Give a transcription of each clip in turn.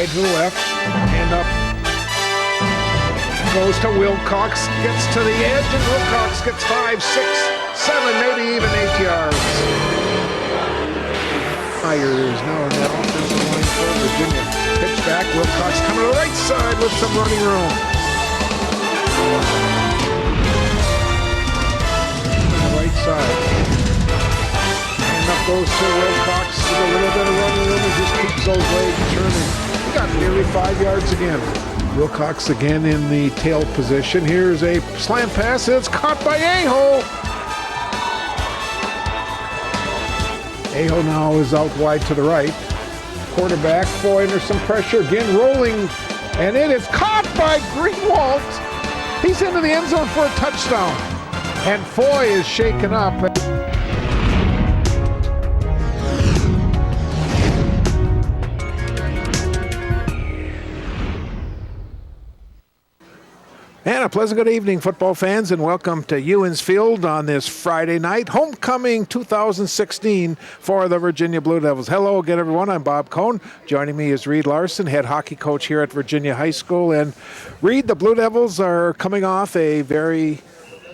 wide to the left. Hand up. Goes to Wilcox. Gets to the edge, and Wilcox gets 5, 6, 7, maybe even 8 yards. Myers now in that offensive line for Virginia. Pitch back. Wilcox coming to the right side with some running room. Right side. And up goes to Wilcox with a little bit of running room. He just keeps those legs turning. He got nearly 5 yards again. Wilcox again in the tail position. Here's a slant pass. It's caught by Aho. Aho now is out wide to the right. Quarterback, Foy under some pressure. Again rolling. And it is caught by Greenwald. He's into the end zone for a touchdown. And Foy is shaken up. And a pleasant good evening, football fans, and welcome to Ewens Field on this Friday night. Homecoming 2016 for the Virginia Blue Devils. Hello again, everyone. I'm Bob Cohn. Joining me is Reed Larson, head hockey coach here at Virginia High School. And Reed, the Blue Devils are coming off a very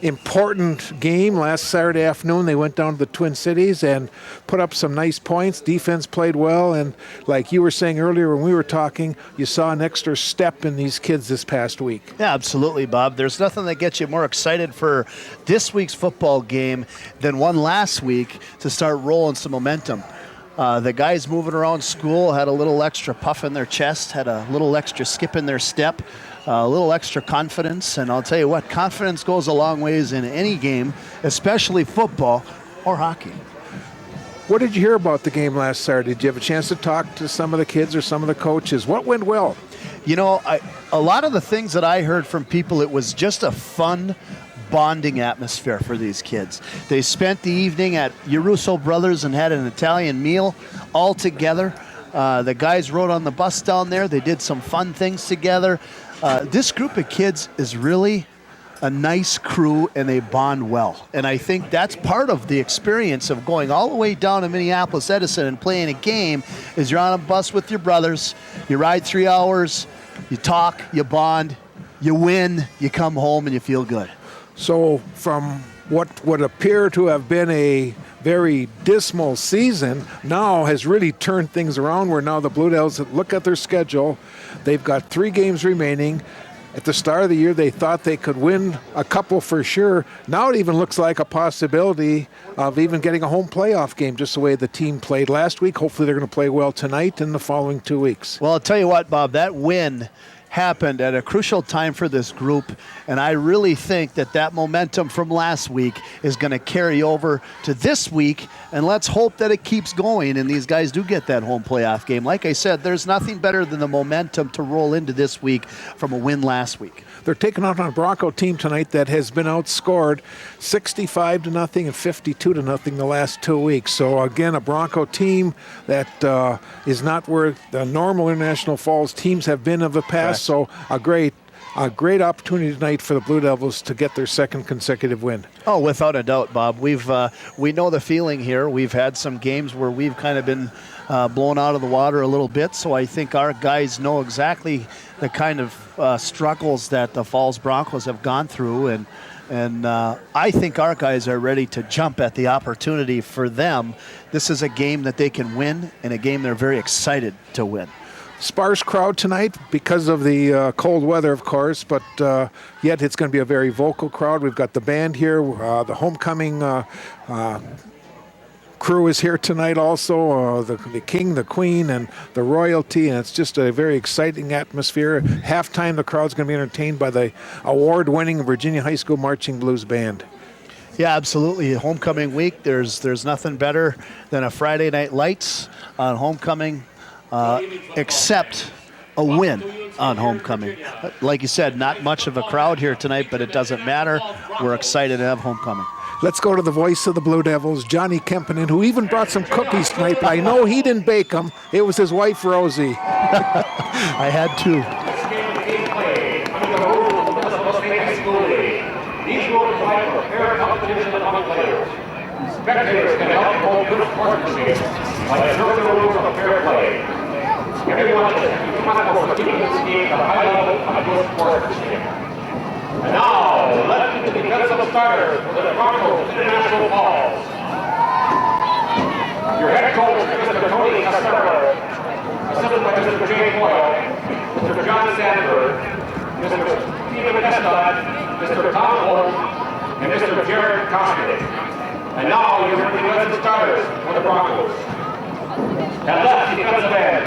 important game last Saturday afternoon. They went down to the Twin Cities and put up some nice points. Defense played well, and like you were saying earlier when we were talking, you saw an extra step in these kids this past week. Yeah, absolutely, Bob. There's nothing that gets you more excited for this week's football game than one last week to start rolling some momentum. The guys moving around school had a little extra puff in their chest, had a little extra skip in their step, a little extra confidence, and I'll tell you what, confidence goes a long ways in any game, especially football or hockey. What did you hear about the game last Saturday? Did you have a chance to talk to some of the kids or some of the coaches? What went well? You know, a lot of the things that I heard from people, it was just a fun, bonding atmosphere for these kids. They spent the evening at Yarusso Brothers and had an Italian meal all together. The guys rode on the bus down there. They did some fun things together. This group of kids is really a nice crew, and they bond well. And I think that's part of the experience of going all the way down to Minneapolis Edison and playing a game is you're on a bus with your brothers, you ride 3 hours, you talk, you bond, you win, you come home, and you feel good. So from what would appear to have been a very dismal season now has really turned things around, where now the Blue Devils look at their schedule. They've got 3 games remaining. At the start of the year, they thought they could win a couple for sure. Now it even looks like a possibility of even getting a home playoff game, just the way the team played last week. Hopefully they're going to play well tonight and the following 2 weeks. Well, I'll tell you what, Bob, that win happened at a crucial time for this group, and I really think that that momentum from last week is going to carry over to this week, and let's hope that it keeps going and these guys do get that home playoff game. Like I said, there's nothing better than the momentum to roll into this week from a win last week. They're taking on a Bronco team tonight that has been outscored 65-0 and 52-0 the last 2 weeks. So again, a Bronco team that is not where the normal International Falls teams have been of the past. So a great opportunity tonight for the Blue Devils to get their second consecutive win. Oh, without a doubt, Bob. We know the feeling here. We've had some games where we've kind of been blown out of the water a little bit, so I think our guys know exactly the kind of struggles that the Falls Broncos have gone through, and I think our guys are ready to jump at the opportunity for them. This is a game that they can win, and a game they're very excited to win. Sparse crowd tonight because of the cold weather, of course, but yet it's going to be a very vocal crowd. We've got the band here. The homecoming crew is here tonight also, the king, the queen, and the royalty, and it's just a very exciting atmosphere. Halftime, the crowd's going to be entertained by the award-winning Virginia High School Marching Blues Band. Yeah, absolutely. Homecoming week, there's nothing better than a Friday Night Lights on homecoming, except a win on homecoming. Like you said, not much of a crowd here tonight, but it doesn't matter. We're excited to have homecoming. Let's go to the voice of the Blue Devils, Johnny Kempinen, who even brought some cookies tonight, but I know he didn't bake them. It was his wife, Rosie. I had to. These rules provide for fair competition among players. Spectators can help hold good sportsmanship by observing the rules of fair play. Everyone is responsible for keeping this game at a high level of your sportsmanship. And now, let's get the defensive starters for the Broncos International Falls. Your head coach, Mr. Tony Castro, assisted by Mr. Jay Boyle, Mr. John Sandberg, Mr. Stephen Estad, Mr. Tom Holt, and Mr. Jared Koskinen. And now, your defensive starters for the Broncos. At left defensive end,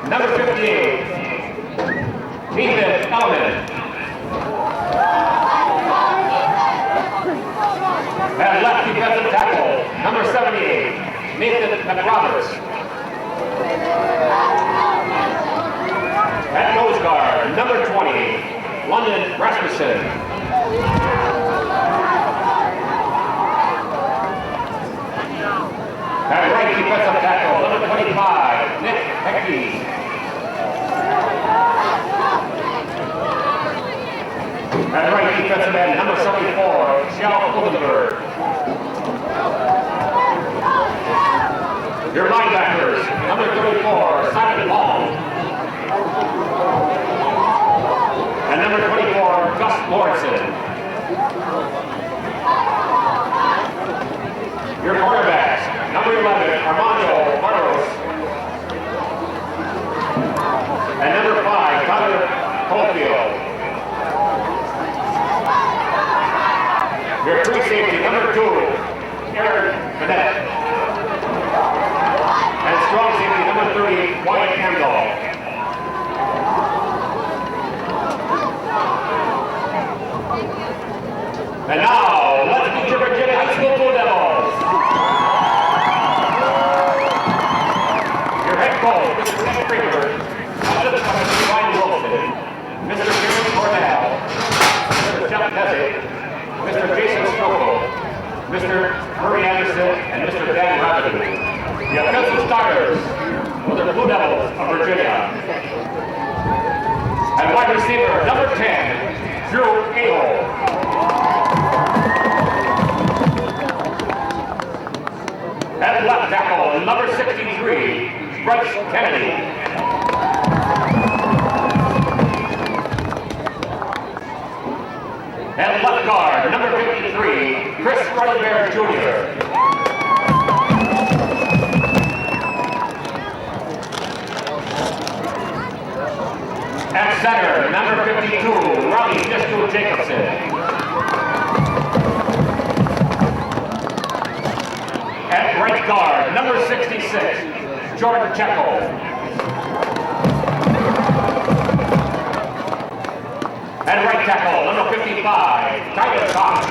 number 58, Ethan Elman. At left defensive tackle, number 78, Nathan McRoberts. At nose guard, number 20, London Rasmussen. At right defensive tackle, number 25, Nick Hecky. At right defensive end, number 74, Shell Oldenburg. Your linebackers, number 34, Simon Long. And number 24, Gus Lawrenson. Your quarterbacks, number 11, Armando Barros. And number 5, Tyler Caulfield. Your free safety, number 2, Aaron Bennett. And strong safety, number 30, Wyatt Campbell. And now, let's meet your Virginia High School Blue Devils. Your head coach, Mr. Sam Kramer, assistant coach, Ryan Wilson, Mr. Jeremy Cornell, Mr. Jeff Desick, Mr. Jason Stroko, Mr. Murray Anderson, and Mr. Dan Rapidu. The offensive starters for the Blue Devils of Virginia. And wide receiver, number 10, Drew Aho. At left tackle, number 63, Bryce Kennedy. At left guard, number 53, Chris Rutherford Jr. At center, number 52, Robbie Disco Jacobson. At right guard, number 66, Jordan Checo. At right tackle, number 55, Tyler Cox.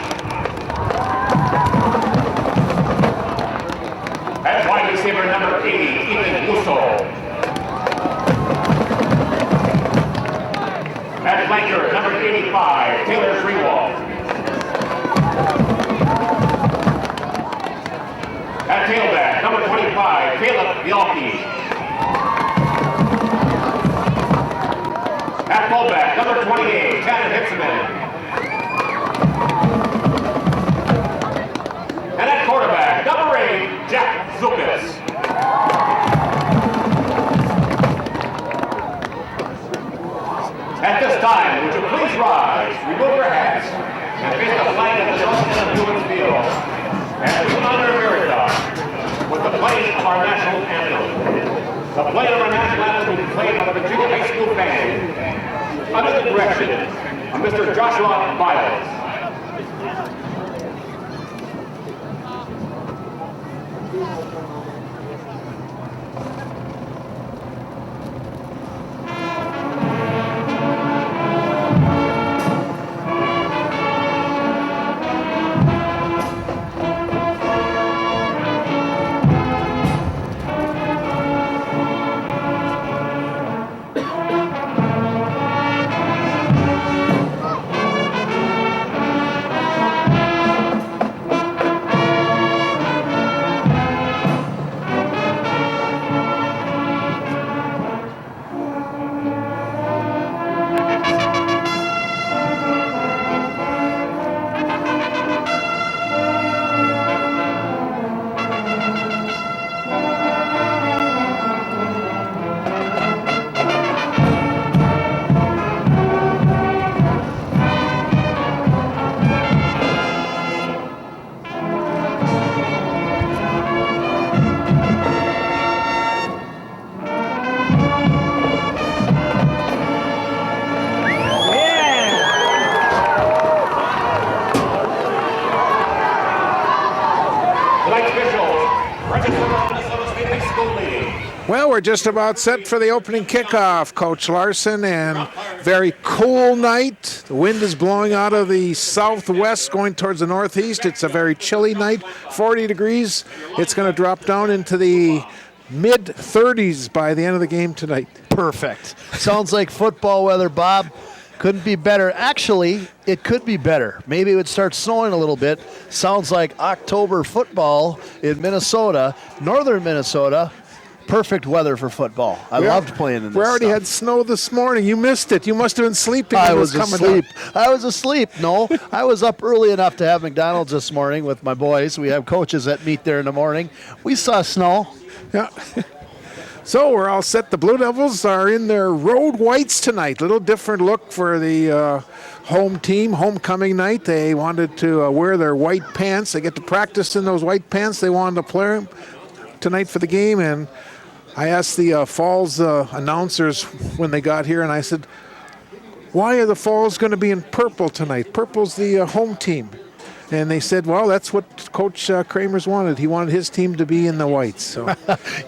At wide receiver, number 80, Ethan Musso. At flanker, number 85, Taylor Greenwald. At tailback, number 25, Caleb Bialke. At fullback, number 28, Tanner Hitzman. And at quarterback, number 8, Jack Zukas. At this time, would you please rise, remove your hats, and face the flag of the Nelson Newman Field, as we honor America with the playing of our national anthem. The play of our national anthem will be played by the Virginia High School band under the direction of Mr. Joshua Biles. school meeting. Well, we're just about set for the opening kickoff, Coach Larson, and very cool night. The wind is blowing out of the southwest going towards the northeast. It's a very chilly night, 40 degrees. It's going to drop down into the mid-30s by the end of the game tonight. Perfect. Sounds like football weather, Bob. Couldn't be better. Actually, it could be better. Maybe it would start snowing a little bit. Sounds like October football in Minnesota, northern Minnesota. Perfect weather for football. I loved playing in this We already stuff. had snow this morning. You missed it. You must have been sleeping when I it was coming asleep. down. I was asleep. No, I was up early enough to have McDonald's this morning with my boys. We have coaches that meet there in the morning. We saw snow. Yeah. So we're all set. The Blue Devils are in their road whites tonight. Little different look for the home team, homecoming night. They wanted to wear their white pants. They get to practice in those white pants. They wanted to play them tonight for the game. And I asked the Falls announcers when they got here, and I said, why are the Falls going to be in purple tonight? Purple's the home team. And they said, well, that's what Coach Kramers wanted. He wanted his team to be in the whites. So,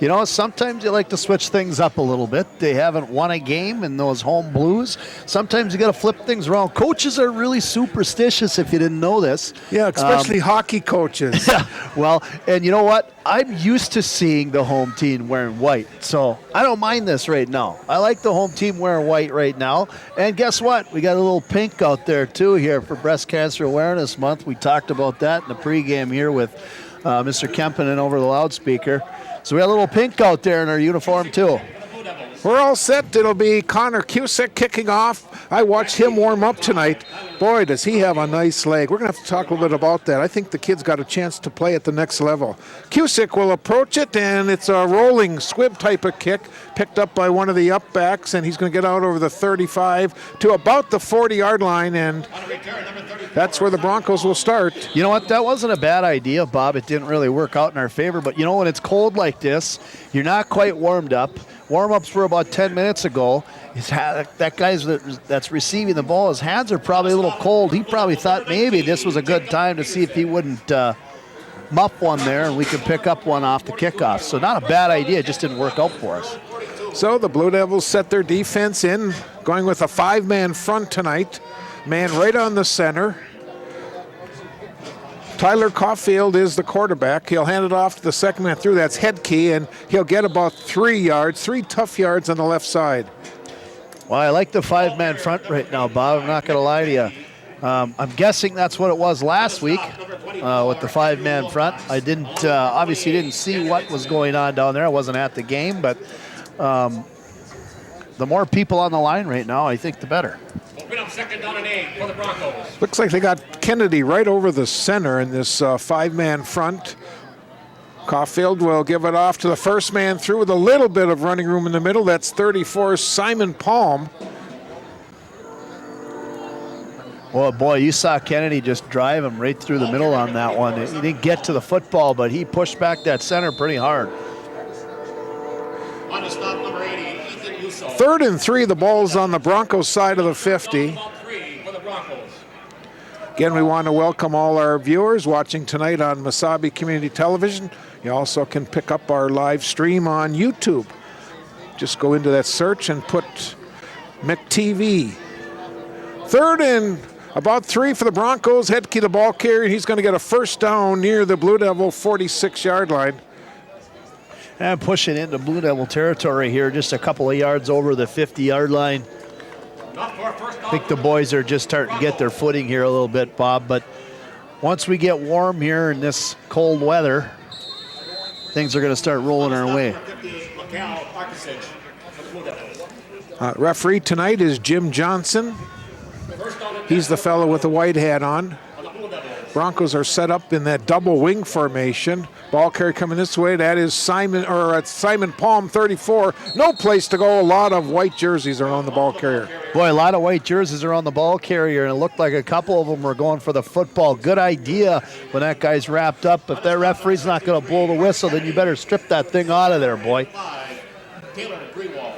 You know, sometimes you like to switch things up a little bit. They haven't won a game in those home blues. Sometimes you got to flip things around. Coaches are really superstitious, if you didn't know this. yeah, especially hockey coaches. Well, and you know what? I'm used to seeing the home team wearing white, so I don't mind this right now. I like the home team wearing white right now. And guess what? We got a little pink out there, too, here for Breast Cancer Awareness Month. We talked about that in the pregame here with Mr. Kempinen over the loudspeaker. So we got a little pink out there in our uniform, too. We're all set. It'll be Connor Cusick kicking off. I watched him warm up tonight. Boy, does he have a nice leg. We're going to have to talk a little bit about that. I think the kid's got a chance to play at the next level. Cusick will approach it, and it's a rolling squib type of kick picked up by one of the up backs, and he's going to get out over the 35 to about the 40-yard line, and that's where the Broncos will start. You know what? That wasn't a bad idea, Bob. It didn't really work out in our favor. But, you know, when it's cold like this, you're not quite warmed up. Warm-ups were about 10 minutes ago. That guy's that's receiving the ball, his hands are probably a little cold. He probably thought maybe this was a good time to see if he wouldn't muff one there and we could pick up one off the kickoff. So not a bad idea. It just didn't work out for us. So the Blue Devils set their defense in, going with a five-man front tonight. Man right on the center. Tyler Caulfield is the quarterback. He'll hand it off to the second man through. That's Hedke, and he'll get about 3 tough yards on the left side. Well, I like the five-man front right now, Bob. I'm not going to lie to you. I'm guessing that's what it was last week with the five-man front. I didn't obviously didn't see what was going on down there. I wasn't at the game, but the more people on the line right now, I think the better. Open up 2nd down and 8 for the Broncos. Looks like they got Kennedy right over the center in this five-man front. Caulfield will give it off to the first man through with a little bit of running room in the middle. That's 34, Simon Palm. Well, boy, you saw Kennedy just drive him right through the middle on that one. He didn't get to the football, but he pushed back that center pretty hard. On to stop number 80, Ethan Uso. 3rd and 3, the ball's on the Broncos side of the 50. Ball 3 for the Broncos. Again, we want to welcome all our viewers watching tonight on Mesabi Community Television. You also can pick up our live stream on YouTube. Just go into that search and put McTV. 3rd and about 3 for the Broncos. Hedke, the ball carrier. He's going to get a first down near the Blue Devil 46-yard line. And pushing into Blue Devil territory here, just a couple of yards over the 50-yard line. I think the boys are just starting to get their footing here a little bit, Bob. But once we get warm here in this cold weather, things are going to start rolling our way. Referee tonight is Jim Johnson. He's the fellow with the white hat on. Broncos are set up in that double wing formation. Ball carrier coming this way. That is Simon Palm, 34. No place to go. A lot of white jerseys around the ball carrier. Boy, a lot of white jerseys are on the ball carrier, and it looked like a couple of them were going for the football. Good idea when that guy's wrapped up. If that referee's not going to blow the whistle, then you better strip that thing out of there, boy. Taylor Greenwald.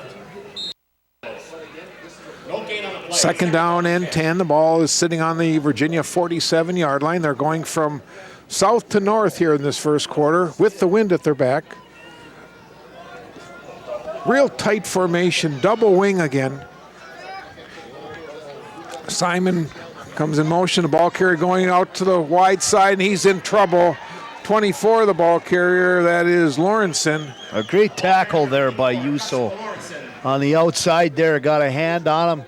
No gain on the play. 2nd down and 10. The ball is sitting on the Virginia 47-yard line. They're going from south to north here in this first quarter with the wind at their back. Real tight formation, double wing again. Simon comes in motion, the ball carrier going out to the wide side, and he's in trouble. 24, the ball carrier, that is Lawrenson. A great tackle there by Yuso on the outside there. Got a hand on him.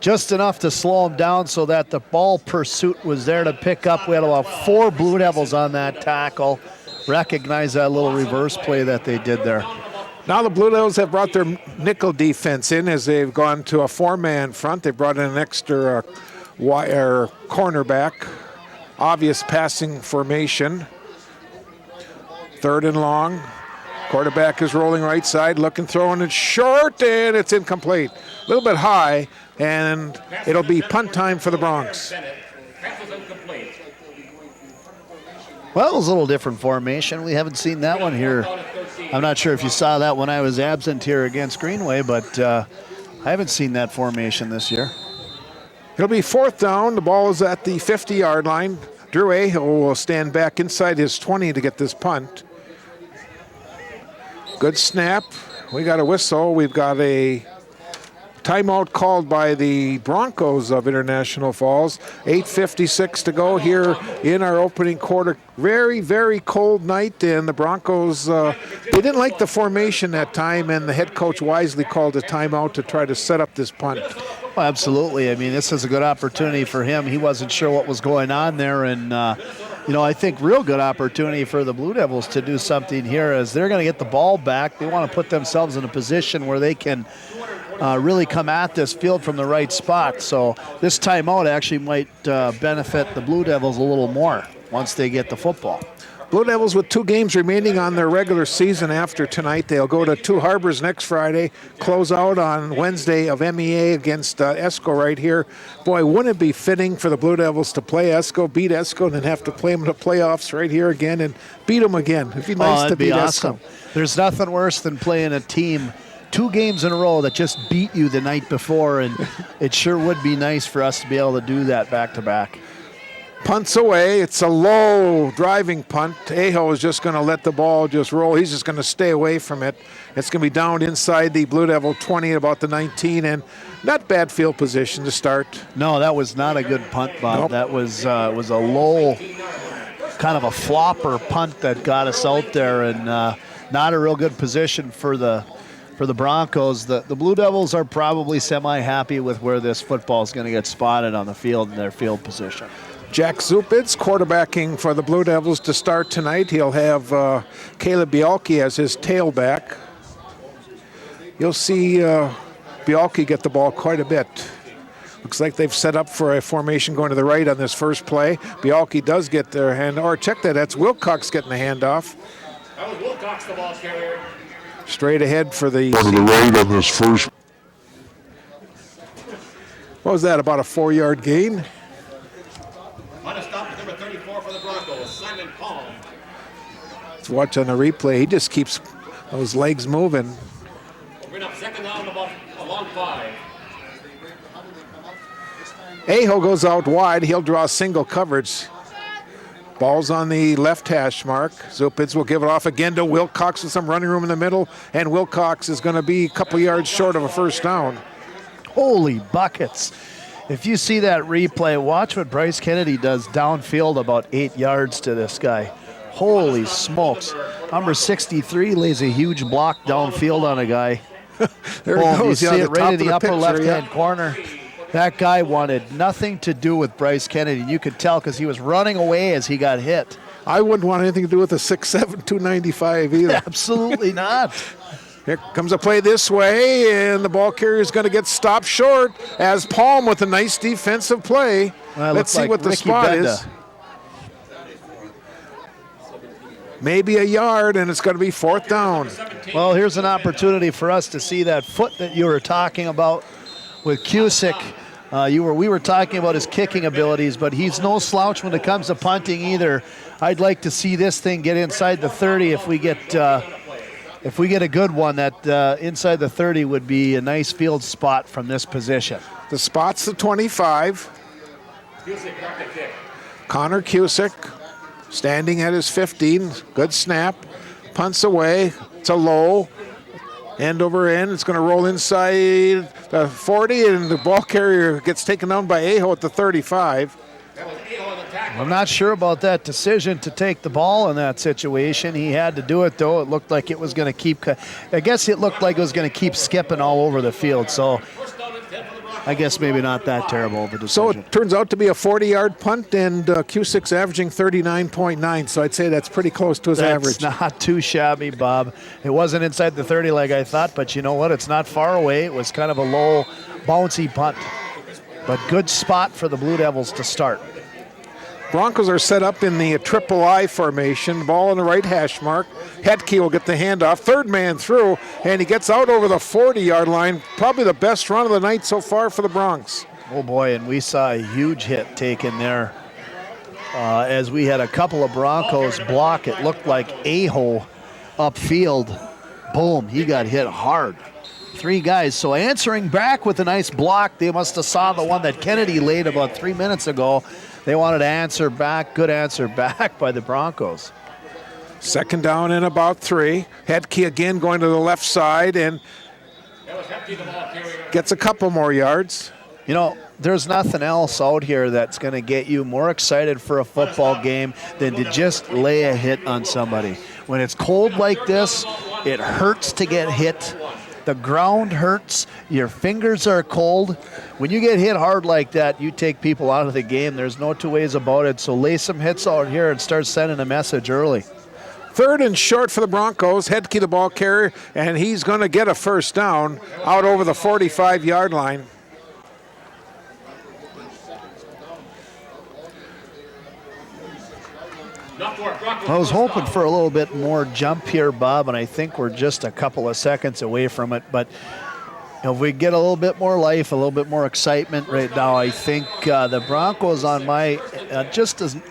Just enough to slow him down so that the ball pursuit was there to pick up. We had about 4 Blue Devils on that tackle. Recognize that little reverse play that they did there. Now the Blue Devils have brought their nickel defense in as they've gone to a 4-man front. They brought in an extra wire cornerback. Obvious passing formation. 3rd and long. Quarterback is rolling right side, looking, throwing it short, and it's incomplete. A little bit high, and it'll be punt time for the Bronx. Well, it was a little different formation. We haven't seen that one here. I'm not sure if you saw that when I was absent here against Greenway, but I haven't seen that formation this year. It'll be 4th down. The ball is at the 50-yard line. Drew Ahill will stand back inside his 20 to get this punt. Good snap. We got a whistle. We've got a timeout called by the Broncos of International Falls. 8:56 to go here in our opening quarter. Very, very cold night, and the Broncos, they didn't like the formation that time, and the head coach wisely called a timeout to try to set up this punt. Well, absolutely. I mean, this is a good opportunity for him. He wasn't sure what was going on there, and I think real good opportunity for the Blue Devils to do something here as they're going to get the ball back. They want to put themselves in a position where they can really come at this field from the right spot. So this timeout actually might benefit the Blue Devils a little more once they get the football. Blue Devils with 2 games remaining on their regular season after tonight. They'll go to Two Harbors next Friday, close out on Wednesday of MEA against Esco right here. Boy, wouldn't it be fitting for the Blue Devils to play Esco, beat Esco, and then have to play them in the playoffs right here again and beat them again. It'd be nice to beat awesome. Esco. There's nothing worse than playing a team 2 games in a row that just beat you the night before, and it sure would be nice for us to be able to do that back-to-back. Punts away. It's a low driving punt. Aho is just going to let the ball just roll. He's just going to stay away from it. It's going to be down inside the Blue Devil 20, about the 19, and not bad field position to start. No, that was not a good punt, Bob. Nope. That was a low, kind of a flopper punt that got us out there, and not a real good position for the Broncos. The Blue Devils are probably semi-happy with where this football is going to get spotted on the field in their field position. Jack Zupitz quarterbacking for the Blue Devils to start tonight. He'll have Caleb Bialke as his tailback. You'll see Bialke get the ball quite a bit. Looks like they've set up for a formation going to the right on this first play. Bialke does get their hand, or check that, that's Wilcox getting the handoff. That was Wilcox, the ball carrier. Straight ahead for the... Going to the right on this first. What was that, about a 4-yard gain? On a stop is number 34 for the Broncos, Simon Palm. Let's watch on the replay. He just keeps those legs moving. We're up 2nd down about a long 5. Aho goes out wide. He'll draw single coverage. Ball's on the left hash mark. Zupitz will give it off again to Wilcox with some running room in the middle, and Wilcox is going to be a couple yards short of a first down. Holy buckets. If you see that replay, watch what Bryce Kennedy does downfield about 8 yards to this guy. Holy smokes. Number 63 lays a huge block downfield on a guy. There he goes. You see Yeah, it right in the upper picture, left-hand yeah. corner. That guy wanted nothing to do with Bryce Kennedy. You could tell because he was running away as he got hit. I wouldn't want anything to do with a 6'7", 295 either. Absolutely not. Here comes a play this way, and the ball carrier is going to get stopped short as Palm with a nice defensive play. Well, Let's see like what the Ricky spot Benda. is. Maybe a yard, and it's going to be 4th down. Well, here's an opportunity for us to see that foot that you were talking about with Cusick. We were talking about his kicking abilities, but he's no slouch when it comes to punting either. I'd like to see this thing get inside the 30 if we get a good one. That inside the 30 would be a nice field spot from this position. The spot's the 25. Cusick got the kick. Connor Cusick standing at his 15. Good snap. Punts away. It's a low. End over end. It's going to roll inside the 40, and the ball carrier gets taken down by Aho at the 35. I'm not sure about that decision to take the ball in that situation. He had to do it, though. It looked like it was going to keep, I guess it looked like it was going to keep skipping all over the field. So I guess maybe not that terrible of a decision. So it turns out to be a 40-yard punt, and Cusick's averaging 39.9. So I'd say that's pretty close to his average. That's not too shabby, Bob. It wasn't inside the 30 like I thought, but you know what? It's not far away. It was kind of a low, bouncy punt. But good spot for the Blue Devils to start. Broncos are set up in the triple I formation. Ball on the right hash mark. Hetke will get the handoff. Third man through, and he gets out over the 40-yard line. Probably the best run of the night so far for the Broncs. Oh, boy, and we saw a huge hit taken there as we had a couple of Broncos block. It looked like Aho upfield. Boom, he got hit hard. 3 guys. So answering back with a nice block. They must have saw the one that Kennedy laid about 3 minutes ago. They wanted to answer back. Good answer back by the Broncos. Second down and about 3. Hetke again going to the left side and gets a couple more yards. You know, there's nothing else out here that's going to get you more excited for a football game than to just lay a hit on somebody. When it's cold like this, it hurts to get hit. The ground hurts. Your fingers are cold. When you get hit hard like that, you take people out of the game. There's no two ways about it. So lay some hits out here and start sending a message early. Third and short for the Broncos. Hetke the ball carrier, and he's going to get a first down out over the 45-yard line. I was hoping for a little bit more jump here, Bob, and I think we're just a couple of seconds away from it. But if we get a little bit more life, a little bit more excitement right now, I think the Broncos, on my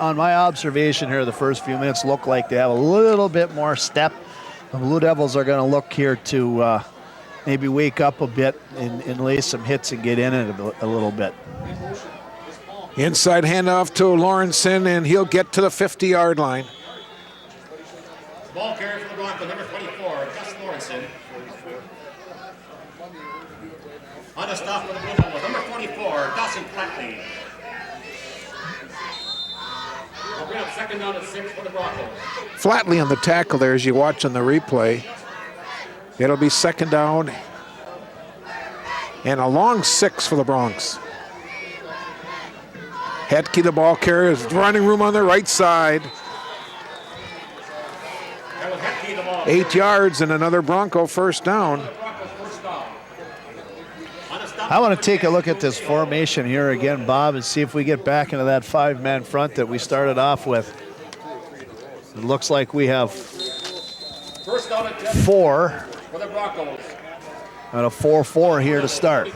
observation here, the first few minutes look like they have a little bit more step. The Blue Devils are going to look here to maybe wake up a bit and lay some hits and get in it a little bit. Inside handoff to Lawrenson, and he'll get to the 50-yard line. Ball carrier for the Broncos, number 24, Gus Lawrenson. On a stop for the Blue Devils, number 44, Dawson Flatley. We'll bring up second down and 6 for the Broncos. Flatley on the tackle there as you watch on the replay. It'll be second down and a long 6 for the Broncs. Hetke, the ball carrier, is running room on the right side. 8 yards and another Bronco first down. I want to take a look at this formation here again, Bob, and see if we get back into that 5-man front that we started off with. It looks like we have 4 for the Broncos. and a 4-4 here to start.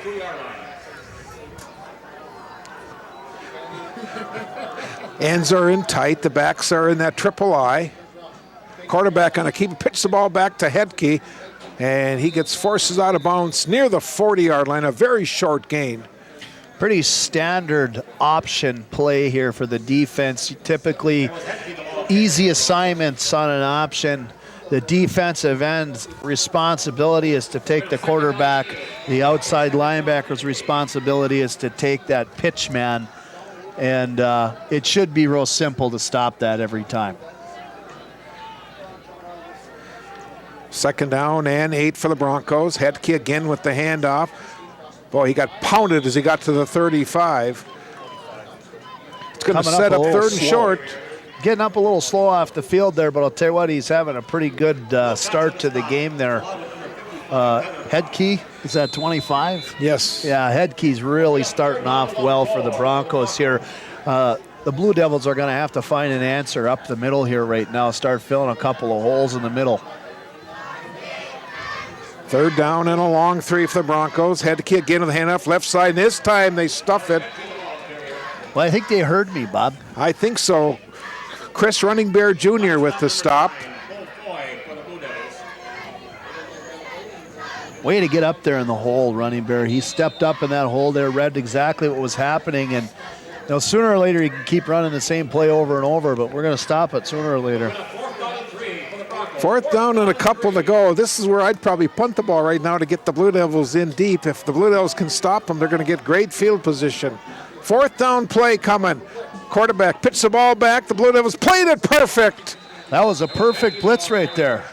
Ends are in tight. The backs are in that triple I. Quarterback on a keep. Pitch the ball back to Hetke, and he gets forces out of bounds near the 40-yard line. A very short gain. Pretty standard option play here for the defense. Typically easy assignments on an option. The defensive end's responsibility is to take the quarterback. The outside linebacker's responsibility is to take that pitch man. And it should be real simple to stop that every time. Second down and 8 for the Broncos. Hetke again with the handoff. Boy, he got pounded as he got to the 35. It's going to set up third and short. Getting up a little slow off the field there, but I'll tell you what, he's having a pretty good start to the game there. Hetke, is that 25? Yes. Yeah, Hetke's really starting off well for the Broncos here. The Blue Devils are going to have to find an answer up the middle here right now, start filling a couple of holes in the middle. Third down and a long 3 for the Broncos. Hetke again with the handoff left side, and this time they stuff it. Well, I think they heard me, Bob. I think so. Chris Running Bear Jr. with the stop. Way to get up there in the hole, Running Bear. He stepped up in that hole there, read exactly what was happening, and sooner or later he can keep running the same play over and over, but we're going to stop it sooner or later. 4th down and a couple to go. This is where I'd probably punt the ball right now to get the Blue Devils in deep. If the Blue Devils can stop them, they're going to get great field position. 4th down play coming. Quarterback pitched the ball back. The Blue Devils played it perfect. That was a perfect blitz right there.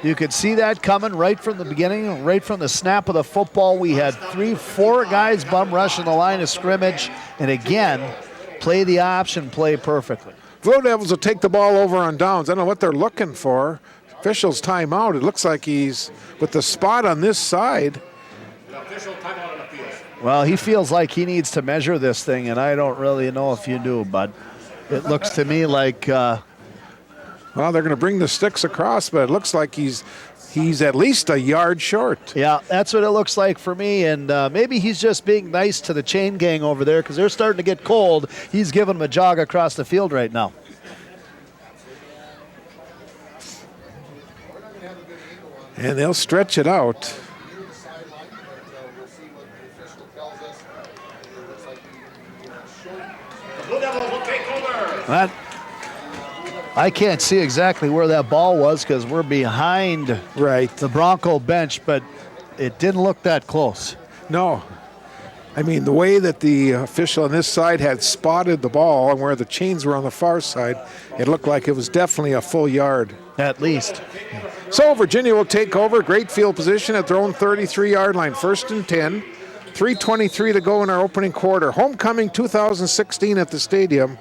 You could see that coming right from the beginning, right from the snap of the football. We had 3-4 guys bum rushing the line of scrimmage. And again, play the option play perfectly. Blue Devils will take the ball over on downs. I don't know what they're looking for. Officials timeout. It looks like he's with the spot on this side. Well, he feels like he needs to measure this thing, and I don't really know if you do, but it looks to me like... well, they're going to bring the sticks across, but it looks like he's at least a yard short. Yeah, that's what it looks like for me, and maybe he's just being nice to the chain gang over there because they're starting to get cold. He's giving them a jog across the field right now. And they'll stretch it out. I can't see exactly where that ball was because we're behind the Bronco bench, but it didn't look that close. No. I mean, the way that the official on this side had spotted the ball and where the chains were on the far side, it looked like it was definitely a full yard. At least. So Virginia will take over. Great field position at their own 33-yard line. 1st and 10. 3:23 to go in our opening quarter. Homecoming 2016 at the stadium.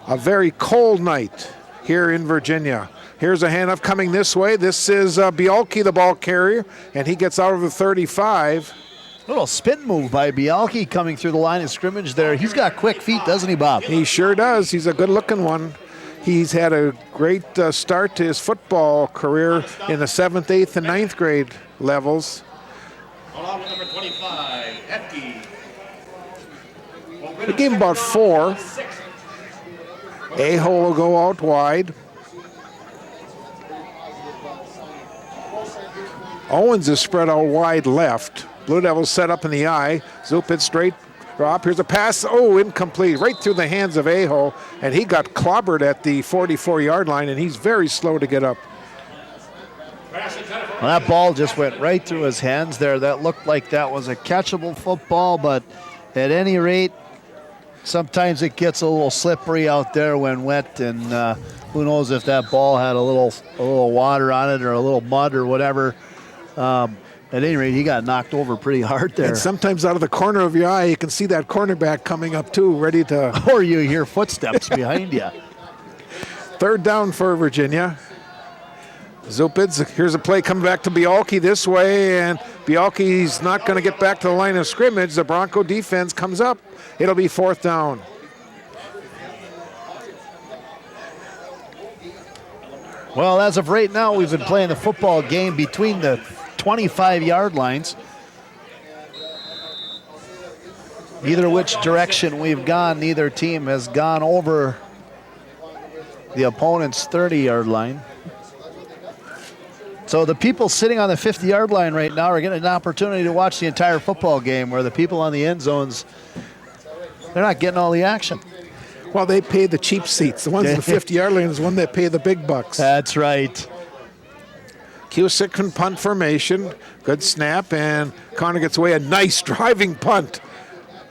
A very cold night here in Virginia. Here's a handoff coming this way. This is Bialke, the ball carrier, and he gets out of the 35. Little spin move by Bialke coming through the line of scrimmage there. He's got quick feet, doesn't he, Bob? He sure does. He's a good-looking one. He's had a great start to his football career in the 7th, 8th, and 9th grade levels. Along with number 25, Hetke. They gave him about 4. A-hole will go out wide. Owens is spread out wide left. Blue Devils set up in the eye. Zupin straight drop. Here's a pass. Oh, incomplete. Right through the hands of A-hole. And he got clobbered at the 44-yard line, and he's very slow to get up. Well, that ball just went right through his hands there. That looked like that was a catchable football, but at any rate, sometimes it gets a little slippery out there when wet, and who knows if that ball had a little water on it or a little mud or whatever. At any rate, he got knocked over pretty hard there. And sometimes out of the corner of your eye, you can see that cornerback coming up too, ready to... Or you hear footsteps behind you. 3rd down for Virginia. Zupids, here's a play coming back to Bialke this way, and Bialke's not going to get back to the line of scrimmage. The Bronco defense comes up. It'll be 4th down. Well, as of right now, we've been playing the football game between the 25-yard lines. Either which direction we've gone, neither team has gone over the opponent's 30-yard line. So the people sitting on the 50-yard line right now are getting an opportunity to watch the entire football game, where the people on the end zones, they're not getting all the action. Well, they pay the cheap seats. The ones in the 50-yard line is the one that pay the big bucks. That's right. Cusick in punt formation. Good snap, and Connor gets away. A nice driving punt.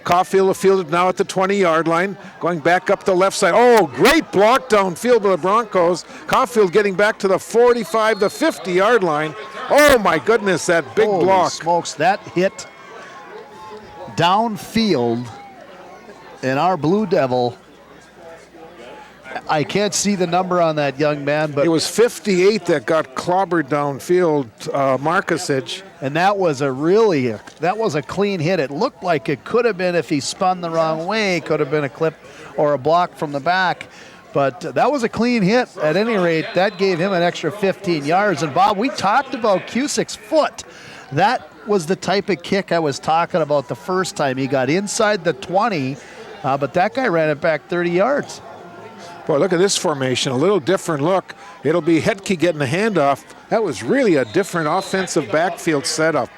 Caulfield will field it now at the 20-yard line, going back up the left side. Oh, great block downfield by the Broncos. Caulfield getting back to the 45, the 50-yard line. Oh, my goodness, that big Holy block. Smokes, that hit downfield, and our Blue Devil, I can't see the number on that young man, but it was 58 that got clobbered downfield, Markusich. And that was a clean hit. It looked like it could have been, if he spun the wrong way, could have been a clip or a block from the back. But that was a clean hit. At any rate, that gave him an extra 15 yards. And Bob, we talked about Cusick's foot. That was the type of kick I was talking about the first time. He got inside the 20, but that guy ran it back 30 yards. Boy, look at this formation, a little different look. It'll be Hetke getting the handoff. That was really a different offensive backfield setup.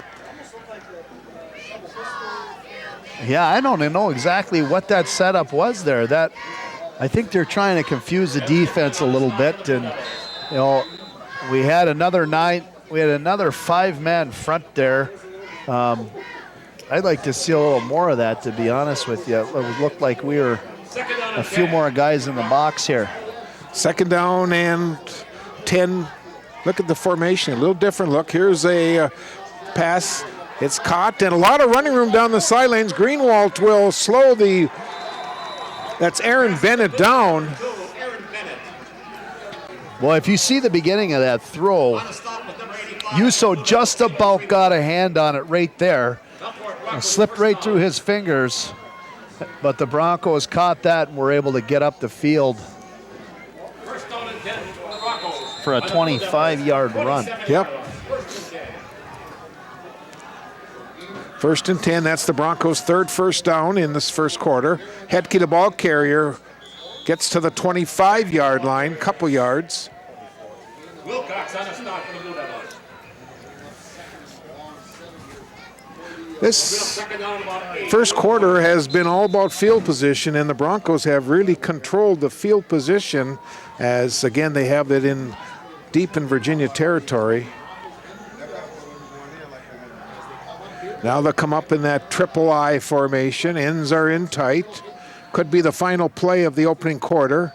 Yeah, I don't know exactly what that setup was there. I think they're trying to confuse the defense a little bit, and We had another 5-man front there. I'd like to see a little more of that, to be honest with you. It looked like we were a few more guys in the box here. Second down and 10. Look at the formation, a little different look. Here's a pass. It's caught, and a lot of running room down the sidelines. Greenwald will slow that's Aaron Bennett down. Well, if you see the beginning of that throw, Yuso just about got a hand on it right there. It slipped right through his fingers, but the Broncos caught that and were able to get up the field for a 25-yard run. Yep. First and 10, that's the Broncos' third first down in this first quarter. Hedke, the ball carrier, gets to the 25-yard line, couple yards. Wilcox on a stop for the Blue Devils. This first quarter has been all about field position, and the Broncos have really controlled the field position as, again, they have it in deep in Virginia territory. Now they'll come up in that triple I formation. Ends are in tight. Could be the final play of the opening quarter.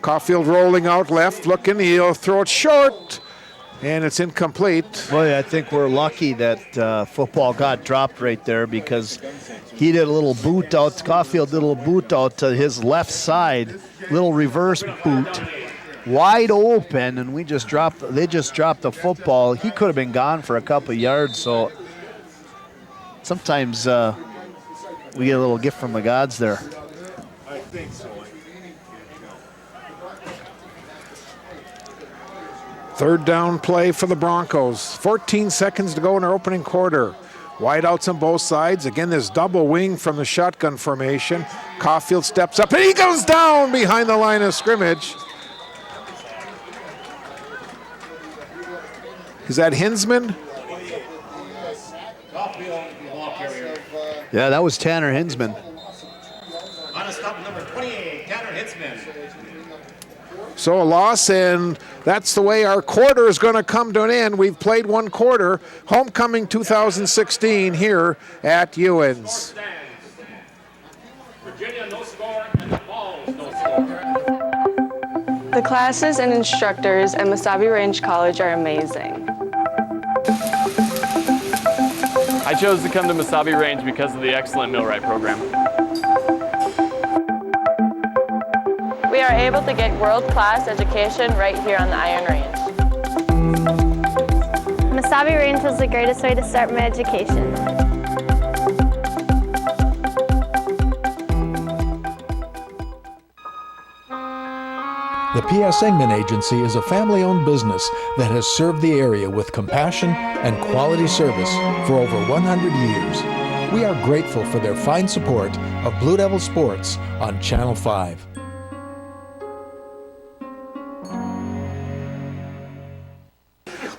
Caulfield rolling out left, looking. He'll throw it short, and it's incomplete. Boy, I think we're lucky that football got dropped right there, because he did a little boot out. Caulfield did a little boot out to his left side, little reverse boot, wide open, and they just dropped the football. He could have been gone for a couple yards, so sometimes we get a little gift from the gods there. I think so. Third down play for the Broncos. 14 seconds to go in our opening quarter. Wide outs on both sides. Again, this double wing from the shotgun formation. Caulfield steps up, and he goes down behind the line of scrimmage. Is that Hinsman? Yeah, that was Tanner Hinsman. On a stop number 28, Tanner Hinsman. So a loss, and that's the way our quarter is going to come to an end. We've played one quarter. Homecoming 2016 here at Ewens. Virginia, no score, and the Vols, no score. The classes and instructors at Mesabi Range College are amazing. I chose to come to Mesabi Range because of the excellent millwright program. We are able to get world-class education right here on the Iron Range. Mesabi Range was the greatest way to start my education. The P.S. Engman Agency is a family-owned business that has served the area with compassion and quality service for over 100 years. We are grateful for their fine support of Blue Devil Sports on Channel 5.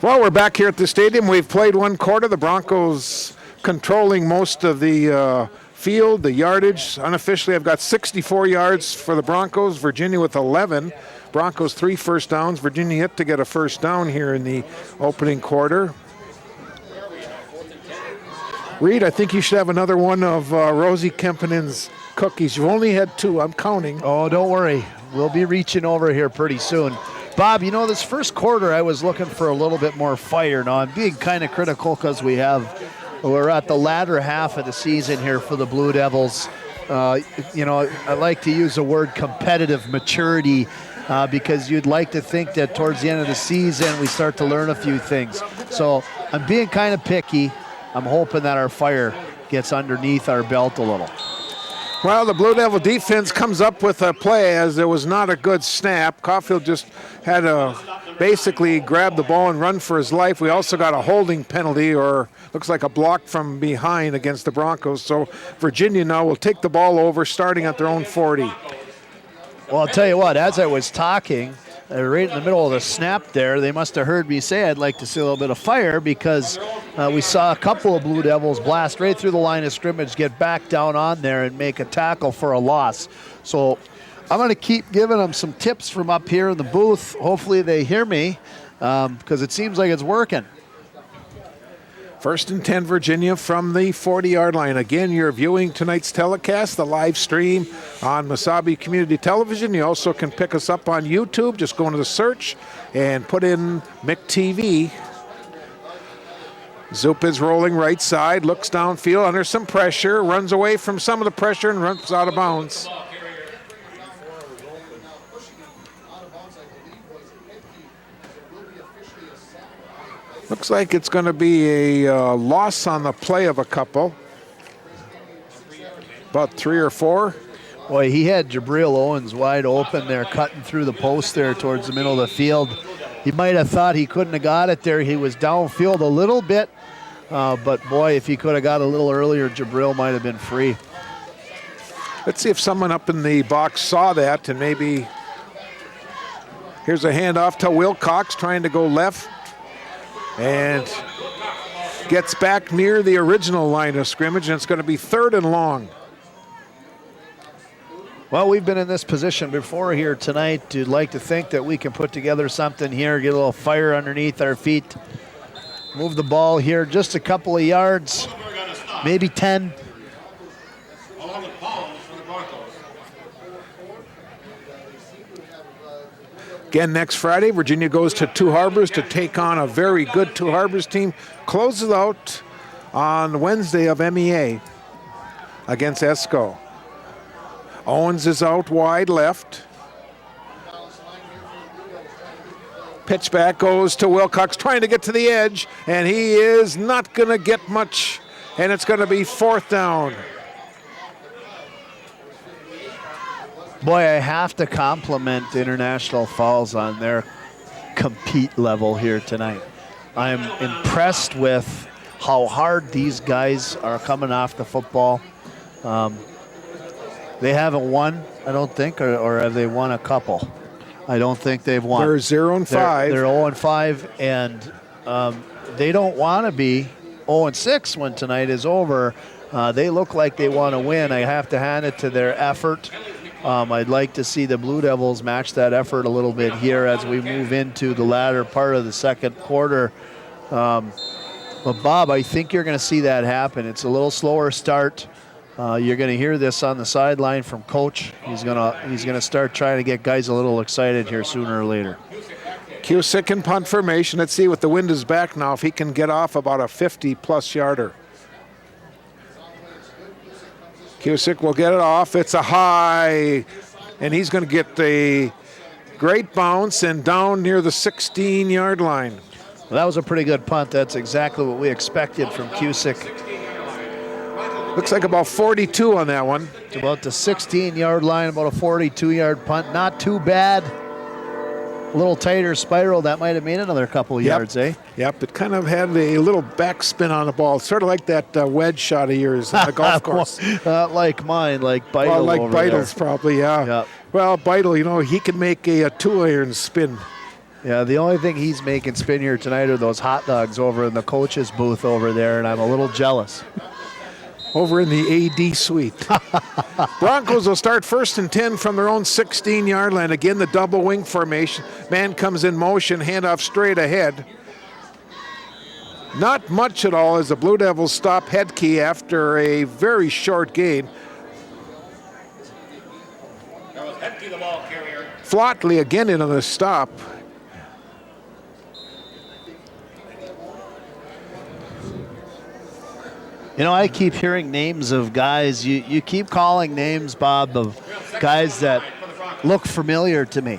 Well, we're back here at the stadium. We've played one quarter. The Broncos controlling most of the field, the yardage. Unofficially, I've got 64 yards for the Broncos. Virginia with 11. Broncos 3 first downs. Virginia yet to get a first down here in the opening quarter. Reed, I think you should have another one of Rosie Kempenen's cookies. You've only had 2. I'm counting. Oh, don't worry. We'll be reaching over here pretty soon. Bob, you know, this first quarter I was looking for a little bit more fire. Now, I'm being kind of critical because we're at the latter half of the season here for the Blue Devils. You know, I like to use the word competitive maturity because you'd like to think that towards the end of the season we start to learn a few things. So I'm being kind of picky. I'm hoping that our fire gets underneath our belt a little. Well, the Blue Devil defense comes up with a play as there was not a good snap. Caulfield just had to basically grab the ball and run for his life. We also got a holding penalty, or looks like a block from behind against the Broncos. So Virginia now will take the ball over starting at their own 40. Well, I'll tell you what, as I was talking, right in the middle of the snap there, they must have heard me say I'd like to see a little bit of fire because we saw a couple of Blue Devils blast right through the line of scrimmage, get back down on there and make a tackle for a loss. So I'm going to keep giving them some tips from up here in the booth. Hopefully they hear me. because it seems like it's working. 1st and 10, Virginia from the 40-yard line. Again, you're viewing tonight's telecast, the live stream on Mesabi Community Television. You also can pick us up on YouTube. Just go into the search and put in McTV. Zoop is rolling right side, looks downfield under some pressure, runs away from some of the pressure and runs out of bounds. Looks like it's going to be a loss on the play of a couple. About 3 or 4. Boy, he had Jabril Owens wide open there, cutting through the post there towards the middle of the field. He might have thought he couldn't have got it there. He was downfield a little bit, but boy, if he could have got a little earlier, Jabril might have been free. Let's see if someone up in the box saw that, and maybe here's a handoff to Wilcox trying to go left. And gets back near the original line of scrimmage, and it's going to be 3rd and long. Well, we've been in this position before here tonight. You'd like to think that we can put together something here, get a little fire underneath our feet, move the ball here just a couple of yards, maybe 10. Again, next Friday, Virginia goes to Two Harbors to take on a very good Two Harbors team. Closes out on Wednesday of MEA against Esco. Owens is out wide left. Pitch back goes to Wilcox, trying to get to the edge, and he is not going to get much, and it's going to be 4th down. Boy, I have to compliment International Falls on their compete level here tonight. I'm impressed with how hard these guys are coming off the football. They haven't won, I don't think, or have they won a couple? I don't think they've won. They're 0-5. They're 0-5, and they don't want to be 0-6 when tonight is over. They look like they want to win. I have to hand it to their effort. I'd like to see the Blue Devils match that effort a little bit here as we move into the latter part of the second quarter. But Bob, I think you're going to see that happen. It's a little slower start. You're going to hear this on the sideline from Coach. He's going to start trying to get guys a little excited here sooner or later. Cusick in punt formation. Let's see, with the wind is back now, if he can get off about a 50-plus yarder. Cusick will get it off. It's a high, and he's going to get the great bounce and down near the 16-yard line. Well, that was a pretty good punt. That's exactly what we expected from Cusick. Looks like about 42 on that one. It's about the 16-yard line, about a 42-yard punt. Not too bad. A little tighter spiral, that might have made another couple of yards, eh? Yep, it kind of had a little backspin on the ball, sort of like that wedge shot of yours on the golf course. Not like mine, like Beidel. Well, like over Beidel's there. probably, yeah. Yep. Well, Beidel, he can make a 2-iron spin. Yeah, the only thing he's making spin here tonight are those hot dogs over in the coach's booth over there, and I'm a little jealous. Over in the AD suite. Broncos will start 1st and 10 from their own 16-yard line. Again, the double wing formation. Man comes in motion, handoff straight ahead. Not much at all as the Blue Devils stop Hedke after a very short gain. Flotley again in on the stop. I keep hearing names of guys. You keep calling names, Bob, of guys that look familiar to me.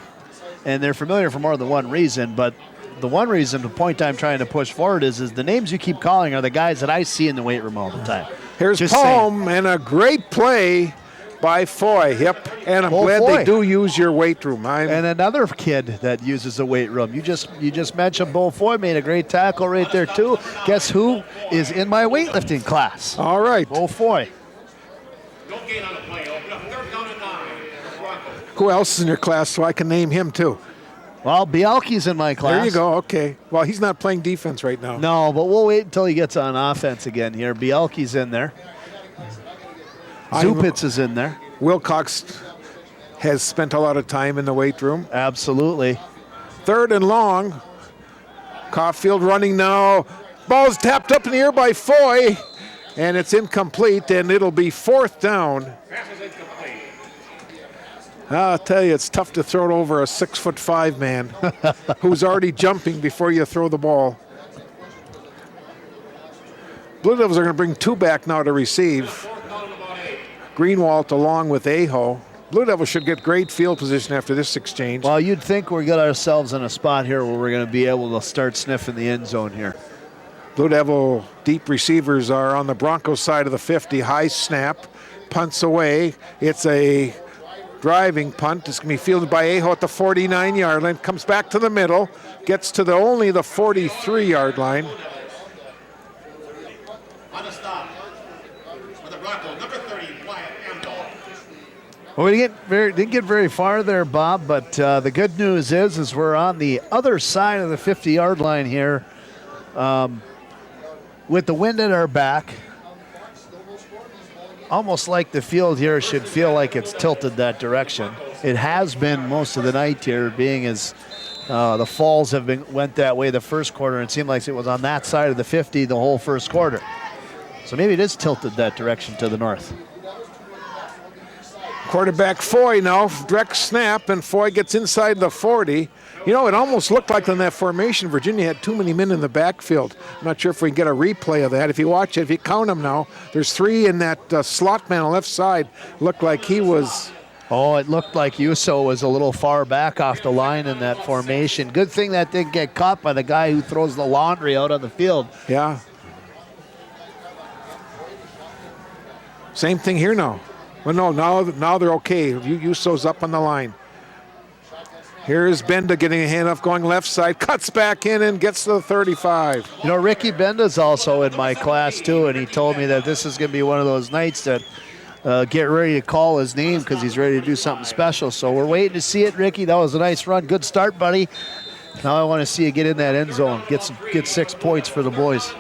And they're familiar for more than one reason, but the one reason, the point I'm trying to push forward is the names you keep calling are the guys that I see in the weight room all the time. Here's Just Palm and a great play by Foy. Yep, and I'm glad Foy. they do use your weight room. And another kid that uses the weight room. You just mentioned Bo Foy made a great tackle right there too. Guess who is in my weightlifting class? All right. Bo Foy. Don't gain on the play. Third down and 9. Who else is in your class so I can name him too? Well, Bialke's in my class. There you go. Okay. Well, he's not playing defense right now. No, but we'll wait until he gets on offense again here. Bialke's in there. Zupitz is in there. Wilcox has spent a lot of time in the weight room. Absolutely. 3rd and long Caulfield running now. Ball's tapped up in the air by Foy, and it's incomplete, and it'll be 4th down. I'll tell you, it's tough to throw it over a 6'5" man who's already jumping before you throw the ball. Blue Devils are going to bring 2 back now to receive. Greenwald along with Aho. Blue Devils should get great field position after this exchange. Well, you'd think we got ourselves in a spot here where we're going to be able to start sniffing the end zone here. Blue Devil deep receivers are on the Broncos side of the 50. High snap, punts away. It's a driving punt. It's going to be fielded by Aho at the 49-yard line. Comes back to the middle, gets to only the 43-yard line. On the stop for the Broncos, number 30, Wyatt Amdahl. Well, we didn't get very far there, Bob, but the good news is we're on the other side of the 50-yard line here. With the wind at our back, almost like the field here should feel like it's tilted that direction. It has been most of the night here, being as the falls went that way the first quarter, and it seemed like it was on that side of the 50 the whole first quarter. So maybe it is tilted that direction to the north. Quarterback Foy now, direct snap, and Foy gets inside the 40. You know, it almost looked like in that formation, Virginia had too many men in the backfield. I'm not sure if we can get a replay of that. If you watch it, if you count them now, there's 3 in that slot man on the left side. Looked like he was... Oh, it looked like Uso was a little far back off the line in that formation. Good thing that didn't get caught by the guy who throws the laundry out on the field. Yeah. Same thing here now. Well, no, now they're okay. Uso's up on the line. Here's Benda getting a handoff, going left side, cuts back in and gets to the 35. You know, Ricky Benda's also in my class too, and he told me that this is going to be one of those nights that get ready to call his name because he's ready to do something special. So we're waiting to see it, Ricky. That was a nice run. Good start, buddy. Now I want to see you get in that end zone, get 6 points for the boys.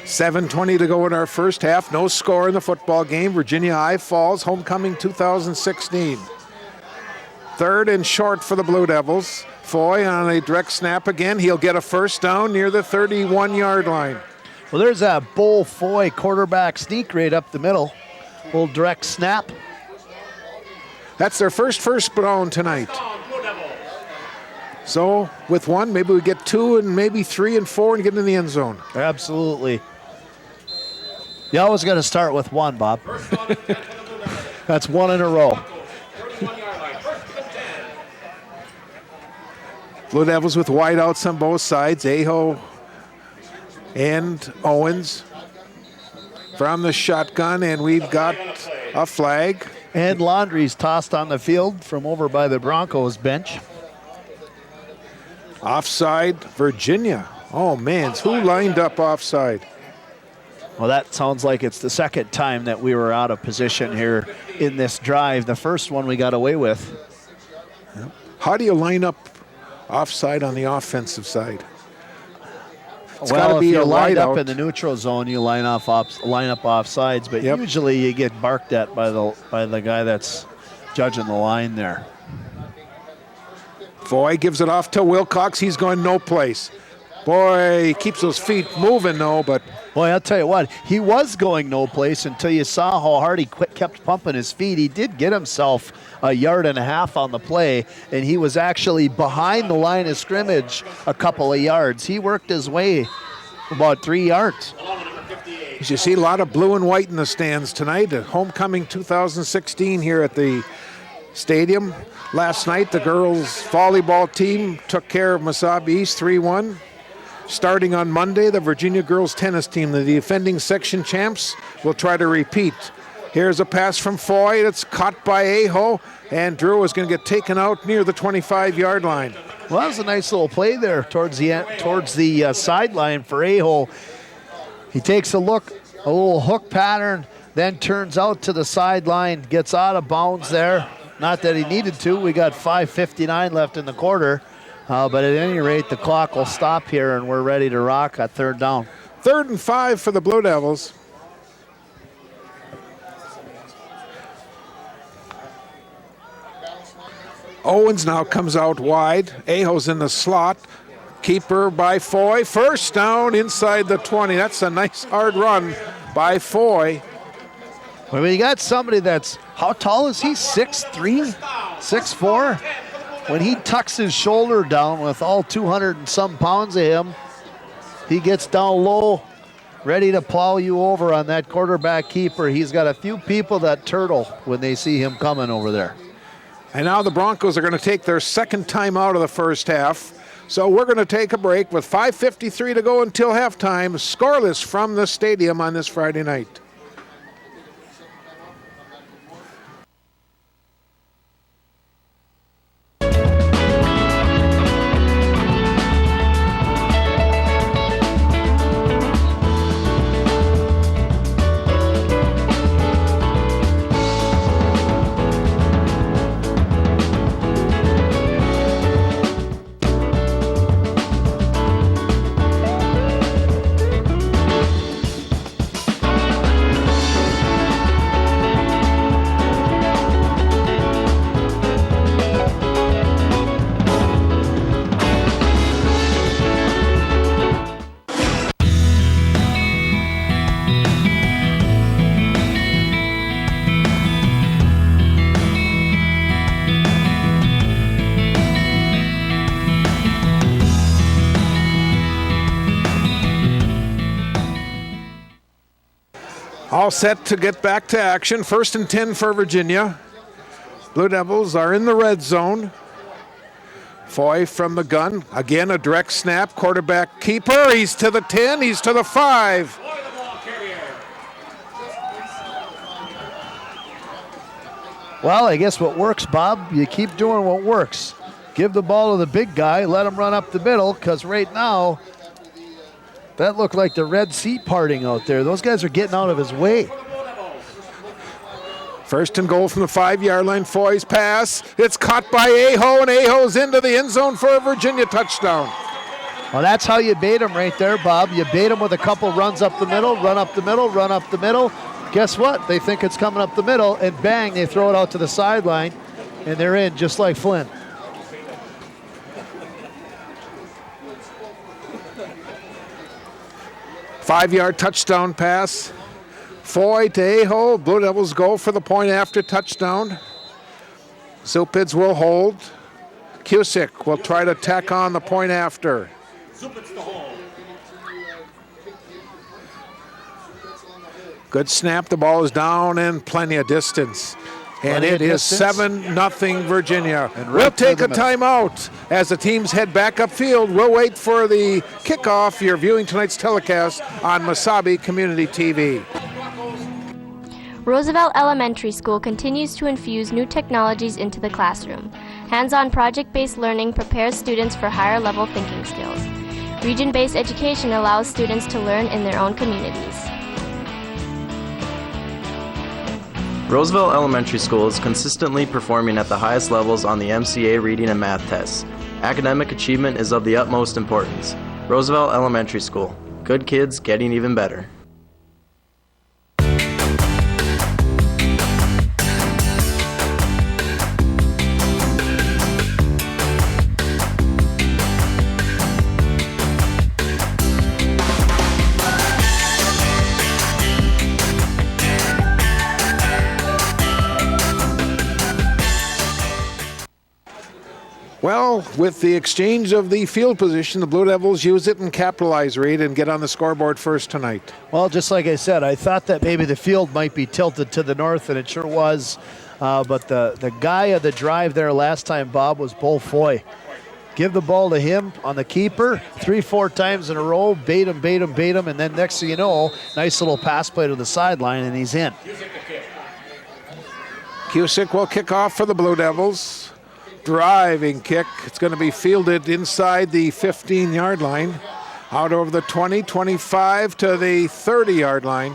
7:20 to go in our first half. No score in the football game. Virginia High Falls, homecoming 2016. 3rd and short for the Blue Devils. Foy on a direct snap again. He'll get a first down near the 31-yard line. Well, there's that Bull Foy quarterback sneak right up the middle. Little direct snap. That's their first down tonight. So with 1, maybe we get 2 and maybe 3 and 4 and get in the end zone. Absolutely. You always got to start with 1, Bob. That's 1 in a row. Blue Devils with wideouts on both sides. Aho and Owens from the shotgun, and we've got a flag. And Laundrie's tossed on the field from over by the Broncos bench. Offside, Virginia. Oh, man, who lined up offside? Well, that sounds like it's the second time that we were out of position here in this drive. The first one we got away with. How do you line up offside on the offensive side? It's Well, if be you a line up wideout. in the neutral zone, you line up offsides, but Yep. usually you get barked at by the guy that's judging the line there. Foy gives it off to Wilcox. He's going no place. Boy, he keeps those feet moving, though, but Boy, I'll tell you what, he was going no place until you saw how hard he kept pumping his feet. He did get himself a yard and a half on the play, and he was actually behind the line of scrimmage a couple of yards. He worked his way about 3 yards. as you see, a lot of blue and white in the stands tonight. Homecoming 2016 here at the stadium. Last night, the girls' volleyball team took care of Mesabi East 3-1. Starting on Monday, the Virginia girls tennis team, the defending section champs, will try to repeat. Here's a pass from Foy. It's caught by Aho, and Drew is going to get taken out near the 25-yard line. Well, that was a nice little play there towards the sideline for Aho. He takes a look, a little hook pattern, then turns out to the sideline, gets out of bounds there. Not that he needed to. We got 5:59 left in the quarter. But at any rate, the clock will stop here, and we're ready to rock at 3rd down. 3rd and 5 for the Blue Devils. Owens now comes out wide. Aho's in the slot. Keeper by Foy. First down inside the 20. That's a nice hard run by Foy. Well, you got somebody that's, how tall is he? 6'3", 6'4"? When he tucks his shoulder down with all 200 and some pounds of him, he gets down low, ready to plow you over on that quarterback keeper. He's got a few people that turtle when they see him coming over there. And now the Broncos are going to take their second time out of the first half. So we're going to take a break with 5:53 to go until halftime. Scoreless from the stadium on this Friday night. All set to get back to action. 1st and 10 for Virginia. Blue Devils are in the red zone. Foy from the gun. Again, a direct snap. Quarterback keeper. He's to the 10. He's to the 5. Well, I guess what works, Bob, you keep doing what works. Give the ball to the big guy. Let him run up the middle, because right now, that looked like the Red Sea parting out there. Those guys are getting out of his way. 1st and goal from the 5-yard line. Foy's pass. It's caught by Aho, and Aho's into the end zone for a Virginia touchdown. Well, that's how you bait him right there, Bob. You bait him with a couple runs up the middle, run up the middle, run up the middle. Guess what? They think it's coming up the middle, and bang, they throw it out to the sideline, and they're in just like Flynn. Five-yard touchdown pass. Foy to Aho. Blue Devils go for the point after touchdown. Zupids will hold. Cusick will try to tack on the point after. Good snap. The ball is down and plenty of distance. And it is 7-0 Virginia. We'll take a timeout as the teams head back upfield. We'll wait for the kickoff. You're viewing tonight's telecast on Mesabi Community TV. Roosevelt Elementary School continues to infuse new technologies into the classroom. Hands-on project-based learning prepares students for higher-level thinking skills. Region-based education allows students to learn in their own communities. Roosevelt Elementary School is consistently performing at the highest levels on the MCA reading and math tests. Academic achievement is of the utmost importance. Roosevelt Elementary School. Good kids getting even better. Well, with the exchange of the field position, the Blue Devils use it and capitalize, Reed, and get on the scoreboard first tonight. Well, just like I said, I thought that maybe the field might be tilted to the north, and it sure was. But the guy of the drive there last time, Bob, was Bull Foy. Give the ball to him on the keeper 3-4 times in a row, bait him, and then next thing you know, nice little pass play to the sideline, and he's in. Cusick will kick off for the Blue Devils. Driving kick. It's going to be fielded inside the 15-yard line. Out over the 20, 25 to the 30-yard line.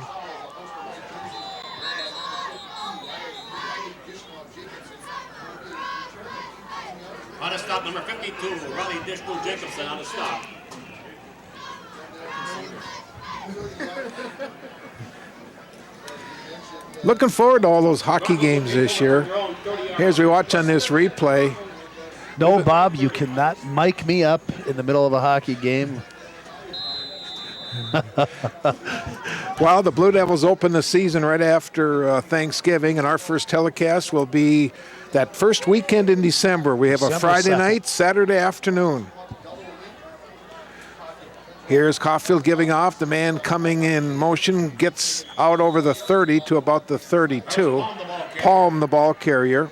On a stop, number 52, Riley Dishko Jacobson on a stop. Looking forward to all those hockey games this year. Here as we watch on this replay, No, Bob, you cannot mic me up in the middle of a hockey game. Well, the Blue Devils open the season right after Thanksgiving, and our first telecast will be that first weekend in December. We have a December Friday 2nd. night, Saturday afternoon. Here's Caulfield giving off. The man coming in motion gets out over the 30 to about the 32. Palm, the ball carrier.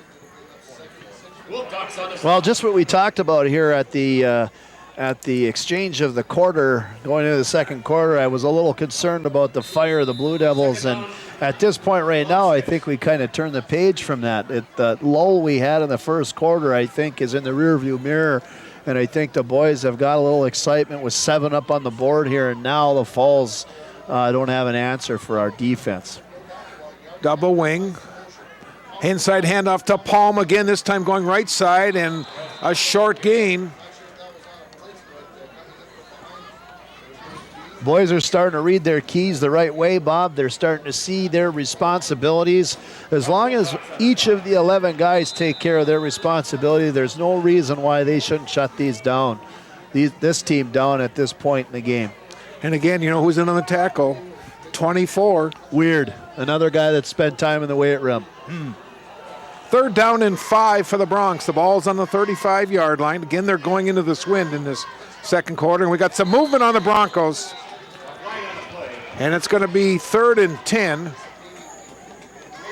Well, just what we talked about here at the exchange of the quarter, going into the second quarter, I was a little concerned about the fire of the Blue Devils, and at this point right now, I think we kind of turned the page from that. The lull we had in the first quarter, I think, is in the rearview mirror, and I think the boys have got a little excitement with 7 up on the board here, and now the Falls don't have an answer for our defense. Double wing. Inside handoff to Palm again, this time going right side, and a short gain. Boys are starting to read their keys the right way, Bob. They're starting to see their responsibilities. As long as each of the 11 guys take care of their responsibility, there's no reason why they shouldn't shut these down, this team down at this point in the game. And again, you know who's in on the tackle? 24. Weird. Another guy that spent time in the weight room. Third down and 5 for the Bronx. The ball's on the 35-yard line. Again, they're going into this wind in this second quarter, and we got some movement on the Broncos. And it's going to be 3rd and 10.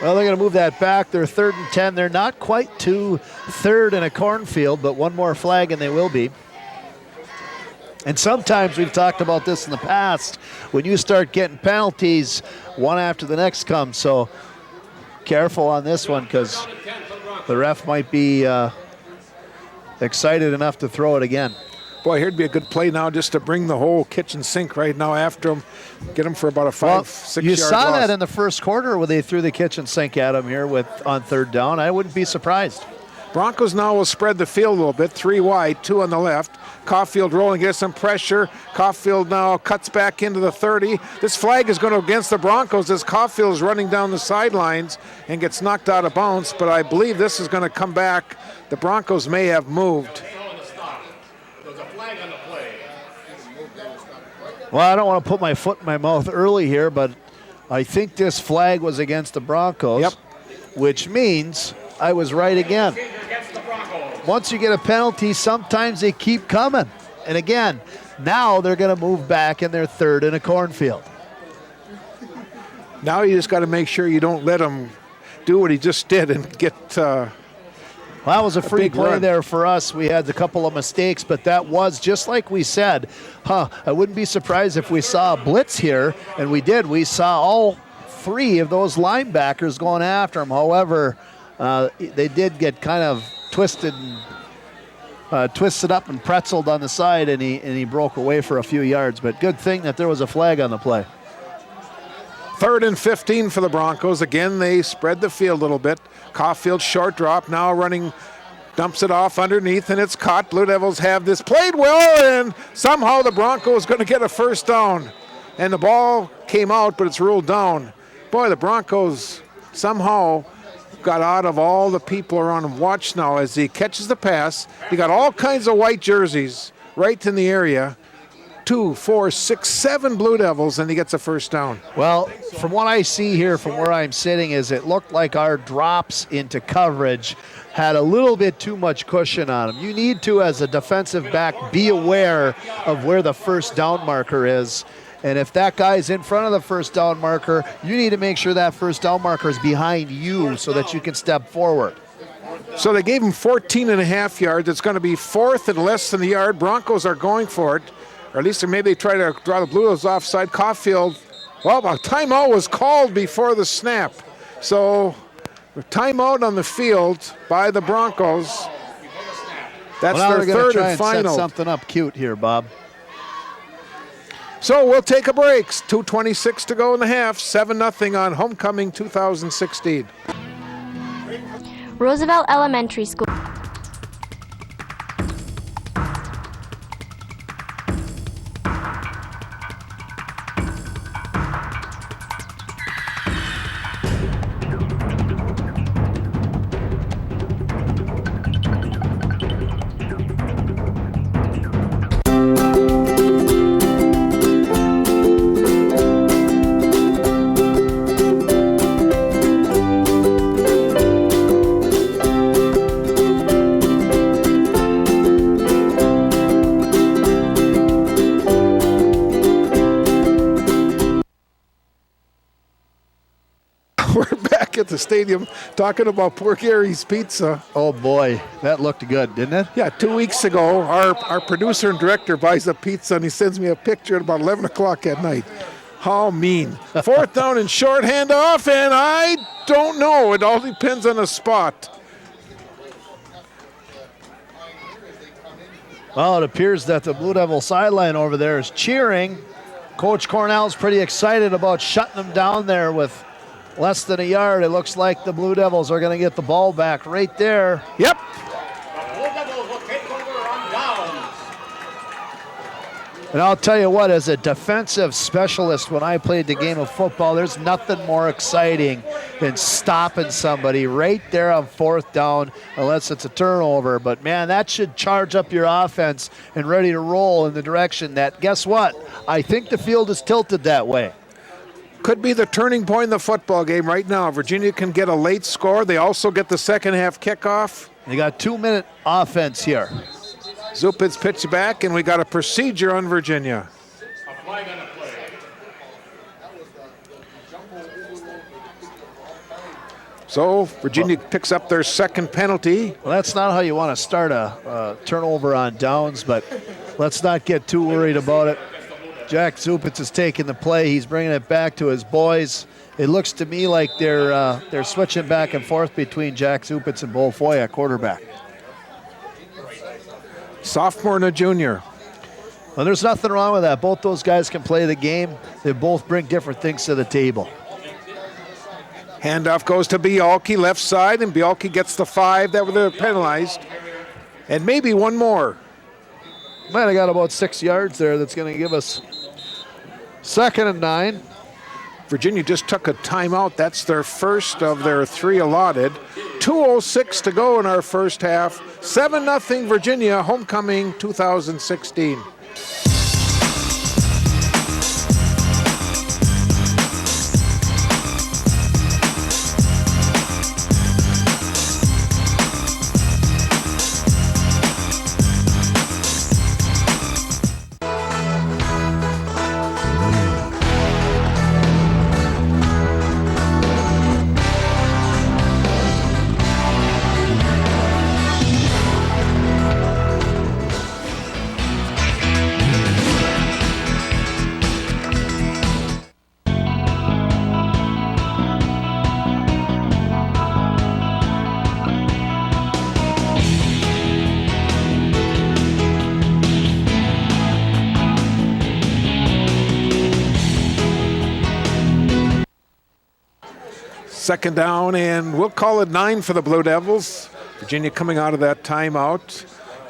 Well, they're going to move that back. They're 3rd and 10. They're not quite to 3rd in a cornfield, but one more flag and they will be. And sometimes we've talked about this in the past. When you start getting penalties, one after the next comes. So careful on this one because the ref might be excited enough to throw it again. Boy, here'd be a good play now just to bring the whole kitchen sink right now after him. Get him for about a 5-6 you yard saw loss. that in the first quarter where they threw the kitchen sink at him here on 3rd down. I wouldn't be surprised. Broncos now will spread the field a little bit. 3 wide, 2 on the left. Caulfield rolling, gets some pressure. Caulfield now cuts back into the 30. This flag is going to against the Broncos as Caulfield is running down the sidelines and gets knocked out of bounds, but I believe this is going to come back. The Broncos may have moved. Well, I don't want to put my foot in my mouth early here, but I think this flag was against the Broncos, Yep. which means I was right again. Once you get a penalty, sometimes they keep coming. And again, now they're going to move back in their 3rd in a cornfield. Now you just got to make sure you don't let him do what he just did and get Well, that was a free big play run. there for us. We had a couple of mistakes, but that was just like we said. I wouldn't be surprised if we saw a blitz here, and we did. We saw all 3 of those linebackers going after him. However, they did get kind of twisted up and pretzeled on the side, and he broke away for a few yards. But good thing that there was a flag on the play. 3rd and 15 for the Broncos. Again, they spread the field a little bit. Caulfield short drop, now running, dumps it off underneath, and it's caught. Blue Devils have this played well, and somehow the Broncos going to get a first down. And the ball came out, but it's ruled down. Boy, the Broncos somehow got out of all the people are on watch now as he catches the pass. He got all kinds of white jerseys right in the area. 2, 4, 6, 7 Blue Devils, and he gets a first down. Well, from what I see here from where I'm sitting is it looked like our drops into coverage had a little bit too much cushion on them. You need to, as a defensive back, be aware of where the first down marker is. And if that guy's in front of the first down marker, you need to make sure that first down marker is behind you so that you can step forward. So they gave him 14.5 yards. It's going to be 4th and less than the yard. Broncos are going for it. Or at least maybe they try to draw the Blue Devils offside. Caulfield, well, a timeout was called before the snap. So a timeout on the field by the Broncos. That's Well, now their they're gonna 3rd try and and final. set something up cute here, Bob. So we'll take a break. 2:26 to go in the half. 7-0 on Homecoming 2016. Roosevelt Elementary School. We're back at the stadium talking about poor Gary's Pizza. Oh boy, that looked good, didn't it? Yeah, 2 weeks ago, our producer and director buys a pizza and he sends me a picture at about 11 o'clock at night. How mean. 4th down and short, handoff, and I don't know. It all depends on the spot. Well, it appears that the Blue Devil sideline over there is cheering. Coach Cornell's pretty excited about shutting them down there with less than a yard. It looks like the Blue Devils are going to get the ball back right there. Yep. And I'll tell you what, as a defensive specialist, when I played the game of football, there's nothing more exciting than stopping somebody right there on 4th down, unless it's a turnover. But, man, that should charge up your offense and ready to roll in the direction that, guess what? I think the field is tilted that way. Could be the turning point in the football game right now. Virginia can get a late score. They also get the second half kickoff. They got 2-minute offense here. Zupitz pitch back, and we got a procedure on Virginia. A flag on the play. So Virginia picks up their second penalty. Well, that's not how you want to start a turnover on downs, but let's not get too worried about it. Jack Zupitz is taking the play. He's bringing it back to his boys. It looks to me like they're switching back and forth between Jack Zupitz and Bo Foy at quarterback. Sophomore and a junior. Well, there's nothing wrong with that. Both those guys can play the game. They both bring different things to the table. Handoff goes to Bialke, left side, and Bialke gets the 5 that were penalized. And maybe one more. Might have got about 6 yards there. That's going to give us 2nd and 9. Virginia just took a timeout. That's their first of their 3 allotted. 2:06 to go in our first half. 7-0 Virginia, homecoming 2016. Second down, and we'll call it 9 for the Blue Devils. Virginia coming out of that timeout.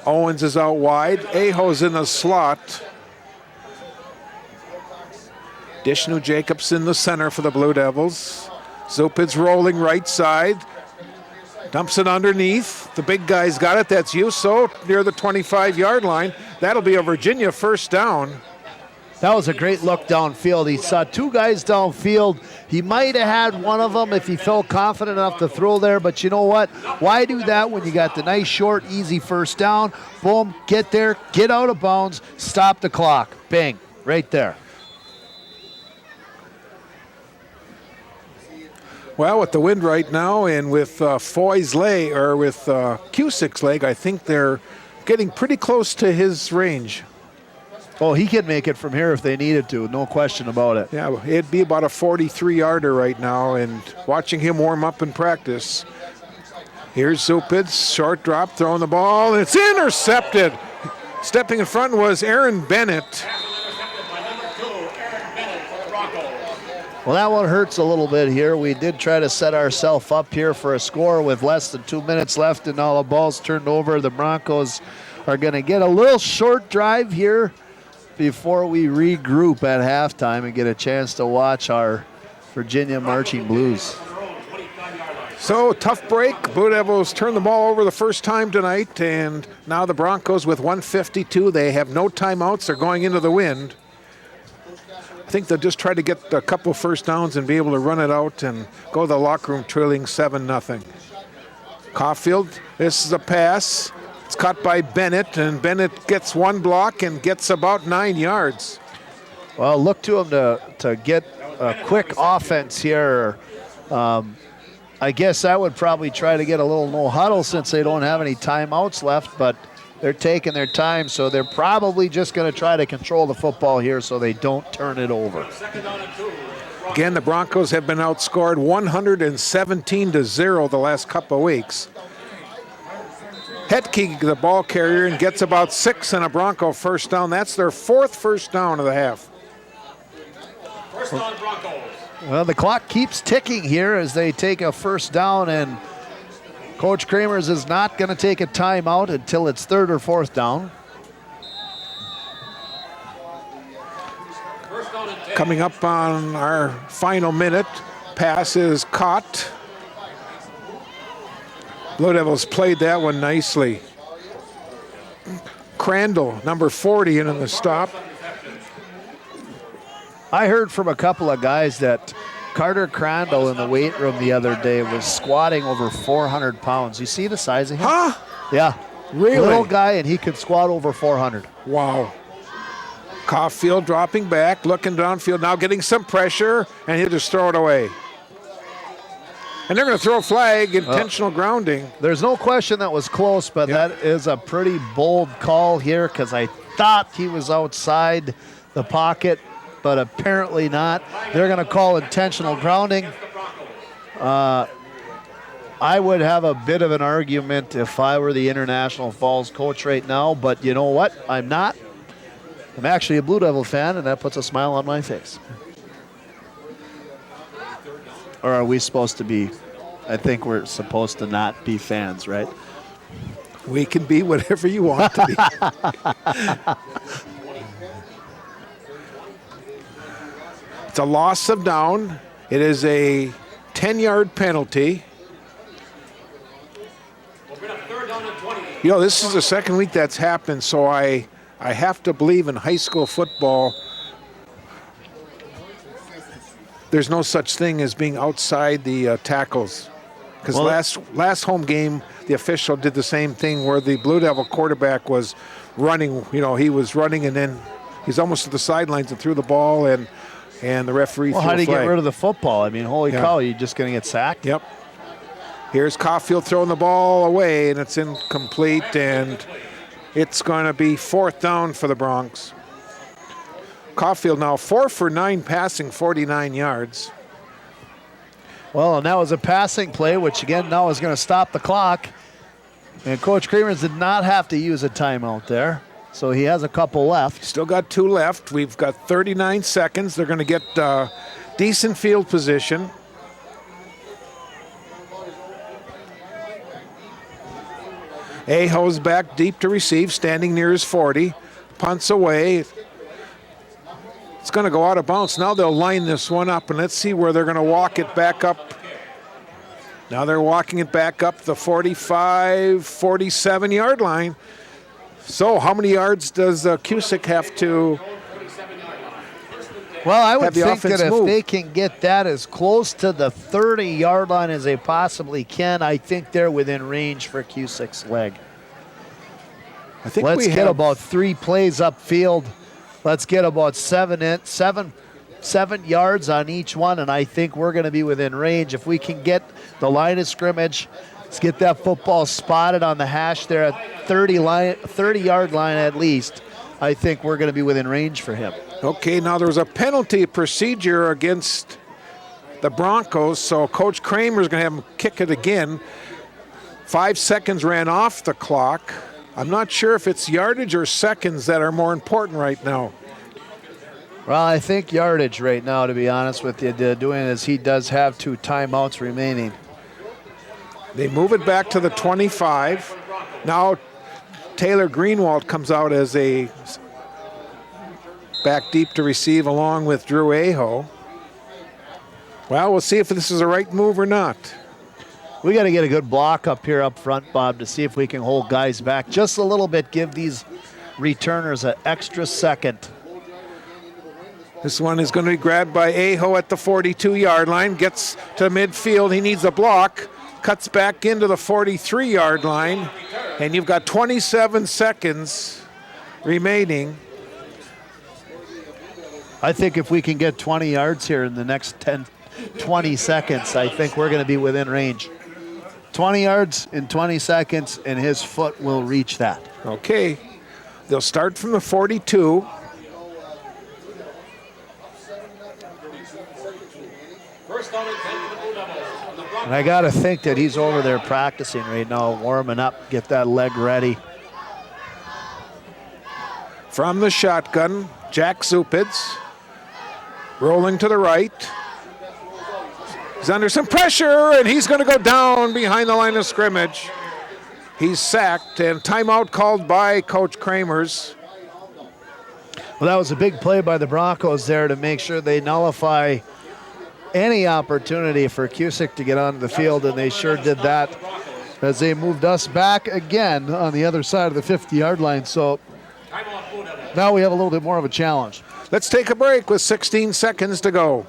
Owens is out wide. Aho's in the slot. Dishnu Jacobs in the center for the Blue Devils. Zupitz rolling right side. Dumps it underneath. The big guy's got it. That's Yuso near the 25-yard line. That'll be a Virginia first down. That was a great look downfield. He saw 2 guys downfield. He might have had one of them if he felt confident enough to throw there, but you know what? Why do that when you got the nice, short, easy first down? Boom, get there, get out of bounds, stop the clock. Bang, right there. Well, with the wind right now and with Foy's leg, or with Cusick's leg, I think they're getting pretty close to his range. Oh, he could make it from here if they needed to, no question about it. Yeah, it'd be about a 43-yarder right now, and watching him warm up in practice. Here's Zupitz, short drop, throwing the ball, and it's intercepted. Stepping in front was Aaron Bennett. Well, that one hurts a little bit here. We did try to set ourselves up here for a score with less than 2 minutes left and all the balls turned over. The Broncos are going to get a little short drive here before we regroup at halftime and get a chance to watch our Virginia Marching Blues. So, tough break. Blue Devils turn the ball over the first time tonight, and now the Broncos with 1:52. They have no timeouts. They're going into the wind. I think they'll just try to get a couple first downs and be able to run it out and go to the locker room trailing 7-0. Caulfield, this is a pass. It's caught by Bennett, and Bennett gets one block and gets about 9 yards. Well, look to him to get a quick offense here, I guess I would probably try to get a little no huddle since they don't have any timeouts left, but they're taking their time, so they're probably just going to try to control the football here so they don't turn it over. Again, the Broncos have been outscored 117-0 the last couple of weeks. Hetke, the ball carrier, and gets about 6 and a Bronco first down. That's their 4th first down of the half. First down, Broncos. Well, the clock keeps ticking here as they take a first down, and Coach Kramers is not going to take a timeout until it's 3rd or 4th down. Coming up on our final minute, pass is caught. Blue Devils played that one nicely. Crandall, number 40, in on the stop. I heard from a couple of guys that Carter Crandall in the weight room the other day was squatting over 400 pounds. You see the size of him? Huh? Yeah. Really? Little guy, and he could squat over 400. Wow. Caulfield dropping back, looking downfield, now getting some pressure, and he'll just throw it away. And they're going to throw a flag, intentional grounding. There's no question that was close, but that is a pretty bold call here because I thought he was outside the pocket, but apparently not. They're going to call intentional grounding. I would have a bit of an argument if I were the International Falls coach right now, but you know what? I'm not. I'm actually a Blue Devil fan, and that puts a smile on my face. Or are we supposed to be? I think we're supposed to not be fans, right? We can be whatever you want to be. It's a loss of down. It is a 10-yard penalty. You know, this is the second week that's happened, so I have to believe in high school football there's no such thing as being outside the tackles. Because last home game, the official did the same thing where the Blue Devil quarterback was running. You know, he was running and then he's almost to the sidelines and threw the ball, and the referee threw a flag. How do you get rid of the football? I mean, holy cow, you're just going to get sacked? Yep. Here's Caulfield throwing the ball away, and it's incomplete, and it's going to be 4th down for the Bronx. Caulfield now 4 for 9 passing, 49 yards. Well, and that was a passing play, which again now is going to stop the clock. And Coach Kramers did not have to use a timeout there, so he has a couple left. Still got 2 left. We've got 39 seconds. They're going to get decent field position. Aho's back deep to receive, standing near his 40. Punts away. It's going to go out of bounds. Now they'll line this one up, and let's see where they're going to walk it back up. Now they're walking it back up the 45, 47-yard line. So how many yards does Cusick have to Well, I would think that if move? they can get that as close to the 30-yard line as they possibly can, I think they're within range for Cusick's leg. I think Let's get about 3 plays upfield. Let's get about 7 yards on each one, and I think we're going to be within range. If we can get the line of scrimmage, let's get that football spotted on the hash there at 30-yard line at least, I think we're going to be within range for him. Okay, now there was a penalty procedure against the Broncos, so Coach Kramer's going to have him kick it again. 5 seconds ran off the clock. I'm not sure if it's yardage or seconds that are more important right now. Well, I think yardage right now, to be honest with you, doing as he does have 2 timeouts remaining. They move it back to the 25. Now Taylor Greenwald comes out as a back deep to receive along with Drew Aho. Well, we'll see if this is the right move or not. We got to get a good block up here up front, Bob, to see if we can hold guys back just a little bit, give these returners an extra second. This one is going to be grabbed by Aho at the 42-yard line, gets to midfield. He needs a block, cuts back into the 43-yard line, and you've got 27 seconds remaining. I think if we can get 20 yards here in the next 10 20 seconds, I think we're going to be within range. 20 yards in 20 seconds, and his foot will reach that. Okay. They'll start from the 42. And I got to think that he's over there practicing right now, warming up, get that leg ready. From the shotgun, Jack Zupitz rolling to the right. He's under some pressure, and he's going to go down behind the line of scrimmage. He's sacked, and timeout called by Coach Kramers. Well, that was a big play by the Broncos there to make sure they nullify any opportunity for Cusick to get onto the field, and they sure did that as they moved us back again on the other side of the 50-yard line. So now we have a little bit more of a challenge. Let's take a break with 16 seconds to go.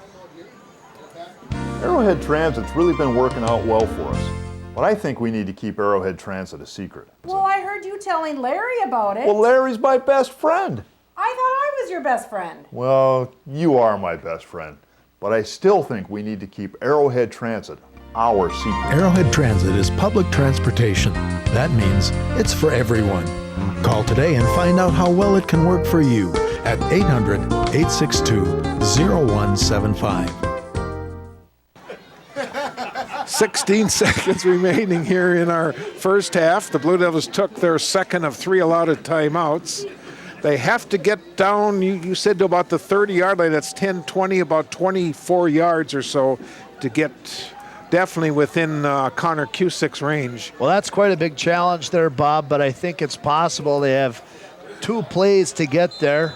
Arrowhead Transit's really been working out well for us, but I think we need to keep Arrowhead Transit a secret. Well, I heard you telling Larry about it. Well, Larry's my best friend. I thought I was your best friend. Well, you are my best friend, but I still think we need to keep Arrowhead Transit our secret. Arrowhead Transit is public transportation. That means it's for everyone. Call today and find out how well it can work for you at 800-862-0175. 16 seconds remaining here in our first half. The Blue Devils took their second of 3 allotted timeouts. They have to get down, you said, to about the 30-yard line. That's 10, 20, about 24 yards or so to get definitely within Connor Cusick's range. Well, that's quite a big challenge there, Bob, but I think it's possible. They have 2 plays to get there.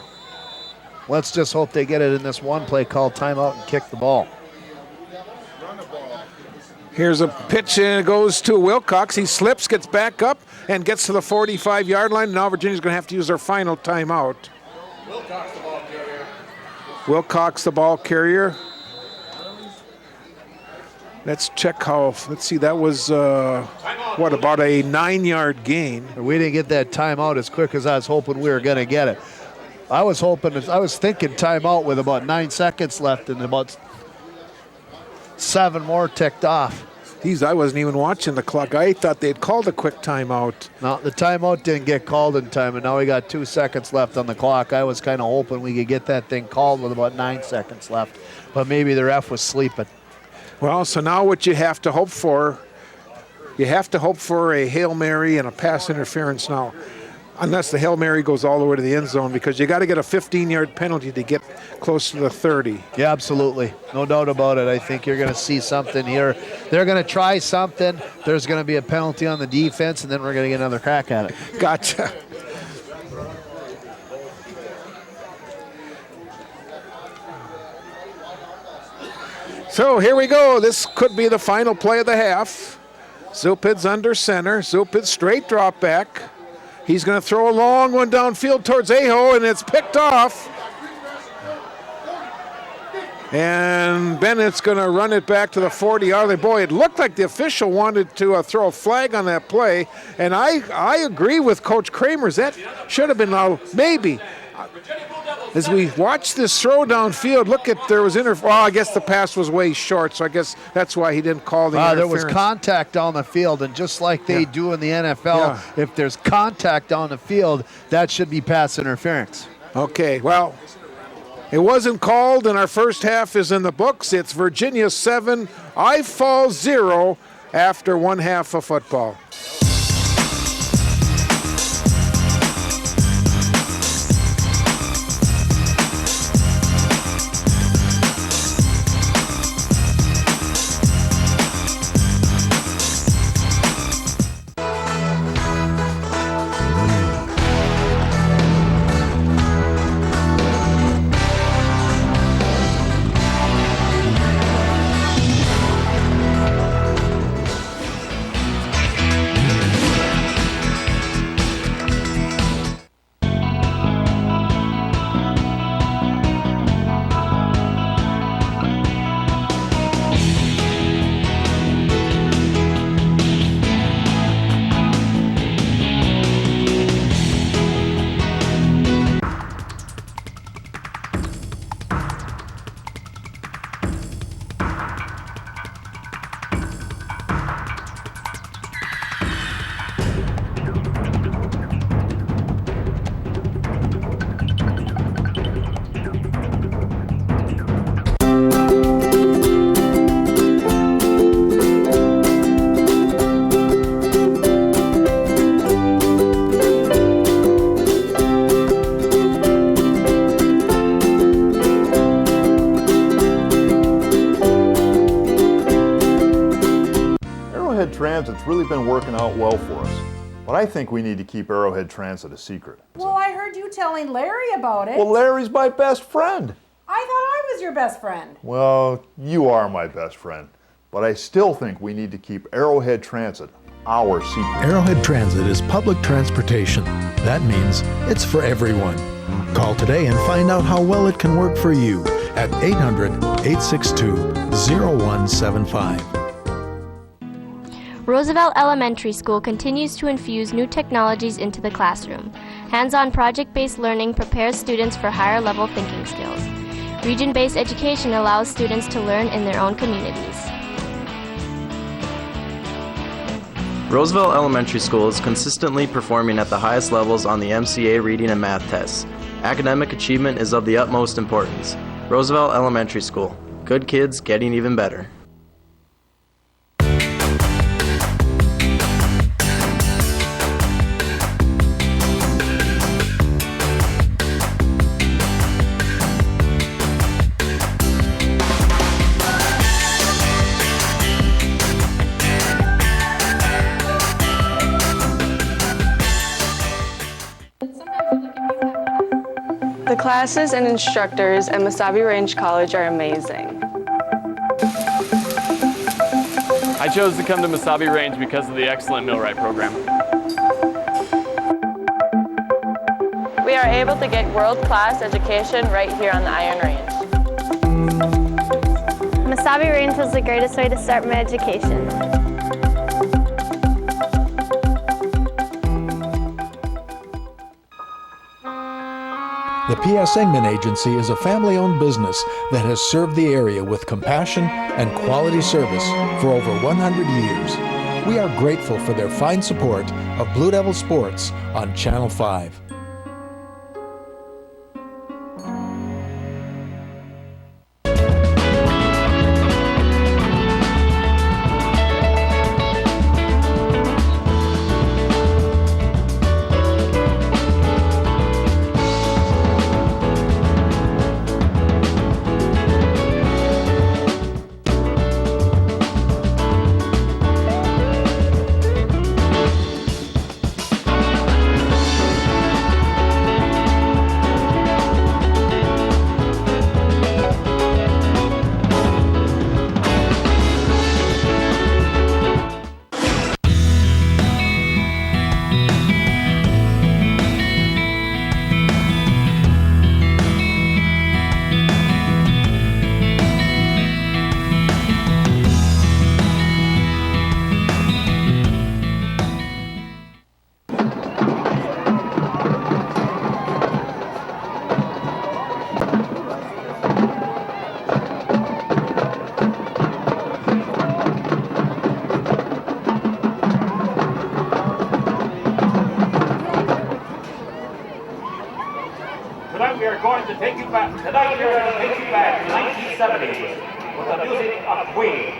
Let's just hope they get it in this one play called timeout and kick the ball. Here's a pitch, and it goes to Wilcox. He slips, gets back up, and gets to the 45-yard line. Now Virginia's going to have to use their final timeout. Wilcox, the ball carrier. Let's check how, let's see, that was, about a 9-yard gain. We didn't get that timeout as quick as I was hoping we were going to get it. I was thinking timeout with about 9 seconds left and about 7 more ticked off. Geez, I wasn't even watching the clock. I thought they'd called a quick timeout. No, the timeout didn't get called in time, and now we got 2 seconds left on the clock. I was kind of hoping we could get that thing called with about 9 seconds left, but maybe the ref was sleeping. Well, so now what you have to hope for, a Hail Mary and a pass interference now, unless the Hail Mary goes all the way to the end zone, because you got to get a 15-yard penalty to get close to the 30. Yeah, absolutely. No doubt about it. I think you're going to see something here. They're going to try something. There's going to be a penalty on the defense, and then we're going to get another crack at it. Gotcha. So here we go. This could be the final play of the half. Zupid's under center. Zupid straight drop back. He's going to throw a long one downfield towards Aho, and it's picked off. And Bennett's going to run it back to the 40-yard line. Boy, it looked like the official wanted to throw a flag on that play, and I agree with Coach Kramers. That should have been maybe. As we watch this throw downfield, look at, there was I guess the pass was way short, so I guess that's why he didn't call the interference. There was contact on the field, and just like they do in the NFL, if there's contact on the field, that should be pass interference. Okay, well, it wasn't called, and our first half is in the books. It's Virginia 7, I Fall 0 after one half of football. It's really been working out well for us. But I think we need to keep Arrowhead Transit a secret. Well, I heard you telling Larry about it. Well, Larry's my best friend. I thought I was your best friend. Well, you are my best friend. But I still think we need to keep Arrowhead Transit our secret. Arrowhead Transit is public transportation. That means it's for everyone. Call today and find out how well it can work for you at 800-862-0175. Roosevelt Elementary School continues to infuse new technologies into the classroom. Hands-on project-based learning prepares students for higher-level thinking skills. Region-based education allows students to learn in their own communities. Roosevelt Elementary School is consistently performing at the highest levels on the MCA reading and math tests. Academic achievement is of the utmost importance. Roosevelt Elementary School. Good kids getting even better. The classes and instructors at Mesabi Range College are amazing. I chose to come to Mesabi Range because of the excellent millwright program. We are able to get world-class education right here on the Iron Range. Mesabi Range was the greatest way to start my education. The P.S. Engman Agency is a family-owned business that has served the area with compassion and quality service for over 100 years. We are grateful for their fine support of Blue Devil Sports on Channel 5. Tonight we are going to take you back to the 1970s with the music of Queen.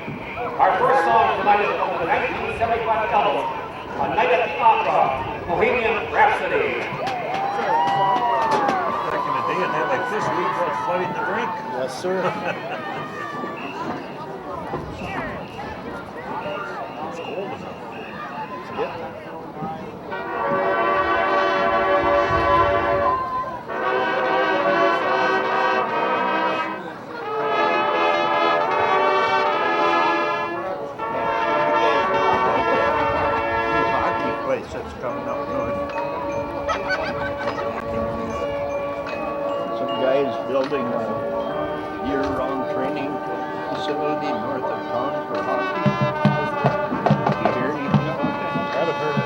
Our first song tonight is from the 1975 album, A Night at the Opera, Bohemian Rhapsody. Back in the day, it had like this, we called flooding the rink. Yes, sir. It's cold enough. Yep. That's coming up north. Some guys building a year-round training facility north of town for hockey. You hear anything about that? I haven't heard it.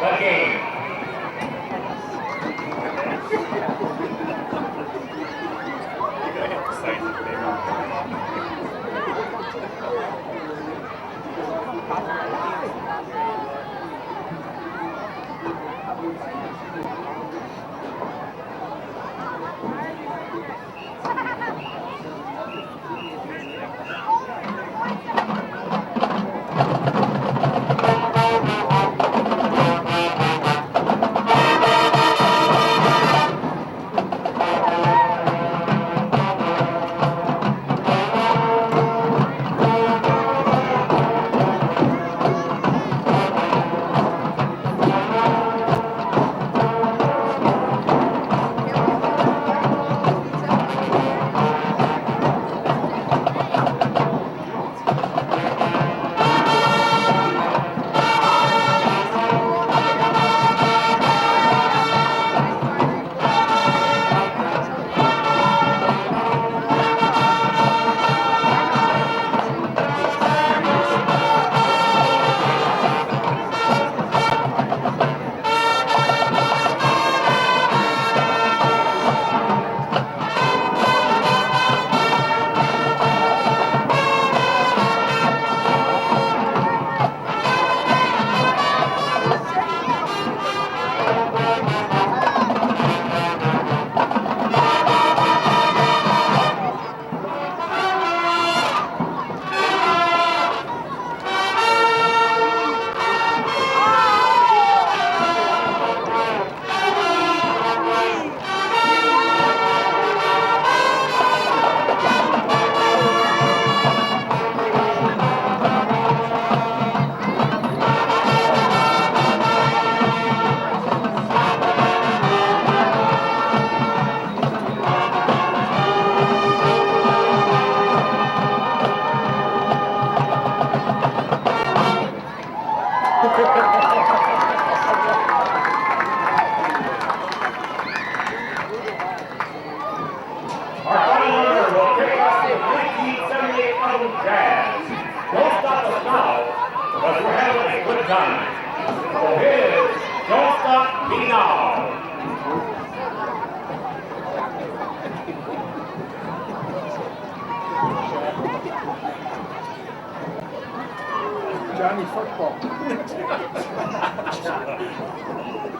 the game. Our final order will take us to 1978 Autumn Jazz. Don't stop us now, because we're having a good time. So here's Don't Stop Me Now. Johnny football.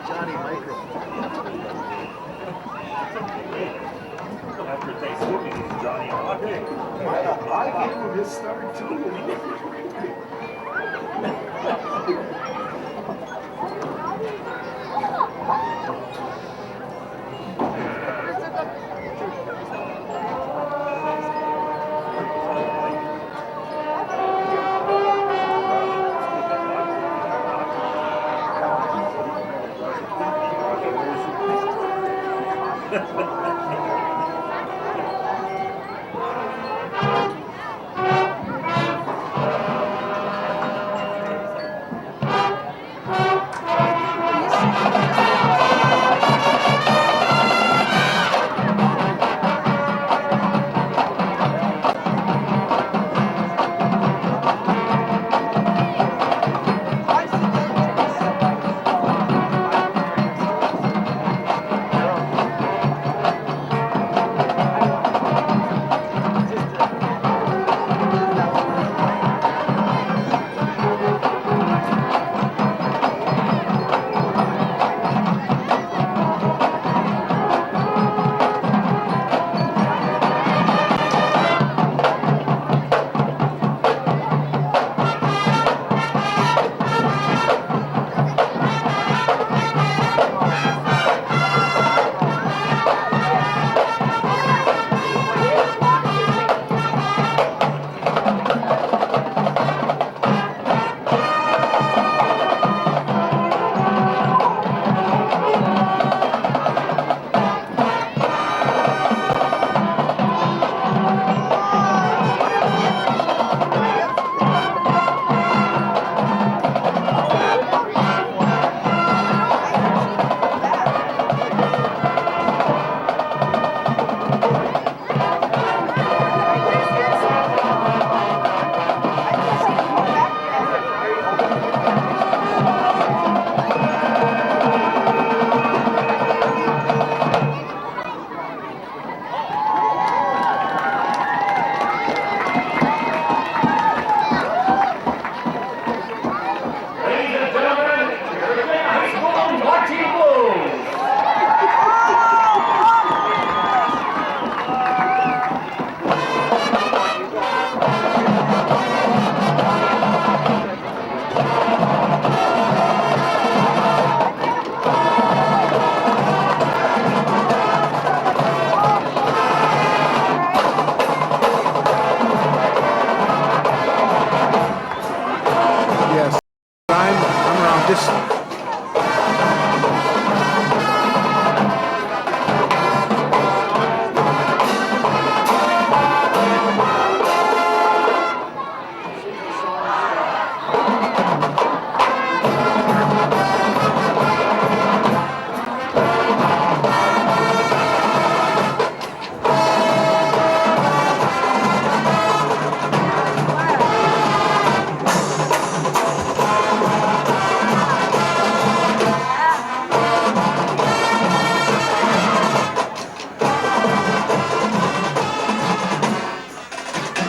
Johnny Micro. After Thanksgiving, it's Johnny Holiday. I gave him his start too.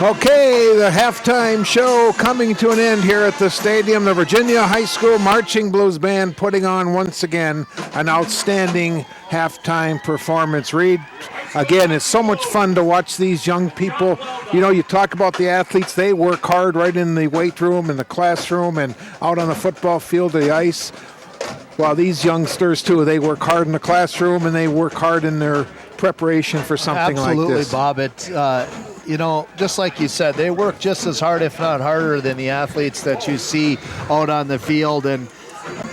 Okay, the halftime show coming to an end here at the stadium. The Virginia High School Marching Blues Band putting on once again an outstanding halftime performance. Reed, again, it's so much fun to watch these young people. You know, you talk about the athletes, they work hard right in the weight room, in the classroom, and out on the football field, the ice. Well, these youngsters, too, they work hard in the classroom and they work hard in their preparation for something like this. Absolutely, Bob. You know, just like you said, they work just as hard, if not harder, than the athletes that you see out on the field, and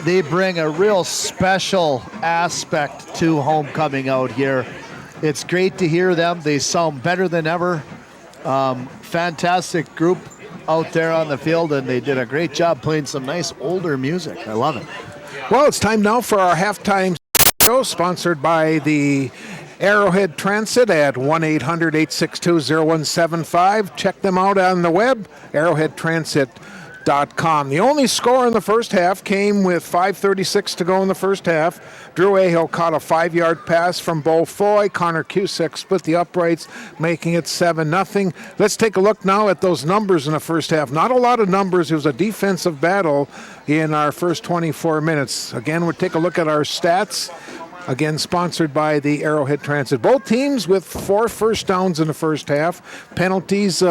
they bring a real special aspect to homecoming out here. It's great to hear them. They sound better than ever. Fantastic group out there on the field, and they did a great job playing some nice older music. I love it. Well, it's time now for our halftime show, sponsored by the Arrowhead Transit at 1-800-862-0175. Check them out on the web, arrowheadtransit.com. The only score in the first half came with 5:36 to go in the first half. Drew Aho caught a 5-yard pass from Bo Foy. Connor Cusick split the uprights, making it 7-0. Let's take a look now at those numbers in the first half. Not a lot of numbers. It was a defensive battle in our first 24 minutes. Again, we'll take a look at our stats. Again, sponsored by the Arrowhead Transit. Both teams with 4 first downs in the first half. Penalties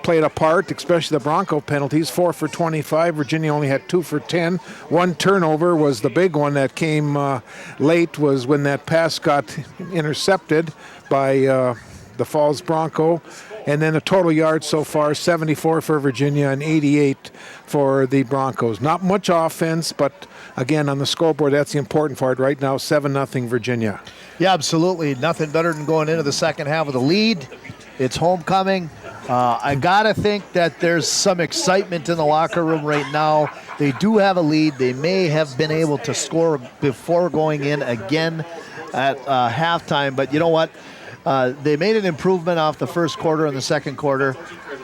played a part, especially the Bronco penalties, 4 for 25. Virginia only had 2 for 10. One turnover was the big one that came late, was when that pass got intercepted by the Falls Bronco. And then the total yards so far, 74 for Virginia and 88 for the Broncos. Not much offense, but again, on the scoreboard, that's the important part right now, 7-0 Virginia. Yeah, absolutely. Nothing better than going into the second half with a lead. It's homecoming. I got to think that there's some excitement in the locker room right now. They do have a lead. They may have been able to score before going in again at halftime, but you know what? They made an improvement off the first quarter and the second quarter.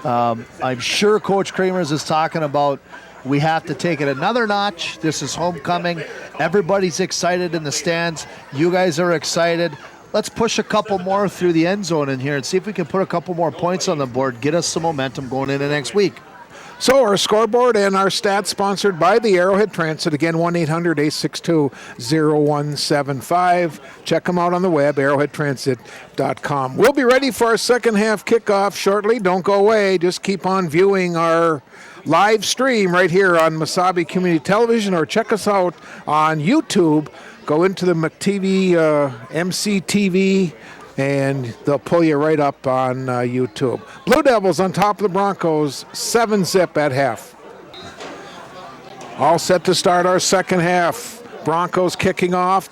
I'm sure Coach Kramers is talking about we have to take it another notch. This is homecoming. Everybody's excited in the stands. You guys are excited. Let's push a couple more through the end zone in here and see if we can put a couple more points on the board, get us some momentum going into next week. So our scoreboard and our stats sponsored by the Arrowhead Transit. Again, 1-800-862-0175. Check them out on the web, arrowheadtransit.com. We'll be ready for our second half kickoff shortly. Don't go away. Just keep on viewing our live stream right here on Mesabi Community Television, or check us out on YouTube. Go into the McTV, MCTV, and they'll pull you right up on YouTube. Blue Devils on top of the Broncos, 7-0 at half. All set to start our second half. Broncos kicking off.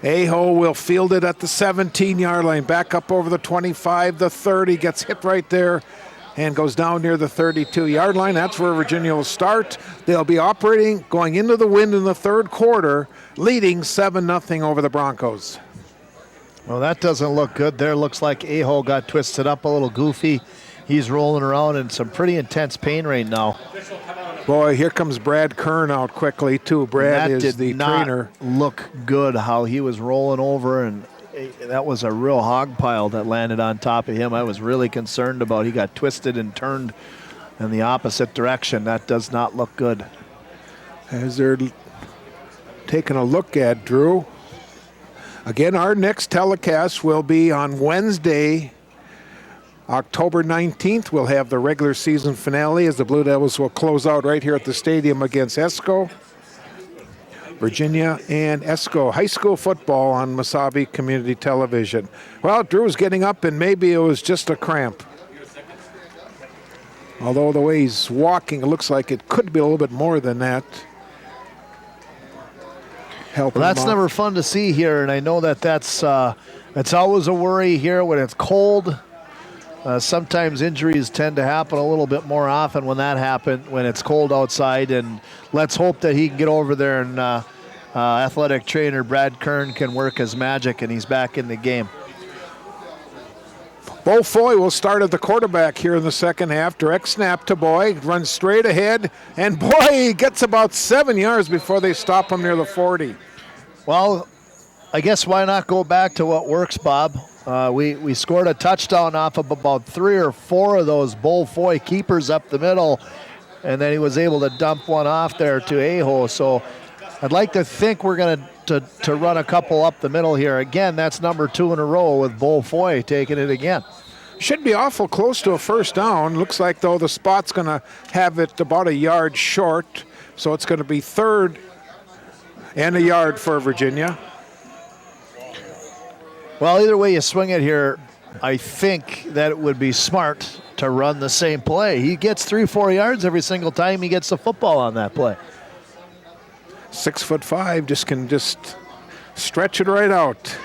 Aho will field it at the 17-yard line, back up over the 25, the 30, gets hit right there and goes down near the 32-yard line. That's where Virginia will start. They'll be operating, going into the wind in the third quarter, leading 7-0 over the Broncos. Well, that doesn't look good there. Looks like Aho got twisted up a little goofy. He's rolling around in some pretty intense pain right now. Boy, here comes Brad Kern out quickly, too. Brad is the trainer. Look good how he was rolling over, and that was a real hog pile that landed on top of him. I was really concerned about. He got twisted and turned in the opposite direction. That does not look good. As they're taking a look at Drew. Again, our next telecast will be on Wednesday, October 19th. We'll have the regular season finale as the Blue Devils will close out right here at the stadium against ESCO. Virginia and ESCO high school football on Mesabi Community Television. Well, Drew's getting up, and maybe it was just a cramp. Although the way he's walking, it looks like it could be a little bit more than that. Well, that's never fun to see here, and I know that that's always a worry here when it's cold. Sometimes injuries tend to happen a little bit more often when that happens, when it's cold outside, and let's hope that he can get over there and athletic trainer Brad Kern can work his magic and he's back in the game. Bo Foy will start at the quarterback here in the second half. Direct snap to Boy, runs straight ahead, and Boy gets about 7 yards before they stop him near the 40. Well, I guess why not go back to what works, Bob? We scored a touchdown off of about 3 or 4 of those Bull Foy keepers up the middle, and then he was able to dump one off there to Aho. So I'd like to think we're going to run a couple up the middle here. Again, that's number 2 in a row with Bull Foy taking it again. Should be awful close to a first down. Looks like, though, the spot's going to have it about a yard short, so it's going to be 3rd and a yard for Virginia. Well, either way you swing it here, I think that it would be smart to run the same play. He gets 3-4 yards every single time he gets the football on that play. 6'5", can stretch it right out.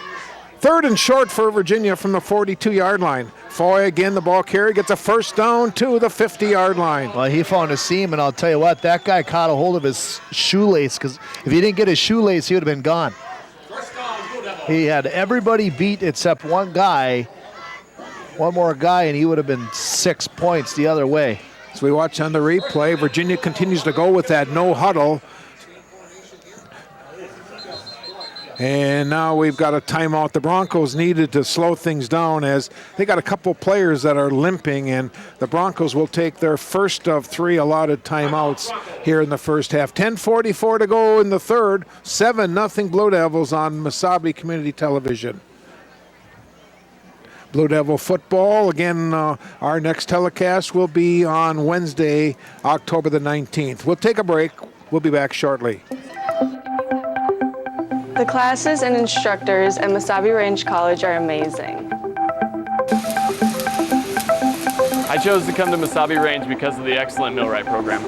3rd and short for Virginia from the 42-yard line. Foy again, the ball carrier, gets a first down to the 50-yard line. Well, he found a seam, and I'll tell you what, that guy caught a hold of his shoelace, because if he didn't get his shoelace, he would have been gone. He had everybody beat except one more guy, and he would have been 6 points the other way. As we watch on the replay, Virginia continues to go with that no huddle. And now we've got a timeout. The Broncos needed to slow things down as they got a couple players that are limping, and the Broncos will take their first of 3 allotted timeouts here in the first half. 10:44 to go in the third. 7-0 Blue Devils on Mesabi Community Television. Blue Devil football, again, our next telecast will be on Wednesday, October the 19th. We'll take a break. We'll be back shortly. The classes and instructors at Mesabi Range College are amazing. I chose to come to Mesabi Range because of the excellent millwright program.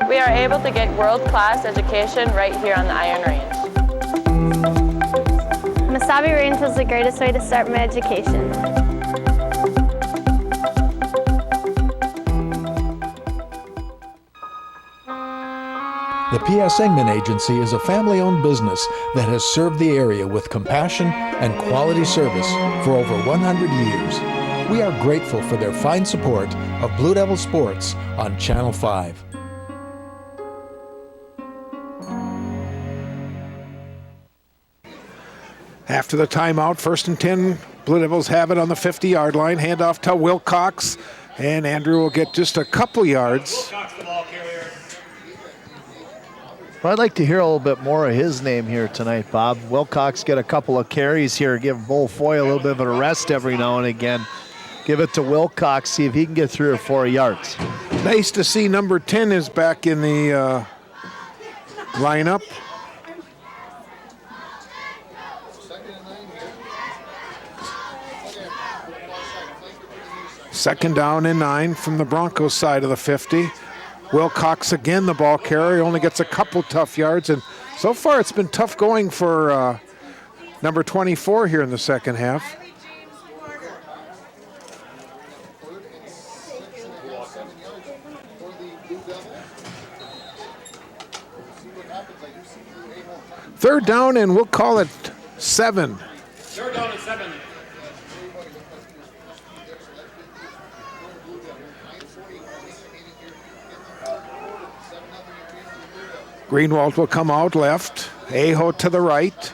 We are able to get world-class education right here on the Iron Range. Mesabi Range was the greatest way to start my education. The P.S. Engman Agency is a family-owned business that has served the area with compassion and quality service for over 100 years. We are grateful for their fine support of Blue Devil Sports on Channel 5. After the timeout, 1st and 10, Blue Devils have it on the 50-yard line. Handoff to Wilcox, and Andrew will get just a couple yards. Well, I'd like to hear a little bit more of his name here tonight, Bob. Wilcox get a couple of carries here, give Bull Foy a little bit of a rest every now and again. Give it to Wilcox, see if he can get 3 or 4 yards. Nice to see number 10 is back in the lineup. Second down and 9 from the Broncos side of the 50. Wilcox again, the ball carrier, only gets a couple tough yards, and so far it's been tough going for number 24 here in the second half. Third down, and we'll call it 7. Third down and 7. Greenwald will come out left. Aho to the right.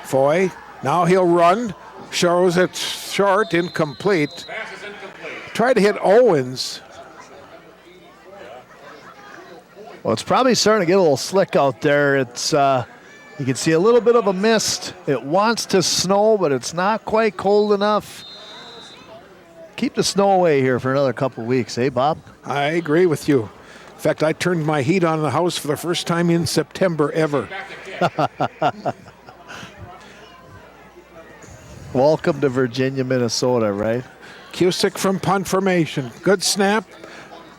Foy, now he'll run. Shows it short, incomplete. Try to hit Owens. Well, it's probably starting to get a little slick out there. It's you can see a little bit of a mist. It wants to snow, but it's not quite cold enough. Keep the snow away here for another couple of weeks, eh, Bob? I agree with you. In fact, I turned my heat on in the house for the first time in September ever. Welcome to Virginia, Minnesota, right? Cusick from punt formation. Good snap.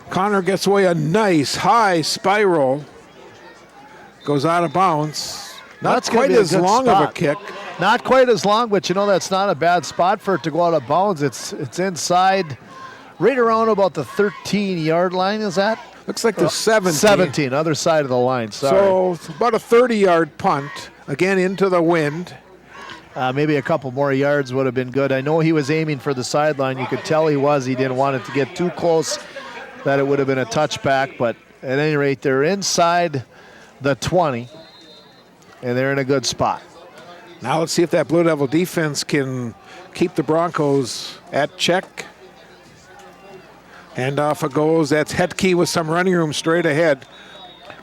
Connor gets away a nice high spiral. Goes out of bounds. Not quite as long of a kick. Not quite as long, but you know that's not a bad spot for it to go out of bounds. It's inside, right around about the 13-yard line, is that? Looks like the 17. 17, other side of the line, sorry. So it's about a 30-yard punt, again into the wind. Maybe a couple more yards would have been good. I know he was aiming for the sideline. You could tell he was. He didn't want it to get too close, that it would have been a touchback. But at any rate, they're inside the 20. and they're in a good spot. Now let's see if that Blue Devil defense can keep the Broncos at check. And off it goes. That's Hetke with some running room straight ahead.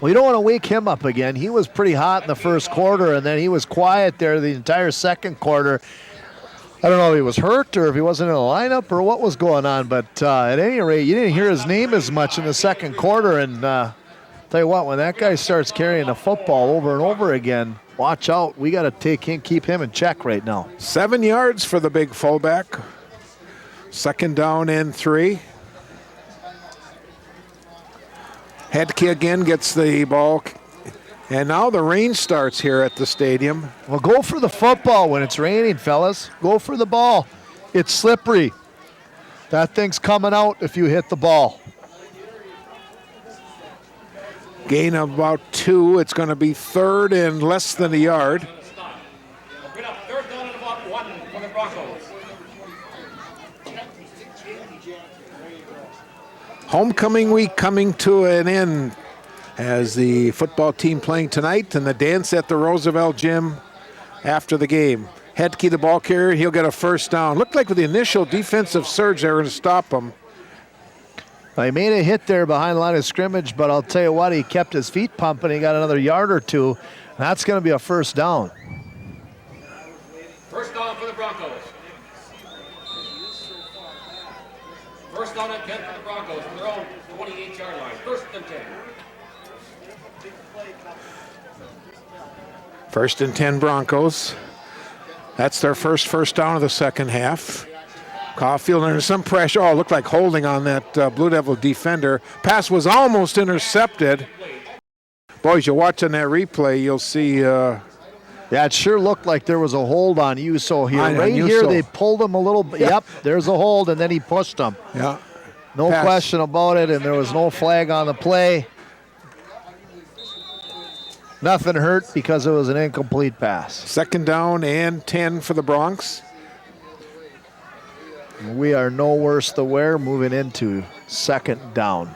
Well, you don't want to wake him up again. He was pretty hot in the first quarter, and then he was quiet there the entire second quarter. I don't know if he was hurt or if he wasn't in the lineup or what was going on, but at any rate, you didn't hear his name as much in the second quarter. And tell you what, when that guy starts carrying the football over and over again, watch out. We got to keep him in check right now. 7 yards for the big fullback. Second down and 3. Hetke again gets the ball. And now the rain starts here at the stadium. Well, go for the football when it's raining, fellas. Go for the ball. It's slippery. That thing's coming out if you hit the ball. Gain of about 2. It's going to be third and less than a yard. Third down and about 1 for the Broncos. Homecoming week coming to an end as the football team playing tonight and the dance at the Roosevelt Gym after the game. Hetke, the ball carrier, he'll get a first down. Looked like with the initial defensive surge, they were going to stop him. Well, he made a hit there behind the line of scrimmage, but I'll tell you what, he kept his feet pumping. He got another yard or 2. That's going to be a first down. First down for the Broncos. First down and 10 for the Broncos from their own 28-yard line. First and 10. First and 10 Broncos. That's their first down of the second half. Caulfield under some pressure. Oh, it looked like holding on that Blue Devil defender. Pass was almost intercepted. Boys, you're watching that replay, you'll see. Yeah, it sure looked like there was a hold on Uso here. Right Uso. here, they pulled him a little bit. Yep, there's a hold, and then he pushed him. Yeah. No Pass. question about it, and there was no flag on the play. Nothing hurt because it was an incomplete pass. Second down and 10 for the Bronx. We are no worse the wear moving into second down.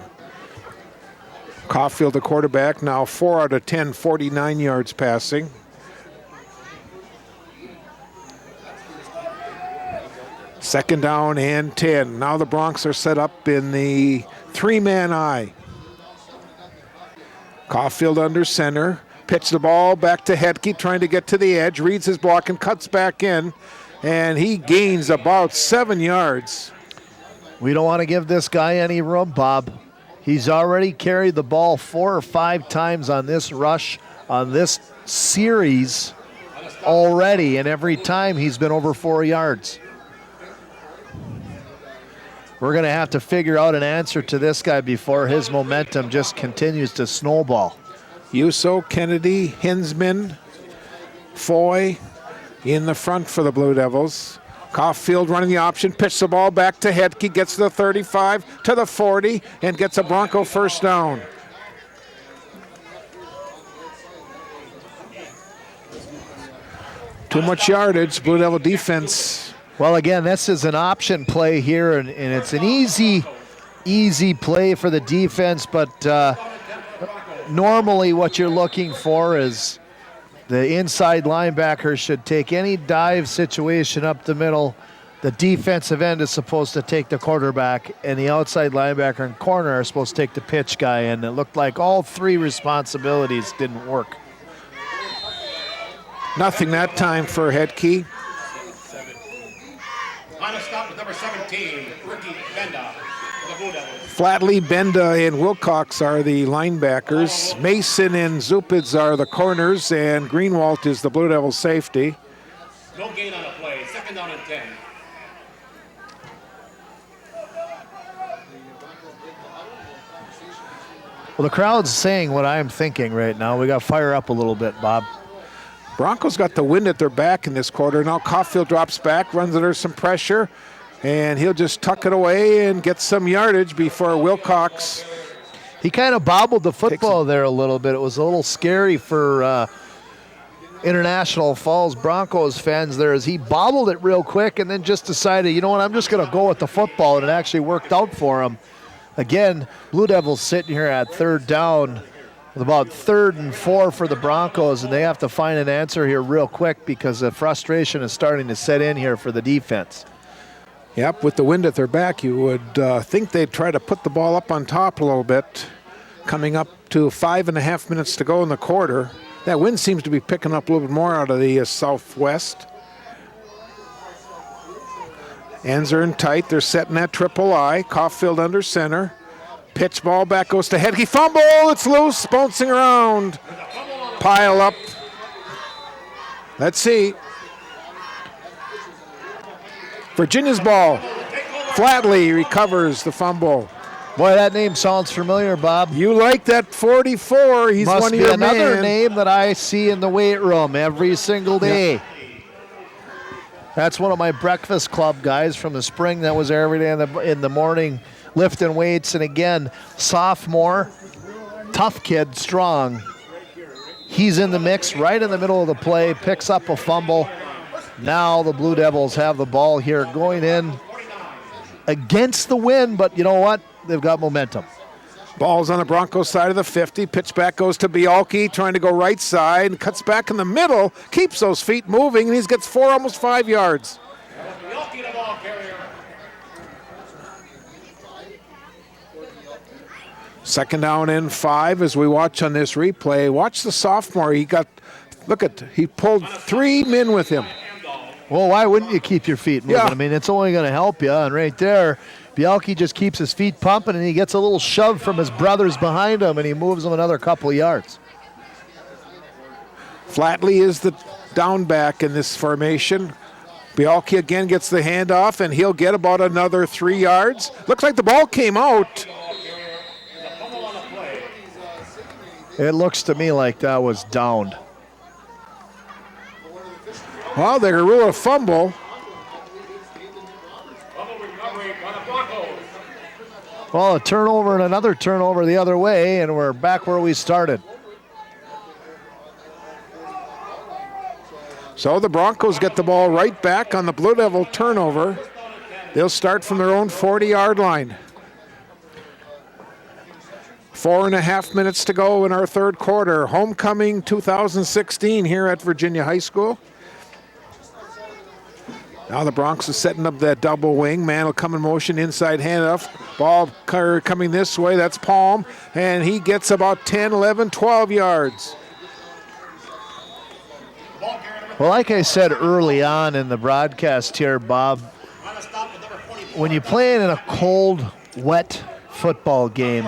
Caulfield, the quarterback, now 4 out of 10, 49 yards passing. Second down and 10. Now the Bronx are set up in the 3-man eye. Caulfield under center. Pitch the ball back to Hetke, trying to get to the edge. Reads his block and cuts back in. And he gains about 7 yards. We don't want to give this guy any room, Bob. He's already carried the ball 4 or 5 times on this rush, on this series already, and every time he's been over 4 yards. We're going to have to figure out an answer to this guy before his momentum just continues to snowball. Uso, Kennedy, Hinsman, Foy in the front for the Blue Devils. Caulfield running the option, pitch the ball back to Hetke, gets to the 35, to the 40, and gets a Bronco first down. Too much yardage, Blue Devil defense. Well, again, this is an option play here, and it's an easy play for the defense, but normally what you're looking for is the inside linebacker should take any dive situation up the middle. The defensive end is supposed to take the quarterback, and the outside linebacker and corner are supposed to take the pitch guy, and it looked like all 3 responsibilities didn't work. Nothing that time for Hetke. On a stop with number 17, Ricky Benda, the Blue Devils. Flatley, Benda, and Wilcox are the linebackers. Mason and Zupids are the corners, and Greenwald is the Blue Devils safety. No gain on a play. Second down and 10. Well, the crowd's saying what I'm thinking right now. We got to fire up a little bit, Bob. Broncos got the wind at their back in this quarter. Now Caulfield drops back, runs under some pressure, and he'll just tuck it away and get some yardage before Wilcox. He kind of bobbled the football there a little bit. It was a little scary for International Falls Broncos fans there as he bobbled it real quick and then just decided, you know what, I'm just going to go with the football, and it actually worked out for him. Again, Blue Devils sitting here at third down, with about 3rd and 4 for the Broncos, and they have to find an answer here real quick because the frustration is starting to set in here for the defense. Yep, with the wind at their back, you would think they'd try to put the ball up on top a little bit. Coming up to 5.5 minutes to go in the quarter. That wind seems to be picking up a little bit more out of the southwest. Ends are in tight. They're setting that triple I. Caulfield under center. Pitch ball back goes to Hedke. Fumble. It's loose. Bouncing around. Pile up. Let's see. Virginia's ball. Flatley recovers the fumble. Boy, that name sounds familiar, Bob. You like that 44. He's Must one of be your another men. name that I see in the weight room every single day. Yep. That's one of my breakfast club guys from the spring that was there every day in the morning lifting weights. And again, sophomore, tough kid, strong. He's in the mix right in the middle of the play, picks up a fumble. Now the Blue Devils have the ball here going in against the wind, but you know what? They've got momentum. Ball's on the Broncos side of the 50. Pitch back goes to Bialke, trying to go right side, and cuts back in the middle, keeps those feet moving, and he gets 4, almost 5 yards. Second down and 5 as we watch on this replay. Watch the sophomore. He pulled 3 men with him. Well, why wouldn't you keep your feet moving? Yeah. I mean, it's only going to help you. And right there, Bialke just keeps his feet pumping, and he gets a little shove from his brothers behind him, and he moves them another couple of yards. Flatley is the down back in this formation. Bialke again gets the handoff, and he'll get about another 3 yards. Looks like the ball came out. It looks to me like that was downed. Well, they're going to rule a fumble. Well, a turnover and another turnover the other way, and we're back where we started. So the Broncos get the ball right back on the Blue Devil turnover. They'll start from their own 40-yard line. 4.5 minutes to go in our third quarter. Homecoming 2016 here at Virginia High School. Now the Broncos are setting up that double wing. Man will come in motion, inside handoff. Ball coming this way, that's Palm. And he gets about 10, 11, 12 yards. Well, like I said early on in the broadcast here, Bob, when you play in a cold, wet football game,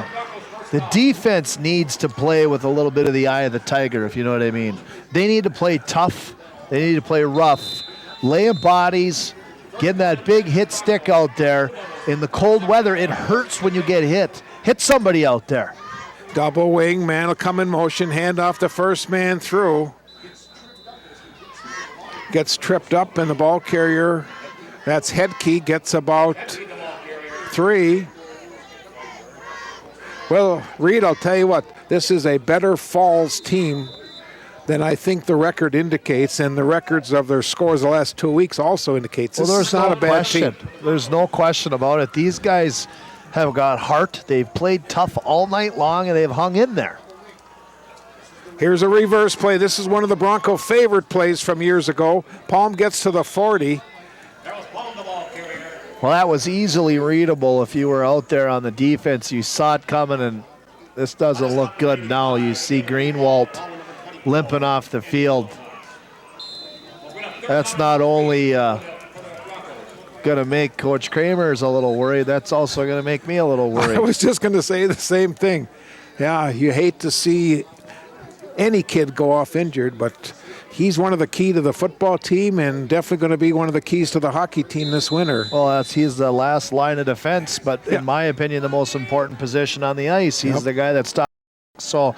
the defense needs to play with a little bit of the eye of the tiger, if you know what I mean. They need to play tough. They need to play rough. Laying bodies, getting that big hit stick out there. In the cold weather, it hurts when you get hit. Hit somebody out there. Double wing, man will come in motion, hand off the first man through. Gets tripped up, and the ball carrier, that's Hedke, gets about 3. Well, Reed, I'll tell you what, this is a better Falls team than I think the record indicates, and the records of their scores the last 2 weeks also indicates. Well, This there's is not no a bad question. team. There's no question about it. These guys have got heart. They've played tough all night long, and they've hung in there. Here's a reverse play. This is one of the Bronco favorite plays from years ago. Palm gets to the 40. Well, that was easily readable if you were out there on the defense. You saw it coming, and this doesn't look good now. You see Greenwald limping off the field. That's not only going to make Coach Kramers a little worried, that's also going to make me a little worried. I was just going to say the same thing. Yeah, you hate to see any kid go off injured, but he's one of the key to the football team and definitely going to be one of the keys to the hockey team this winter. Well, he's the last line of defense, but in my opinion, the most important position on the ice. He's the guy that stops. So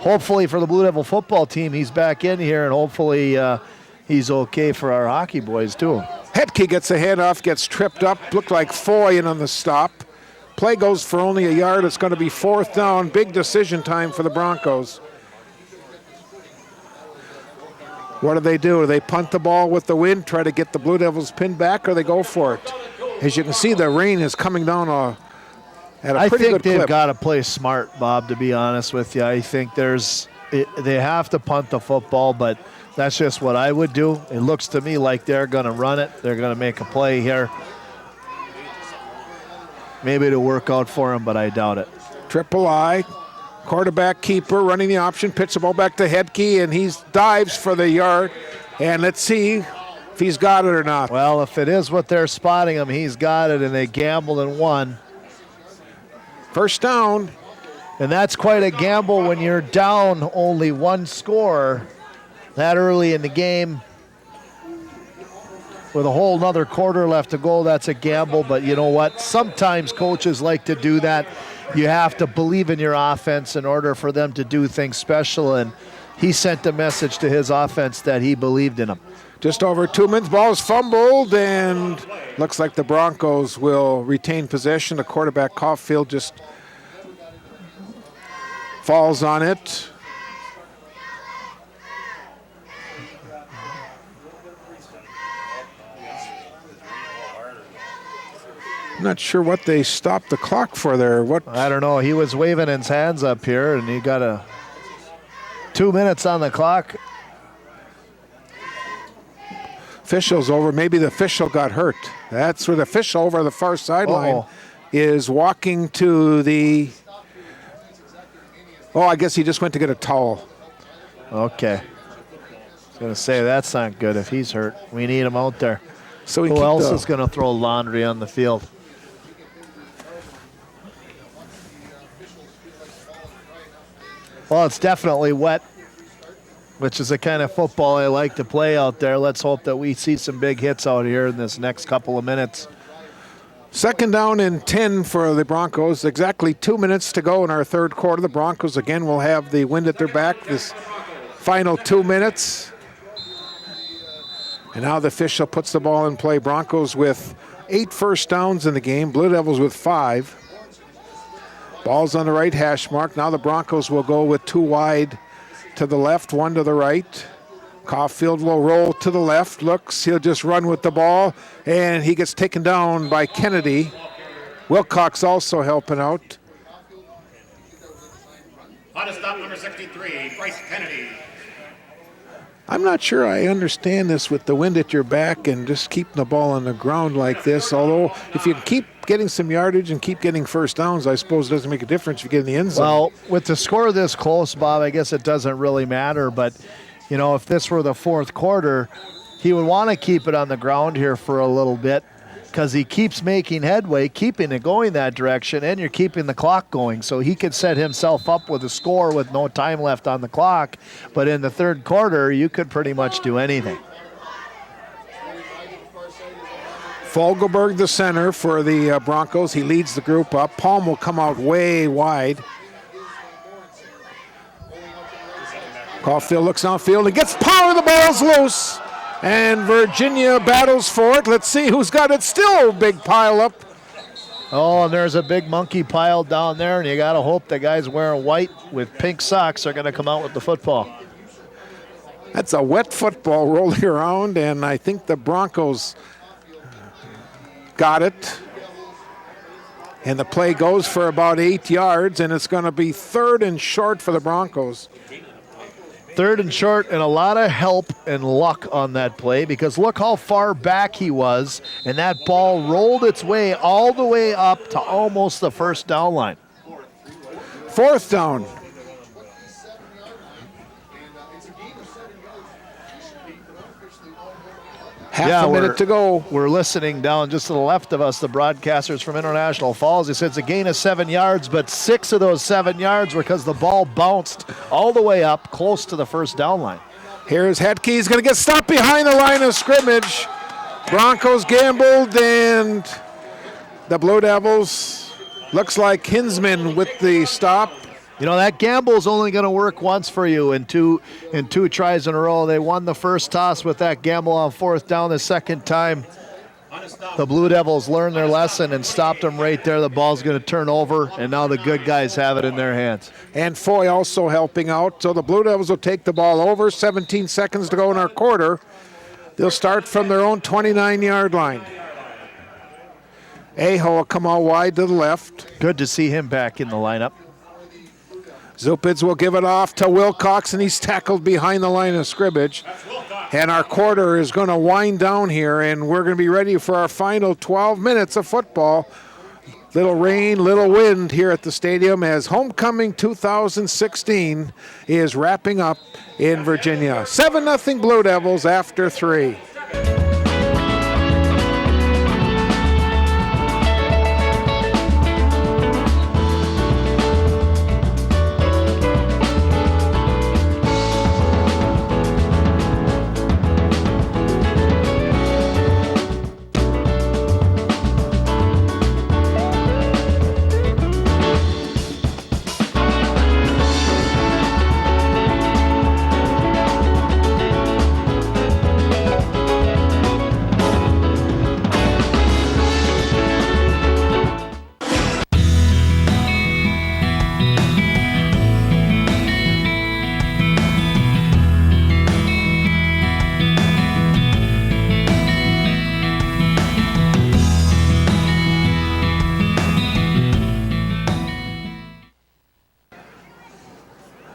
hopefully for the Blue Devil football team, he's back in here, and hopefully he's okay for our hockey boys too. Hedke gets a handoff, gets tripped up, looked like Foy in on the stop. Play goes for only a yard. It's going to be 4th down. Big decision time for the Broncos. What do? They punt the ball with the wind, try to get the Blue Devils pinned back, or they go for it? As you can see, the rain is coming down at a I pretty think good they've clip. got to play smart, Bob, to be honest with you. I think they have to punt the football, but that's just what I would do. It looks to me like they're going to run it. They're going to make a play here. Maybe it'll work out for him, but I doubt it. Triple I, quarterback keeper running the option, pitch the ball back to Hedke, and he dives for the yard. And let's see if he's got it or not. Well, if it is what they're spotting him, he's got it, and they gambled and won. First down. And that's quite a gamble when you're down only one score that early in the game. With a whole nother quarter left to go, that's a gamble. But you know what? Sometimes coaches like to do that. You have to believe in your offense in order for them to do things special. And he sent a message to his offense that he believed in them. Just over 2 minutes, ball is fumbled, and looks like the Broncos will retain possession. The quarterback, Caulfield, just falls on it. I'm not sure what they stopped the clock for there. What? I don't know. He was waving his hands up here, and he got 2 minutes on the clock. Official's over. Maybe the official got hurt. That's where the official over the far sideline is walking to the... Oh, I guess he just went to get a towel. Okay. I was going to say, that's not good if he's hurt. We need him out there. So who else is going to throw laundry on the field? Well, it's definitely wet, which is the kind of football I like to play out there. Let's hope that we see some big hits out here in this next couple of minutes. Second down and 10 for the Broncos. Exactly 2 minutes to go in our third quarter. The Broncos, again, will have the wind at their back this final 2 minutes. And now the official puts the ball in play. Broncos with 8 first downs in the game. Blue Devils with 5. Ball's on the right hash mark. Now the Broncos will go with 2 wide to the left, 1 to the right. Caulfield will roll to the left. Looks, he'll just run with the ball, and he gets taken down by Kennedy. Wilcox also helping out. On to stop number 63, Bryce Kennedy. I'm not sure I understand this with the wind at your back and just keeping the ball on the ground like this, although if you keep getting some yardage and keep getting first downs, I suppose it doesn't make a difference if you get in the end zone. Well, with the score this close, Bob, I guess it doesn't really matter, but you know, if this were the fourth quarter, he would want to keep it on the ground here for a little bit because he keeps making headway, keeping it going that direction, and you're keeping the clock going. So he could set himself up with a score with no time left on the clock. But in the third quarter, you could pretty much do anything. Fogelberg, the center for the Broncos. He leads the group up. Palm will come out way wide. Caulfield looks downfield and gets power. The ball's loose. And Virginia battles for it. Let's see who's got it. Still a big pile up. Oh, and there's a big monkey pile down there, and you got to hope the guys wearing white with pink socks are going to come out with the football. That's a wet football rolling around, and I think the Broncos got it. And the play goes for about 8 yards, and it's going to be 3rd and short for the Broncos. 3rd and short, and a lot of help and luck on that play because look how far back he was, and that ball rolled its way all the way up to almost the first down line. 4th down. Half a minute to go. We're listening down just to the left of us, the broadcasters from International Falls. He said it's a gain of 7 yards, but 6 of those 7 yards were because the ball bounced all the way up close to the first down line. Here's Hedke. He's going to get stopped behind the line of scrimmage. Broncos gambled, and the Blue Devils, looks like Hinsman with the stop. You know, that gamble is only going to work once for you in two tries in a row. They won the first toss with that gamble on 4th down. The second time, the Blue Devils learned their lesson and stopped them right there. The ball's going to turn over, and now the good guys have it in their hands. And Foy also helping out. So the Blue Devils will take the ball over. 17 seconds to go in our quarter. They'll start from their own 29-yard line. Aho will come out wide to the left. Good to see him back in the lineup. Zupids will give it off to Wilcox, and he's tackled behind the line of scrimmage. And our quarter is going to wind down here, and we're going to be ready for our final 12 minutes of football. Little rain, little wind here at the stadium as Homecoming 2016 is wrapping up in Virginia. 7-0 Blue Devils after 3.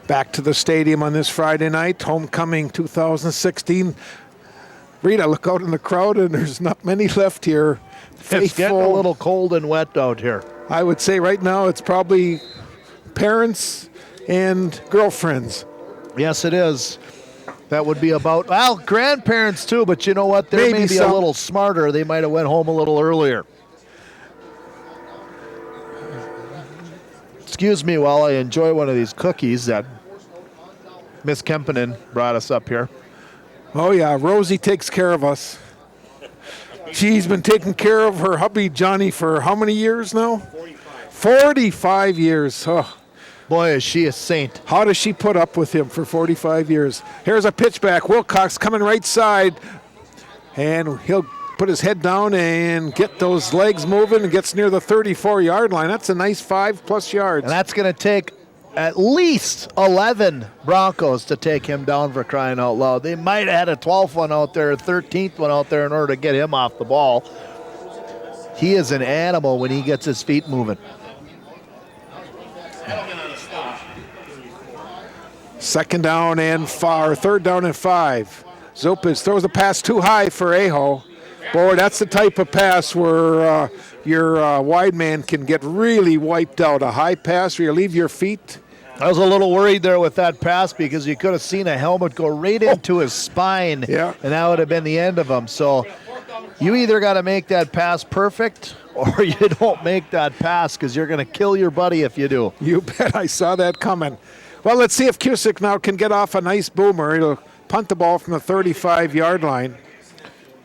Back to the stadium on this Friday night, Homecoming 2016. Rita, look out in the crowd, and there's not many left here. It's getting a little cold and wet out here. I would say right now it's probably parents and girlfriends. Yes, it is. That would be about, well, grandparents too, but you know what? They're maybe a little smarter. They might have went home a little earlier. Excuse me while I enjoy one of these cookies that Miss Kempinen brought us up here. Oh, yeah, Rosie takes care of us. She's been taking care of her hubby, Johnny, for how many years now? 45 years. Oh. Boy, is she a saint. How does she put up with him for 45 years? Here's a pitch back. Wilcox coming right side. And he'll put his head down and get those legs moving and gets near the 34-yard line. That's a nice 5+ yards. And that's going to take at least 11 Broncos to take him down, for crying out loud. They might have had a 12th one out there, a 13th one out there in order to get him off the ball. He is an animal when he gets his feet moving. Second down and third down and 5. Zupids throws the pass too high for Aho. Boy, that's the type of pass where your wide man can get really wiped out. A high pass where you leave your feet. I was a little worried there with that pass because you could have seen a helmet go right into his spine, and that would have been the end of him. So you either got to make that pass perfect or you don't make that pass because you're going to kill your buddy if you do. You bet. I saw that coming. Well, let's see if Cusick now can get off a nice boomer. He'll punt the ball from the 35-yard line.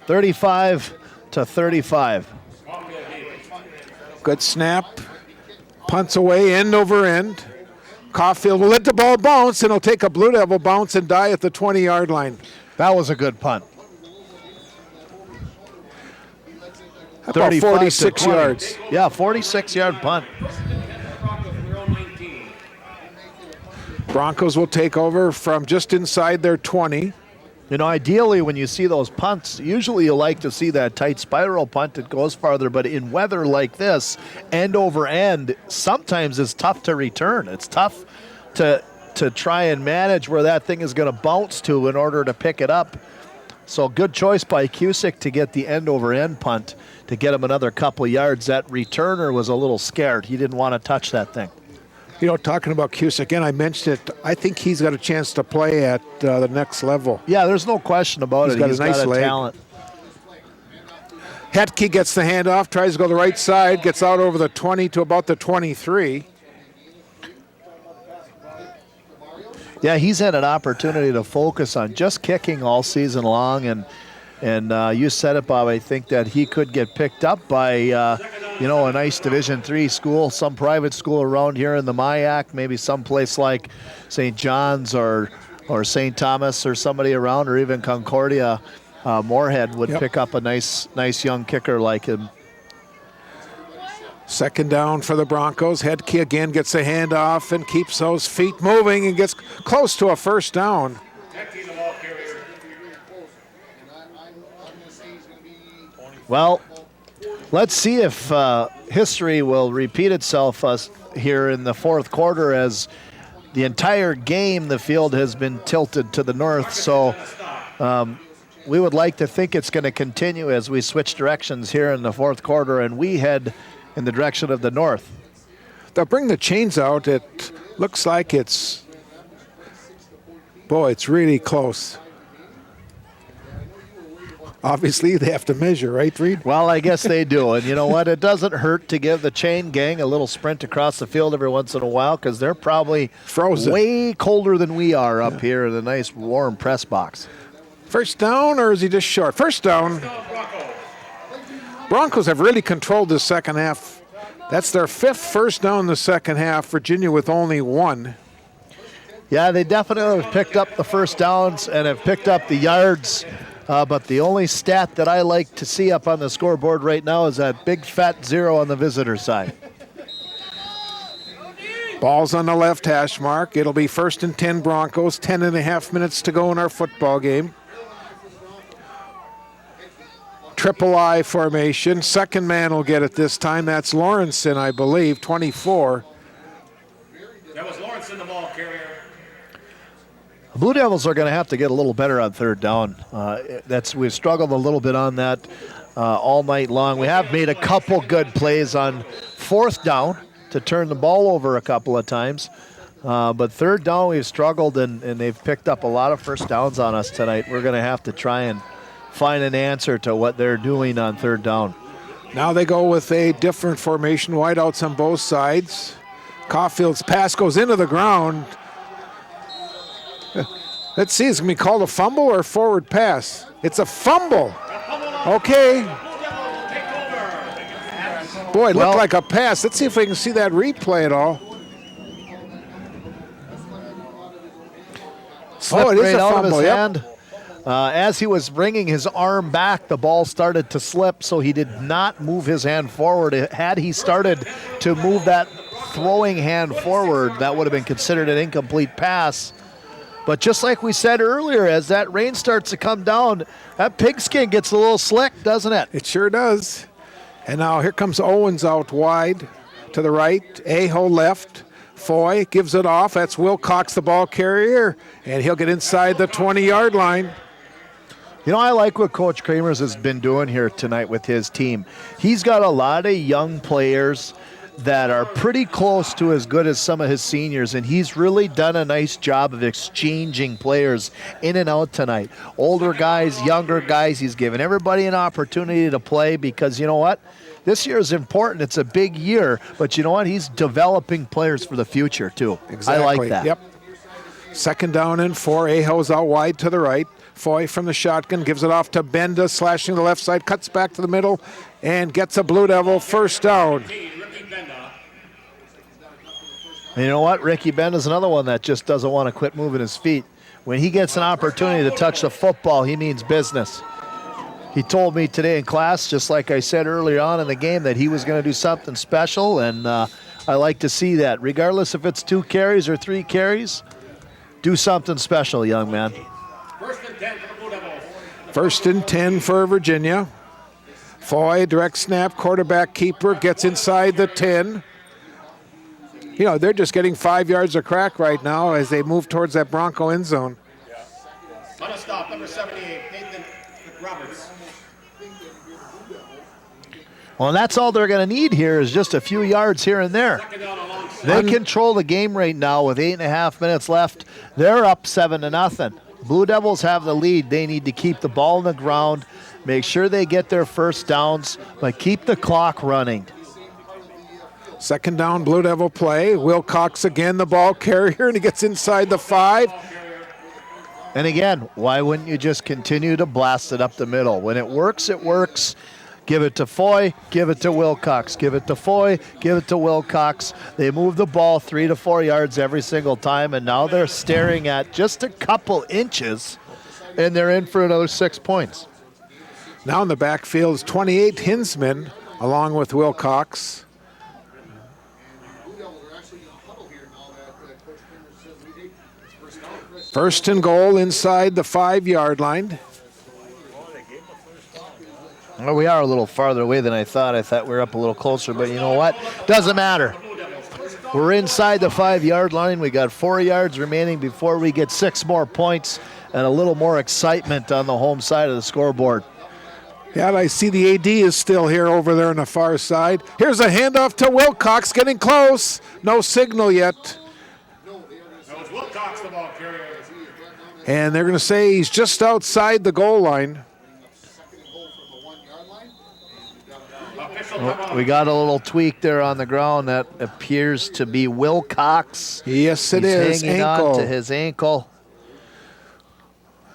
35-35. Good snap. Punts away, end over end. Caulfield will let the ball bounce, and he'll take a Blue Devil bounce and die at the 20-yard line. That was a good punt. About 46 yards. Yeah, 46-yard punt. Broncos will take over from just inside their 20. You know, ideally when you see those punts, usually you like to see that tight spiral punt that goes farther, but in weather like this, end over end, sometimes it's tough to return. It's tough to try and manage where that thing is going to bounce to in order to pick it up. So good choice by Cusick to get the end over end punt to get him another couple yards. That returner was a little scared. He didn't want to touch that thing. You know, talking about Cusick, again, I mentioned it. I think he's got a chance to play at the next level. Yeah, there's no question about it. He's got a nice talent. Hetke gets the handoff, tries to go the right side, gets out over the 20 to about the 23. Yeah, he's had an opportunity to focus on just kicking all season long, and you said it, Bob. I think that he could get picked up by a nice Division III school, some private school around here in the Mayak, maybe someplace like St. John's or St. Thomas or somebody around, or even Concordia. Moorhead would pick up a nice young kicker like him. Second down for the Broncos. Hetke again gets a handoff and keeps those feet moving and gets close to a first down. Well, Let's see if history will repeat itself here in the fourth quarter, as the entire game the field has been tilted to the north. So we would like to think it's going to continue as we switch directions here in the fourth quarter and we head in the direction of the north. They'll bring the chains out. It looks like it's really close. Obviously, they have to measure, right, Reed? Well, I guess they do. And you know what? It doesn't hurt to give the chain gang a little sprint across the field every once in a while, because they're probably frozen, way colder than we are up here in the nice warm press box. First down, or is he just short? First down. Broncos have really controlled this second half. That's their 5th first down in the second half. Virginia with only 1. Yeah, they definitely have picked up the first downs and have picked up the yards. But the only stat that I like to see up on the scoreboard right now is that big fat 0 on the visitor side. Ball's on the left hash mark. It'll be 1st and 10 Broncos. 10.5 minutes to go in our football game. Triple I formation. Second man will get it this time. That's Lawrenson, I believe, 24. That was Lawrenson, the ball carrier. The Blue Devils are going to have to get a little better on third down. We've struggled a little bit on that all night long. We have made a couple good plays on fourth down to turn the ball over a couple of times. But third down, we've struggled, and they've picked up a lot of first downs on us tonight. We're going to have to try and find an answer to what they're doing on third down. Now they go with a different formation, wideouts on both sides. Caulfield's pass goes into the ground. Let's see, it's going to be called a fumble or a forward pass? It's a fumble. Okay. Boy, it looked like a pass. Let's see if we can see that replay at all. Oh, it is a fumble, yep. As he was bringing his arm back, the ball started to slip, so he did not move his hand forward. Had he started to move that throwing hand forward, that would have been considered an incomplete pass. But just like we said earlier, as that rain starts to come down, that pigskin gets a little slick, doesn't it? It sure does. And now here comes Owens out wide to the right, Aho left. Foy gives it off. That's Wilcox, the ball carrier, and he'll get inside the 20-yard line. You know, I like what Coach Kramers has been doing here tonight with his team. He's got a lot of young players that are pretty close to as good as some of his seniors, and he's really done a nice job of exchanging players in and out tonight. Older guys, younger guys, he's given everybody an opportunity to play, because you know what? This year is important. It's a big year, but you know what? He's developing players for the future, too. Exactly. I like that. Yep. Second down and 4. Aho's out wide to the right. Foy from the shotgun gives it off to Benda, slashing the left side, cuts back to the middle, and gets a Blue Devil first down. And you know what? Ricky Benda's another one that just doesn't want to quit moving his feet. When he gets an opportunity to touch the football, he means business. He told me today in class, just like I said earlier on in the game, that he was going to do something special, and I like to see that. Regardless if it's 2 carries or 3 carries, do something special, young man. First and 10 for Virginia. Foy, direct snap, quarterback keeper, gets inside the 10. You know, they're just getting 5 yards of crack right now as they move towards that Bronco end zone. On a stop, number 78, Nathan Roberts. Well, and that's all they're going to need here is just a few yards here and there. They control the game right now with 8.5 minutes left. They're up 7-0. Blue Devils have the lead. They need to keep the ball on the ground, make sure they get their first downs, but keep the clock running. Second down, Blue Devil play. Wilcox again, the ball carrier, and he gets inside the 5. And again, why wouldn't you just continue to blast it up the middle? When it works, it works. Give it to Foy, give it to Wilcox. Give it to Foy, give it to Wilcox. They move the ball 3 to 4 yards every single time, and now they're staring at just a couple inches, and they're in for another 6 points. Now in the backfield is 28 Hinsman, along with Wilcox. First and goal inside the 5-yard line. Well, we are a little farther away than I thought. I thought we were up a little closer, but you know what? Doesn't matter. We're inside the 5-yard line. We got 4 yards remaining before we get 6 more points and a little more excitement on the home side of the scoreboard. Yeah, and I see the AD is still here over there on the far side. Here's a handoff to Wilcox, getting close. No signal yet. And they're going to say he's just outside the goal line. We got a little tweak there on the ground. That appears to be Wilcox. Yes, it He's is. hanging Ankle. on to his ankle.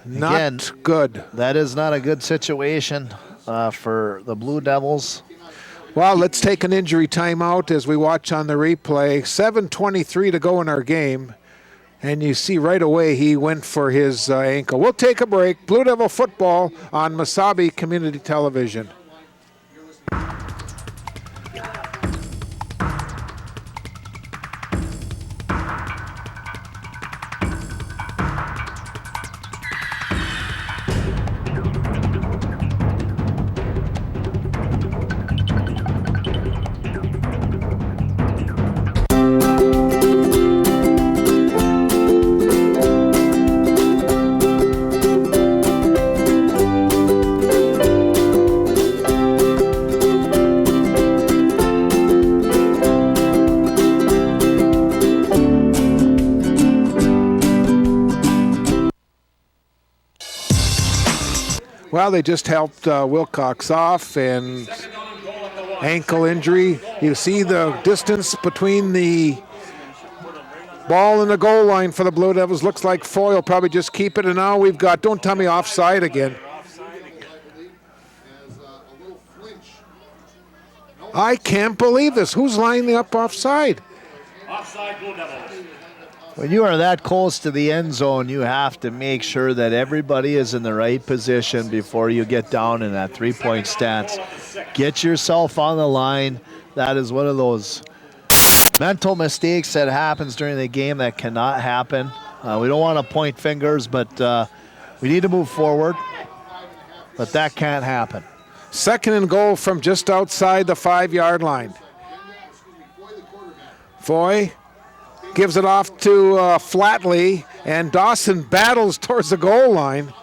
Not Again, good. That is not a good situation for the Blue Devils. Well, let's take an injury timeout as we watch on the replay. 7:23 to go in our game. And you see right away he went for his ankle. We'll take a break. Blue Devil football on Mesabi Community Television. Well, they just helped Wilcox off, and ankle injury. You see the distance between the ball and the goal line for the Blue Devils. Looks like Foy will probably just keep it, and now we've got, don't tell me offside again. I can't believe this. Who's lining up offside? Offside Blue Devils. When you are that close to the end zone, you have to make sure that everybody is in the right position before you get down in that three-point stance. Get yourself on the line. That is one of those mental mistakes that happens during the game that cannot happen. We don't want to point fingers, but we need to move forward. But that can't happen. Second and goal from just outside the 5-yard line. Foy gives it off to Flatley, and Dawson battles towards the goal line.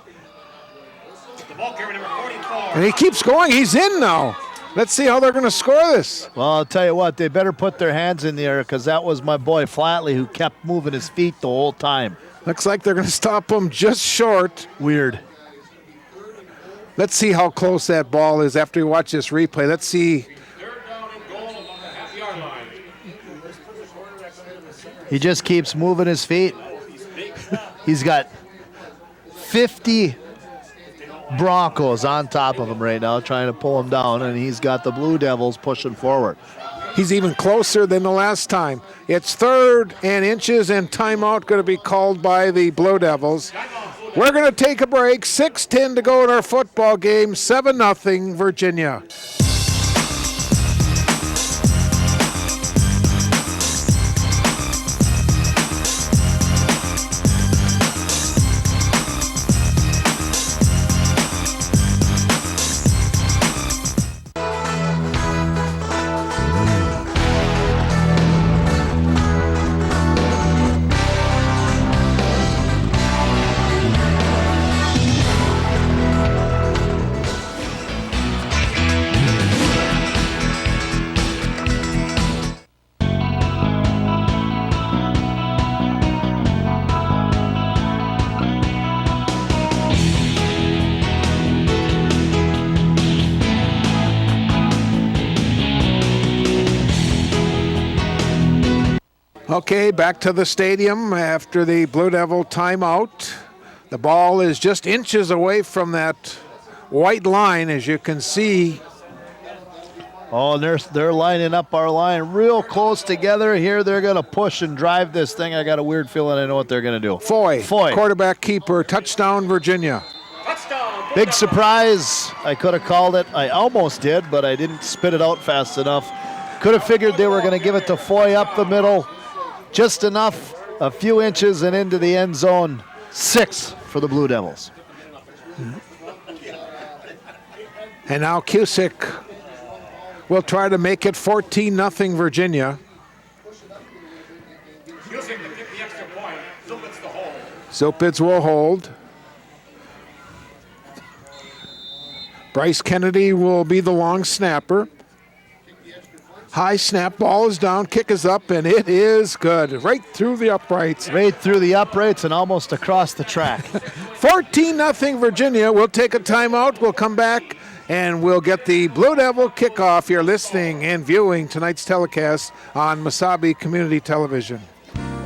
And he keeps going. He's in now. Let's see how they're going to score this. Well, I'll tell you what, they better put their hands in the air because that was my boy Flatley who kept moving his feet the whole time. Looks like they're going to stop him just short. Weird. Let's see how close that ball is after we watch this replay. Let's see. He just keeps moving his feet. He's got 50 Broncos on top of him right now trying to pull him down, and he's got the Blue Devils pushing forward. He's even closer than the last time. It's 3rd and inches, and timeout going to be called by the Blue Devils. We're going to take a break. 6:10 to go in our football game. 7-0 Virginia. Okay, back to the stadium after the Blue Devil timeout. The ball is just inches away from that white line, as you can see. Oh, and they're lining up our line real close together. Here they're going to push and drive this thing. I got a weird feeling I know what they're going to do. Foy, quarterback keeper, touchdown Virginia. Big surprise. I could have called it. I almost did, but I didn't spit it out fast enough. Could have figured they were going to give it to Foy up the middle. Just enough, a few inches and into the end zone. 6 for the Blue Devils. And now Cusick will try to make it 14-0 Virginia. Zupitz will hold. Bryce Kennedy will be the long snapper. High snap, ball is down, kick is up, and it is good. Right through the uprights. Right through the uprights and almost across the track. 14-0 Virginia. We'll take a timeout. We'll come back and we'll get the Blue Devil kickoff. You're listening and viewing tonight's telecast on Mesabi Community Television.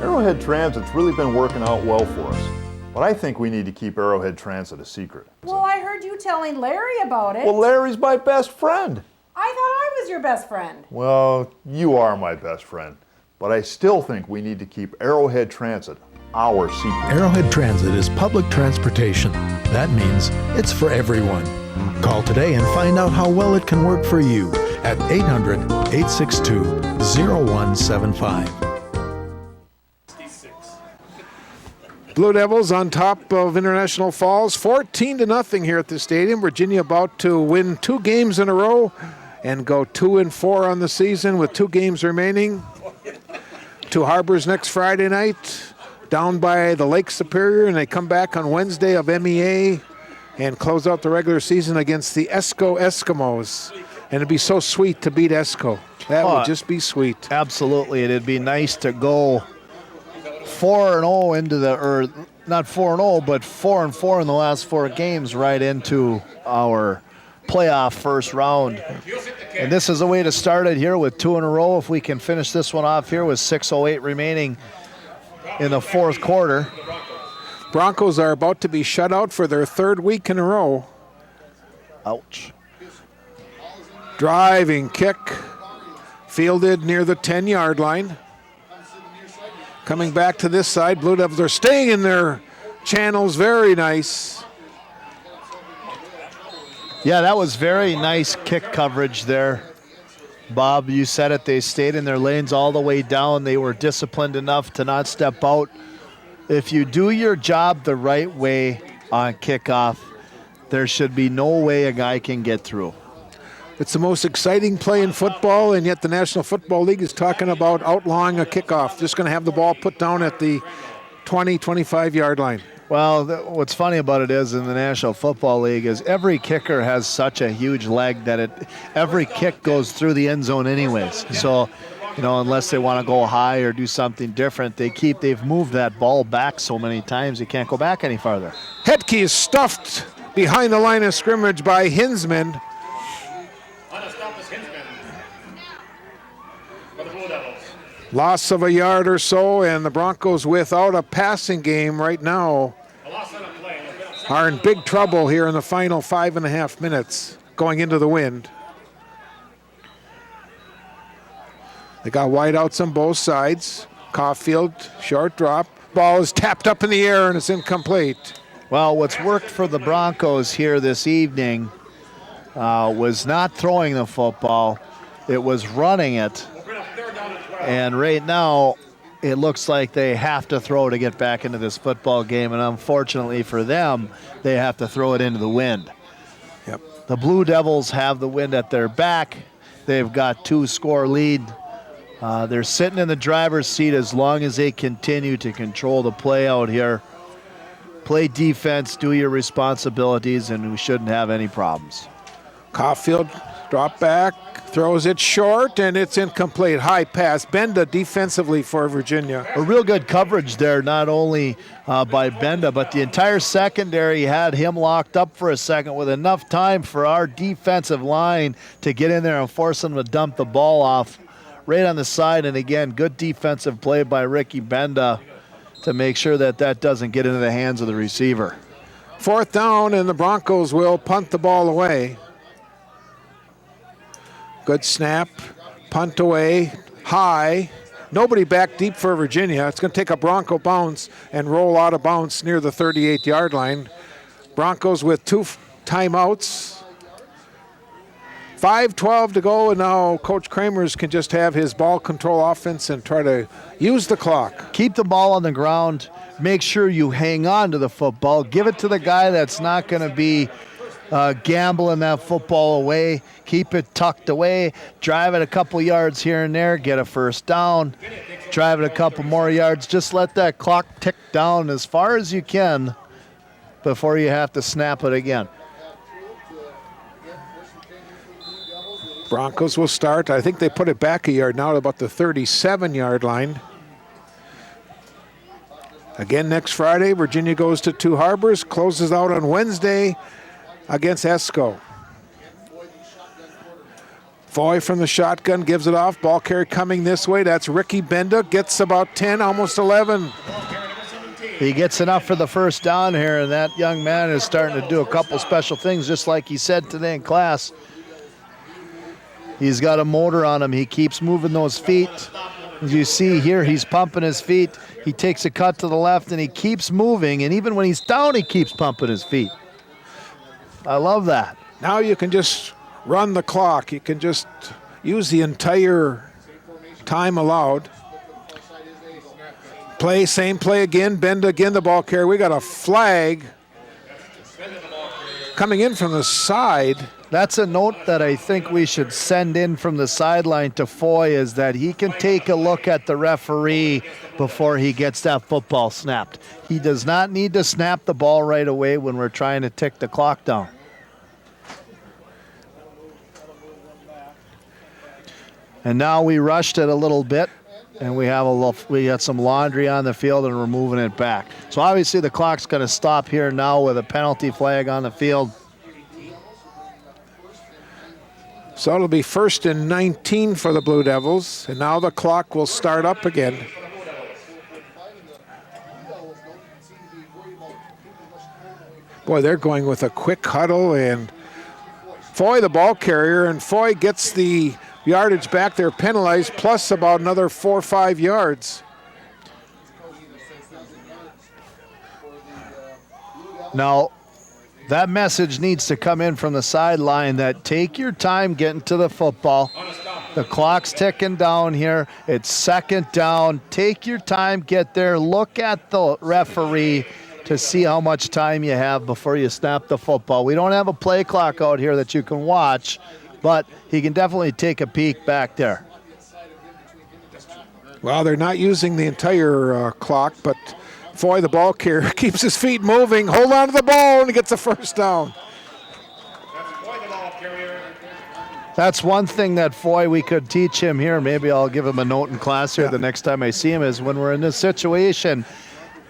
Arrowhead Transit's really been working out well for us, but I think we need to keep Arrowhead Transit a secret. Well, I heard you telling Larry about it. Well, Larry's my best friend. I thought I was your best friend. Well, you are my best friend, but I still think we need to keep Arrowhead Transit our secret. Arrowhead Transit is public transportation. That means it's for everyone. Call today and find out how well it can work for you at 800-862-0175. Blue Devils on top of International Falls, 14-0 here at the stadium. Virginia about to win 2 games in a row and go 2-4 on the season with 2 games remaining. To Harbors next Friday night, down by the Lake Superior, and they come back on Wednesday of MEA and close out the regular season against the Esco Eskimos. And it'd be so sweet to beat Esco. That would just be sweet. Absolutely. It'd be nice to go 4-0 into the, or not 4-0, but 4-4 in the last 4 games right into our playoff first round. And this is a way to start it here with 2 in a row. If we can finish this one off here with 6:08 remaining in the 4th quarter. Broncos are about to be shut out for their 3rd week in a row. Ouch. Driving kick, fielded near the 10-yard line. Coming back to this side, Blue Devils are staying in their channels. Very nice. Yeah, that was very nice kick coverage there. Bob, you said it. They stayed in their lanes all the way down. They were disciplined enough to not step out. If you do your job the right way on kickoff, there should be no way a guy can get through. It's the most exciting play in football, and yet the National Football League is talking about outlawing a kickoff. Just going to have the ball put down at the 20, 25-yard line. Well, what's funny about it is in the National Football League is every kicker has such a huge leg that every kick goes through the end zone anyways. So, unless they want to go high or do something different, they've moved that ball back so many times they can't go back any farther. Hetke is stuffed behind the line of scrimmage by Hinsman. Loss of a yard or so, and the Broncos without a passing game right now are in big trouble here in the final 5.5 minutes going into the wind. They got wideouts on both sides. Caulfield, short drop. Ball is tapped up in the air and it's incomplete. Well, what's worked for the Broncos here this evening was not throwing the football. It was running it. And right now, it looks like they have to throw to get back into this football game. And unfortunately for them, they have to throw it into the wind. Yep. The Blue Devils have the wind at their back. They've got 2-score lead. They're sitting in the driver's seat as long as they continue to control the play out here. Play defense, do your responsibilities, and we shouldn't have any problems. Caulfield, drop back, throws it short, and it's incomplete. High pass. Benda defensively for Virginia. A real good coverage there, not only by Benda, but the entire secondary had him locked up for a second with enough time for our defensive line to get in there and force him to dump the ball off right on the side. And again, good defensive play by Ricky Benda to make sure that doesn't get into the hands of the receiver. 4th down, and the Broncos will punt the ball away. Good snap, punt away, high. Nobody back deep for Virginia. It's going to take a Bronco bounce and roll out of bounds near the 38-yard line. Broncos with 2 timeouts. 5:12 to go, and now Coach Kramers can just have his ball control offense and try to use the clock. Keep the ball on the ground. Make sure you hang on to the football. Give it to the guy that's not going to be gambling that football away, keep it tucked away, drive it a couple yards here and there, get a first down, drive it a couple more yards. Just let that clock tick down as far as you can before you have to snap it again. Broncos will start. I think they put it back a yard now to about the 37-yard line. Again next Friday, Virginia goes to Two Harbors, closes out on Wednesday against Esco. Foy from the shotgun gives it off. Ball carrier coming this way. That's Ricky Benda. Gets about 10, almost 11. He gets enough for the first down here, and that young man is starting to do a couple special things, just like he said today in class. He's got a motor on him. He keeps moving those feet. As you see here, he's pumping his feet. He takes a cut to the left, and he keeps moving. And even when he's down, he keeps pumping his feet. I love that. Now you can just run the clock. You can just use the entire time allowed. Play, same play again. Bend again, the ball carrier. We got a flag coming in from the side. That's a note that I think we should send in from the sideline to Foy, is that he can take a look at the referee before he gets that football snapped. He does not need to snap the ball right away when we're trying to tick the clock down. And now we rushed it a little bit, and we got some laundry on the field, and we're moving it back. So obviously the clock's going to stop here now with a penalty flag on the field. So it'll be 1st and 19 for the Blue Devils, and now the clock will start up again. Boy, they're going with a quick huddle, and Foy, the ball carrier, and Foy gets the yardage back. They're penalized, plus about another 4 or 5 yards. Now, that message needs to come in from the sideline that take your time getting to the football. The clock's ticking down here. It's 2nd down. Take your time, get there. Look at the referee to see how much time you have before you snap the football. We don't have a play clock out here that you can watch, but he can definitely take a peek back there. Well, they're not using the entire clock, but Foy, the ball carrier, keeps his feet moving. Hold on to the ball, and he gets a first down. That's one thing that Foy, we could teach him here. Maybe I'll give him a note in class here the next time I see him, is when we're in this situation,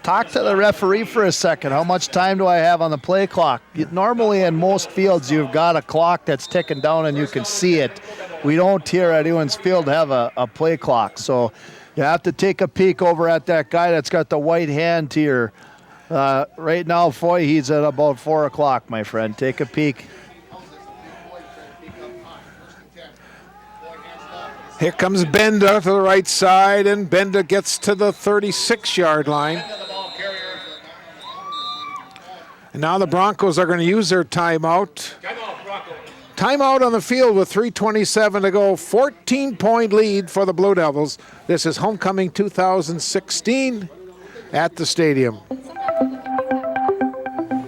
talk to the referee for a second. How much time do I have on the play clock? Normally in most fields, you've got a clock that's ticking down and you can see it. We don't here at Ewens Field have a play clock. So you have to take a peek over at that guy that's got the white hand to your, right now, Foy, he's at about 4 o'clock, my friend. Take a peek. Here comes Benda to the right side, and Benda gets to the 36-yard line. And now the Broncos are going to use their timeout. Timeout on the field with 3:27 to go. 14-point lead for the Blue Devils. This is Homecoming 2016 at the stadium.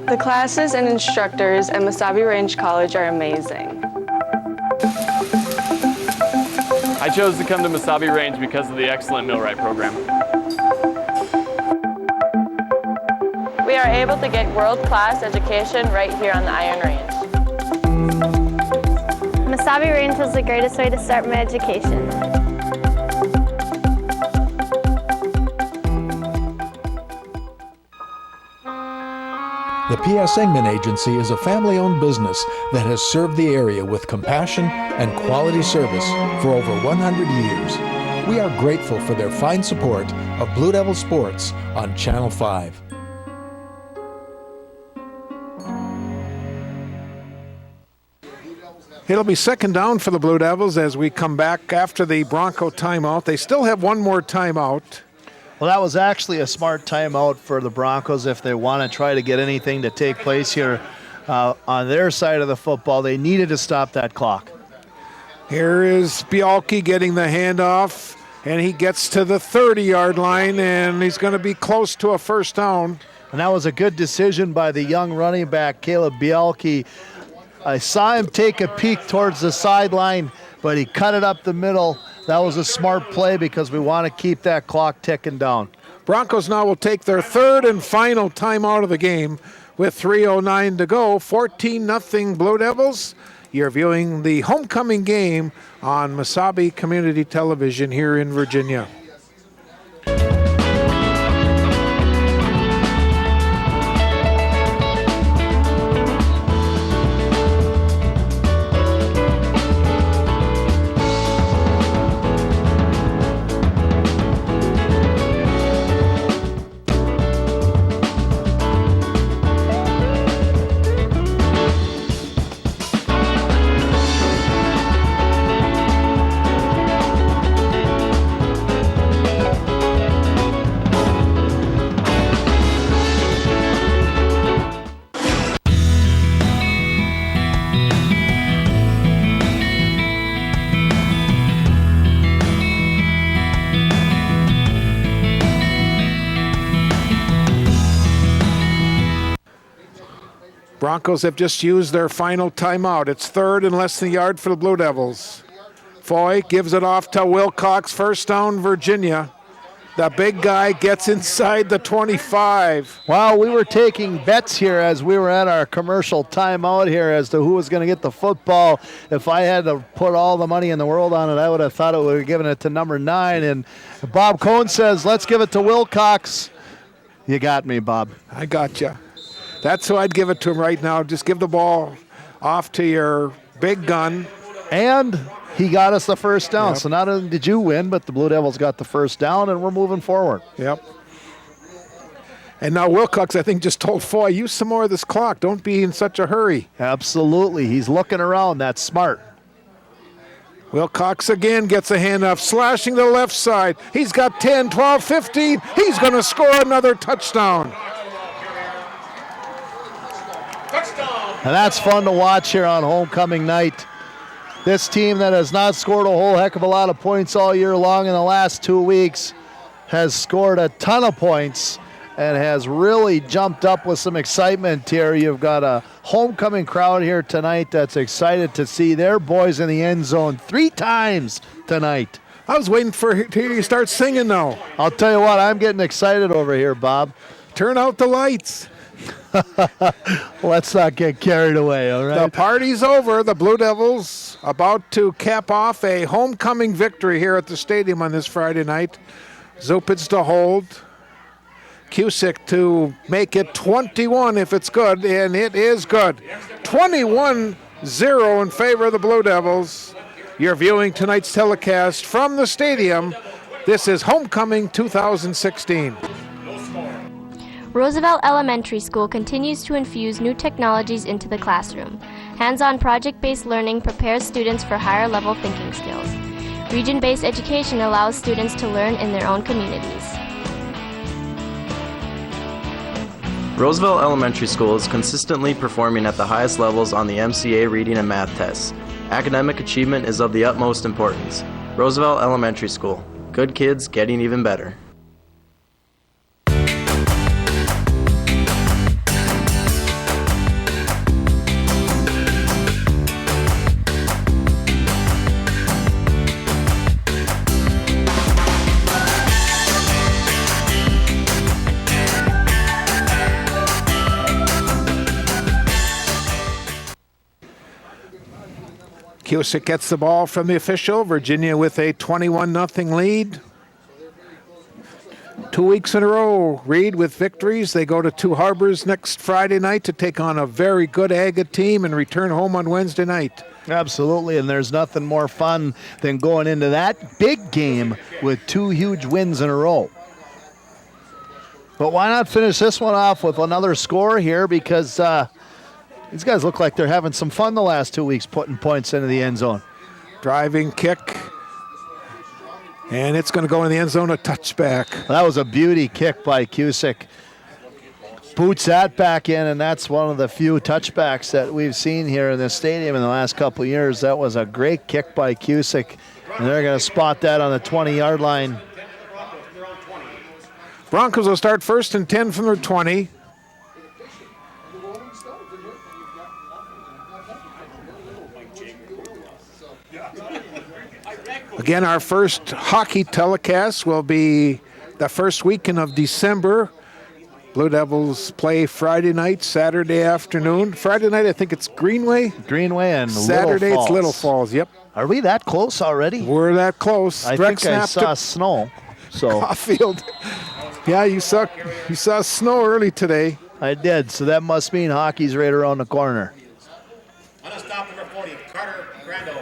The classes and instructors at Mesabi Range College are amazing. I chose to come to Mesabi Range because of the excellent millwright program. We are able to get world-class education right here on the Iron Range. Mesabi Range was the greatest way to start my education. The P.S. Engman Agency is a family-owned business that has served the area with compassion and quality service for over 100 years. We are grateful for their fine support of Blue Devil Sports on Channel 5. It'll be 2nd down for the Blue Devils as we come back after the Bronco timeout. They still have one more timeout. Well, that was actually a smart timeout for the Broncos if they want to try to get anything to take place here on their side of the football. They needed to stop that clock. Here is Bialke getting the handoff, and he gets to the 30-yard line, and he's going to be close to a first down. And that was a good decision by the young running back, Caleb Bialke. I saw him take a peek towards the sideline, but he cut it up the middle. That was a smart play because we want to keep that clock ticking down. Broncos now will take their third and final timeout of the game with 3:09 to go. 14-0 Blue Devils. You're viewing the homecoming game on Mesabi Community Television here in Virginia. Broncos have just used their final timeout. It's third and less than a yard for the Blue Devils. Foy gives it off to Wilcox. First down, Virginia. The big guy gets inside the 25. Wow, we were taking bets here as we were at our commercial timeout here as to who was going to get the football. If I had to put all the money in the world on it, I would have thought it would have given it to number 9. And Bob Cohn says, let's give it to Wilcox. You got me, Bob. I got you. That's who I'd give it to him right now. Just give the ball off to your big gun. And he got us the first down. Yep. So not only did you win, but the Blue Devils got the first down, and we're moving forward. Yep. And now Wilcox, I think, just told Foy, use some more of this clock. Don't be in such a hurry. Absolutely. He's looking around. That's smart. Wilcox again gets a handoff, slashing the left side. He's got 10, 12, 15. He's going to score another touchdown. And that's fun to watch here on homecoming night. This team that has not scored a whole heck of a lot of points all year long in the last 2 weeks has scored a ton of points and has really jumped up with some excitement here. You've got a homecoming crowd here tonight that's excited to see their boys in the end zone 3 times tonight. I was waiting to hear you start singing now. I'll tell you what, I'm getting excited over here, Bob. Turn out the lights. Let's not get carried away, all right? The party's over. The Blue Devils about to cap off a homecoming victory here at the stadium on this Friday night. Zupitz to hold. Cusick to make it 21 if it's good, and it is good. 21-0 in favor of the Blue Devils. You're viewing tonight's telecast from the stadium. This is Homecoming 2016. Roosevelt Elementary School continues to infuse new technologies into the classroom. Hands-on project-based learning prepares students for higher-level thinking skills. Region-based education allows students to learn in their own communities. Roosevelt Elementary School is consistently performing at the highest levels on the MCA reading and math tests. Academic achievement is of the utmost importance. Roosevelt Elementary School. Good kids getting even better. Cusick gets the ball from the official. Virginia with a 21-0 lead. 2 weeks in a row, Reed with victories. They go to Two Harbors next Friday night to take on a very good Agate team and return home on Wednesday night. Absolutely, and there's nothing more fun than going into that big game with 2 huge wins in a row. But why not finish this one off with another score here, because these guys look like they're having some fun the last 2 weeks putting points into the end zone. Driving kick. And it's going to go in the end zone, a touchback. That was a beauty kick by Cusick. Boots that back in, and that's one of the few touchbacks that we've seen here in this stadium in the last couple of years. That was a great kick by Cusick, and they're going to spot that on the 20-yard line. Broncos will start 1st and 10 from their 20. Again, our first hockey telecast will be the first weekend of December. Blue Devils play Friday night, Saturday afternoon. Friday night, I think it's Greenway. Greenway and Saturday, Little Falls. it's Little Falls, yep. Are we that close already? We're that close. I Direct think I snap saw to snow. So Caulfield. Yeah, you saw snow early today. I did, so that must mean hockey's right around the corner. On a stop number 40, Carter Grando.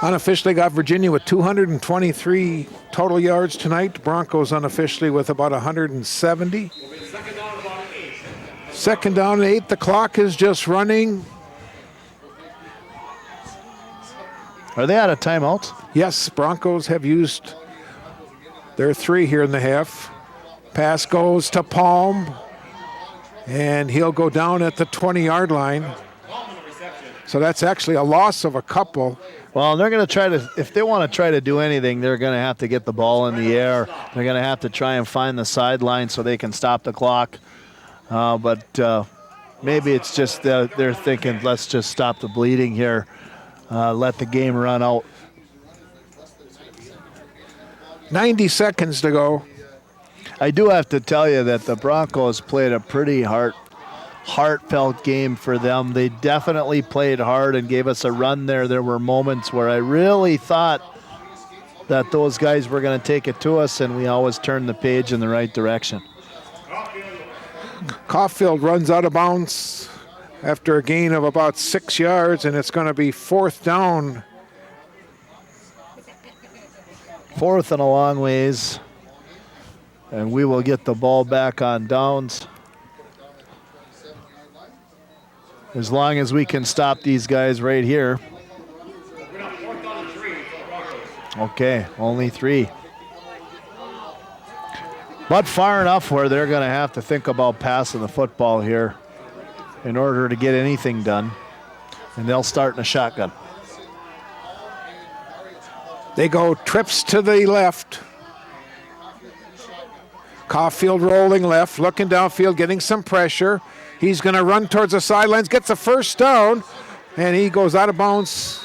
Unofficially got Virginia with 223 total yards tonight. Broncos unofficially with about 170. Second down and 8. The clock is just running. Are they out of timeouts? Yes, Broncos have used their 3 here in the half. Pass goes to Palm, and he'll go down at the 20-yard line. So that's actually a loss of a couple. Well, they're going to try to, if they want to try to do anything, they're going to have to get the ball in the air. They're going to have to try and find the sideline so they can stop the clock. But maybe it's just they're thinking, let's just stop the bleeding here, let the game run out. 90 seconds to go. I do have to tell you that the Broncos played a pretty heartfelt game for them. They definitely played hard and gave us a run there. There were moments where I really thought that those guys were going to take it to us, and we always turned the page in the right direction. Caulfield runs out of bounds after a gain of about 6 yards, and it's going to be 4th down. 4th and a long ways, and we will get the ball back on downs. As long as we can stop these guys right here. Okay, only 3. But far enough where they're going to have to think about passing the football here in order to get anything done. And they'll start in a shotgun. They go trips to the left. Caulfield rolling left, looking downfield, getting some pressure. He's going to run towards the sidelines, gets a first down, and he goes out of bounds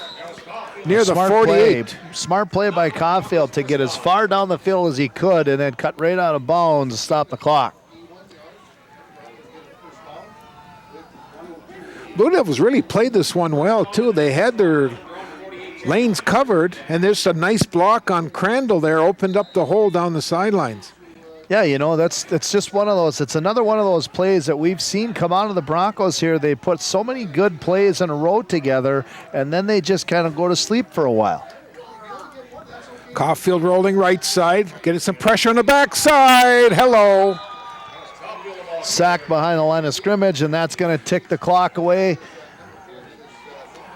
near the 48. Smart play by Caulfield to get as far down the field as he could and then cut right out of bounds to stop the clock. Blue Devils really played this one well, too. They had their lanes covered, and there's a nice block on Crandall there, opened up the hole down the sidelines. Yeah, you know, that's just one of those. It's another one of those plays that we've seen come out of the Broncos here. They put so many good plays in a row together, and then they just kind of go to sleep for a while. Caulfield rolling right side, getting some pressure on the backside. Hello. Sacked behind the line of scrimmage, and that's going to tick the clock away.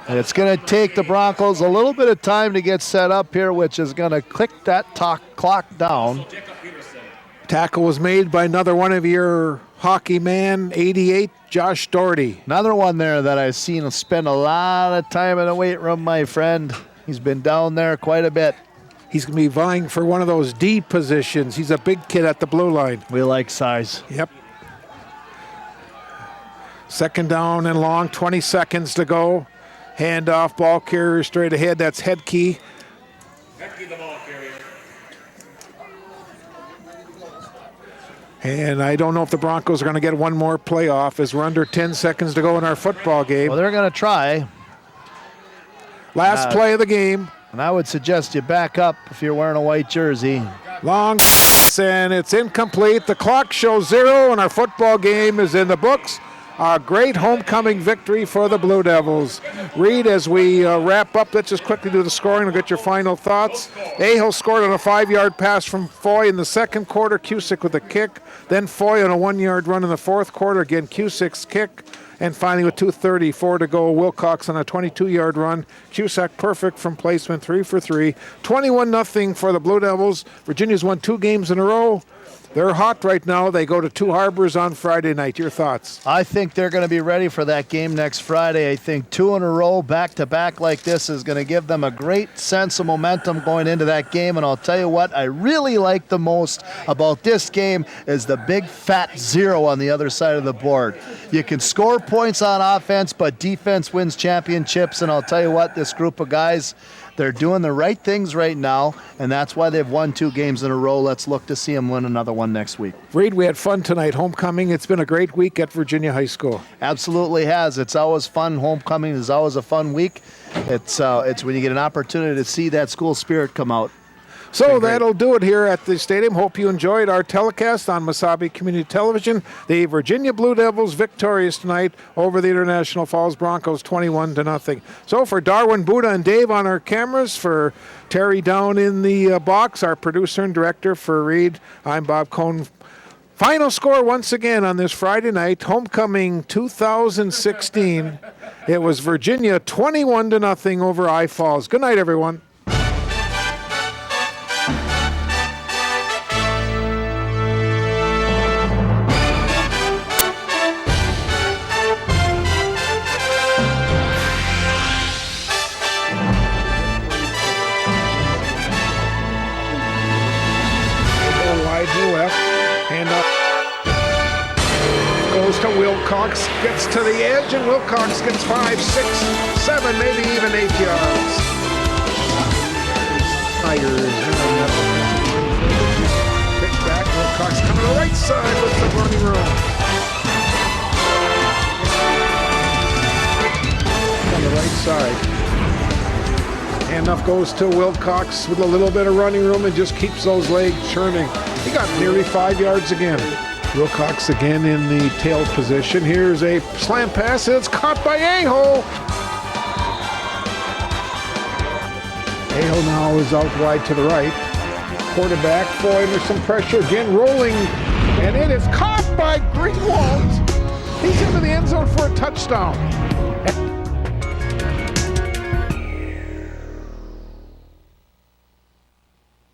And it's going to take the Broncos a little bit of time to get set up here, which is going to click that clock down. Tackle was made by another one of your hockey man, 88, Josh Doherty. Another one there that I've seen him spend a lot of time in the weight room, my friend. He's been down there quite a bit. He's going to be vying for one of those D positions. He's a big kid at the blue line. We like size. Yep. Second down and long, 20 seconds to go. Handoff, ball carrier straight ahead. That's Hedke. Hedke the ball carrier. And I don't know if the Broncos are going to get one more playoff as we're under 10 seconds to go in our football game. Well, they're going to try. Last play of the game. And I would suggest you back up if you're wearing a white jersey. Long and it's incomplete. The clock shows 0 and our football game is in the books. A great homecoming victory for the Blue Devils. Reed, as we wrap up, let's just quickly do the scoring and get your final thoughts. Ahill scored on a 5-yard pass from Foy in the second quarter. Cusick with a kick. Then Foy on a 1-yard run in the fourth quarter. Again, Cusick's kick. And finally, with 2:34 to go, Wilcox on a 22-yard run. Cusack perfect from placement, 3 for 3. 21-0 for the Blue Devils. Virginia's won 2 games in a row. They're hot right now. They go to Two Harbors on Friday night. Your thoughts? I think they're going to be ready for that game next Friday. I think 2 in a row, back-to-back like this is going to give them a great sense of momentum going into that game. And I'll tell you what I really like the most about this game is the big fat 0 on the other side of the board. You can score points on offense, but defense wins championships. And I'll tell you what, this group of guys, they're doing the right things right now, and that's why they've won 2 games in a row. Let's look to see them win another one next week. Reed, we had fun tonight. Homecoming. It's been a great week at Virginia High School. Absolutely has. It's always fun. Homecoming is always a fun week. It's when you get an opportunity to see that school spirit come out. So that'll do it here at the stadium. Hope you enjoyed our telecast on Mesabi Community Television. The Virginia Blue Devils victorious tonight over the International Falls Broncos 21-0. So for Darwin, Buddha, and Dave on our cameras, for Terry down in the box, our producer and director for Reed, I'm Bob Cohn. Final score once again on this Friday night, Homecoming 2016. It was Virginia 21-0 over I Falls. Good night, everyone. To Wilcox, gets to the edge, and Wilcox gets 5, 6, 7, maybe even 8 yards. Pitch back, Wilcox coming to the right side with the running room. On the right side. Handoff goes to Wilcox with a little bit of running room and just keeps those legs churning. He got nearly 5 yards again. Wilcox again in the tail position. Here's a slam pass. It's caught by Aho. Aho now is out wide to the right. Quarterback, boy, there's some pressure again, rolling, and it is caught by Greenwald. He's into the end zone for a touchdown.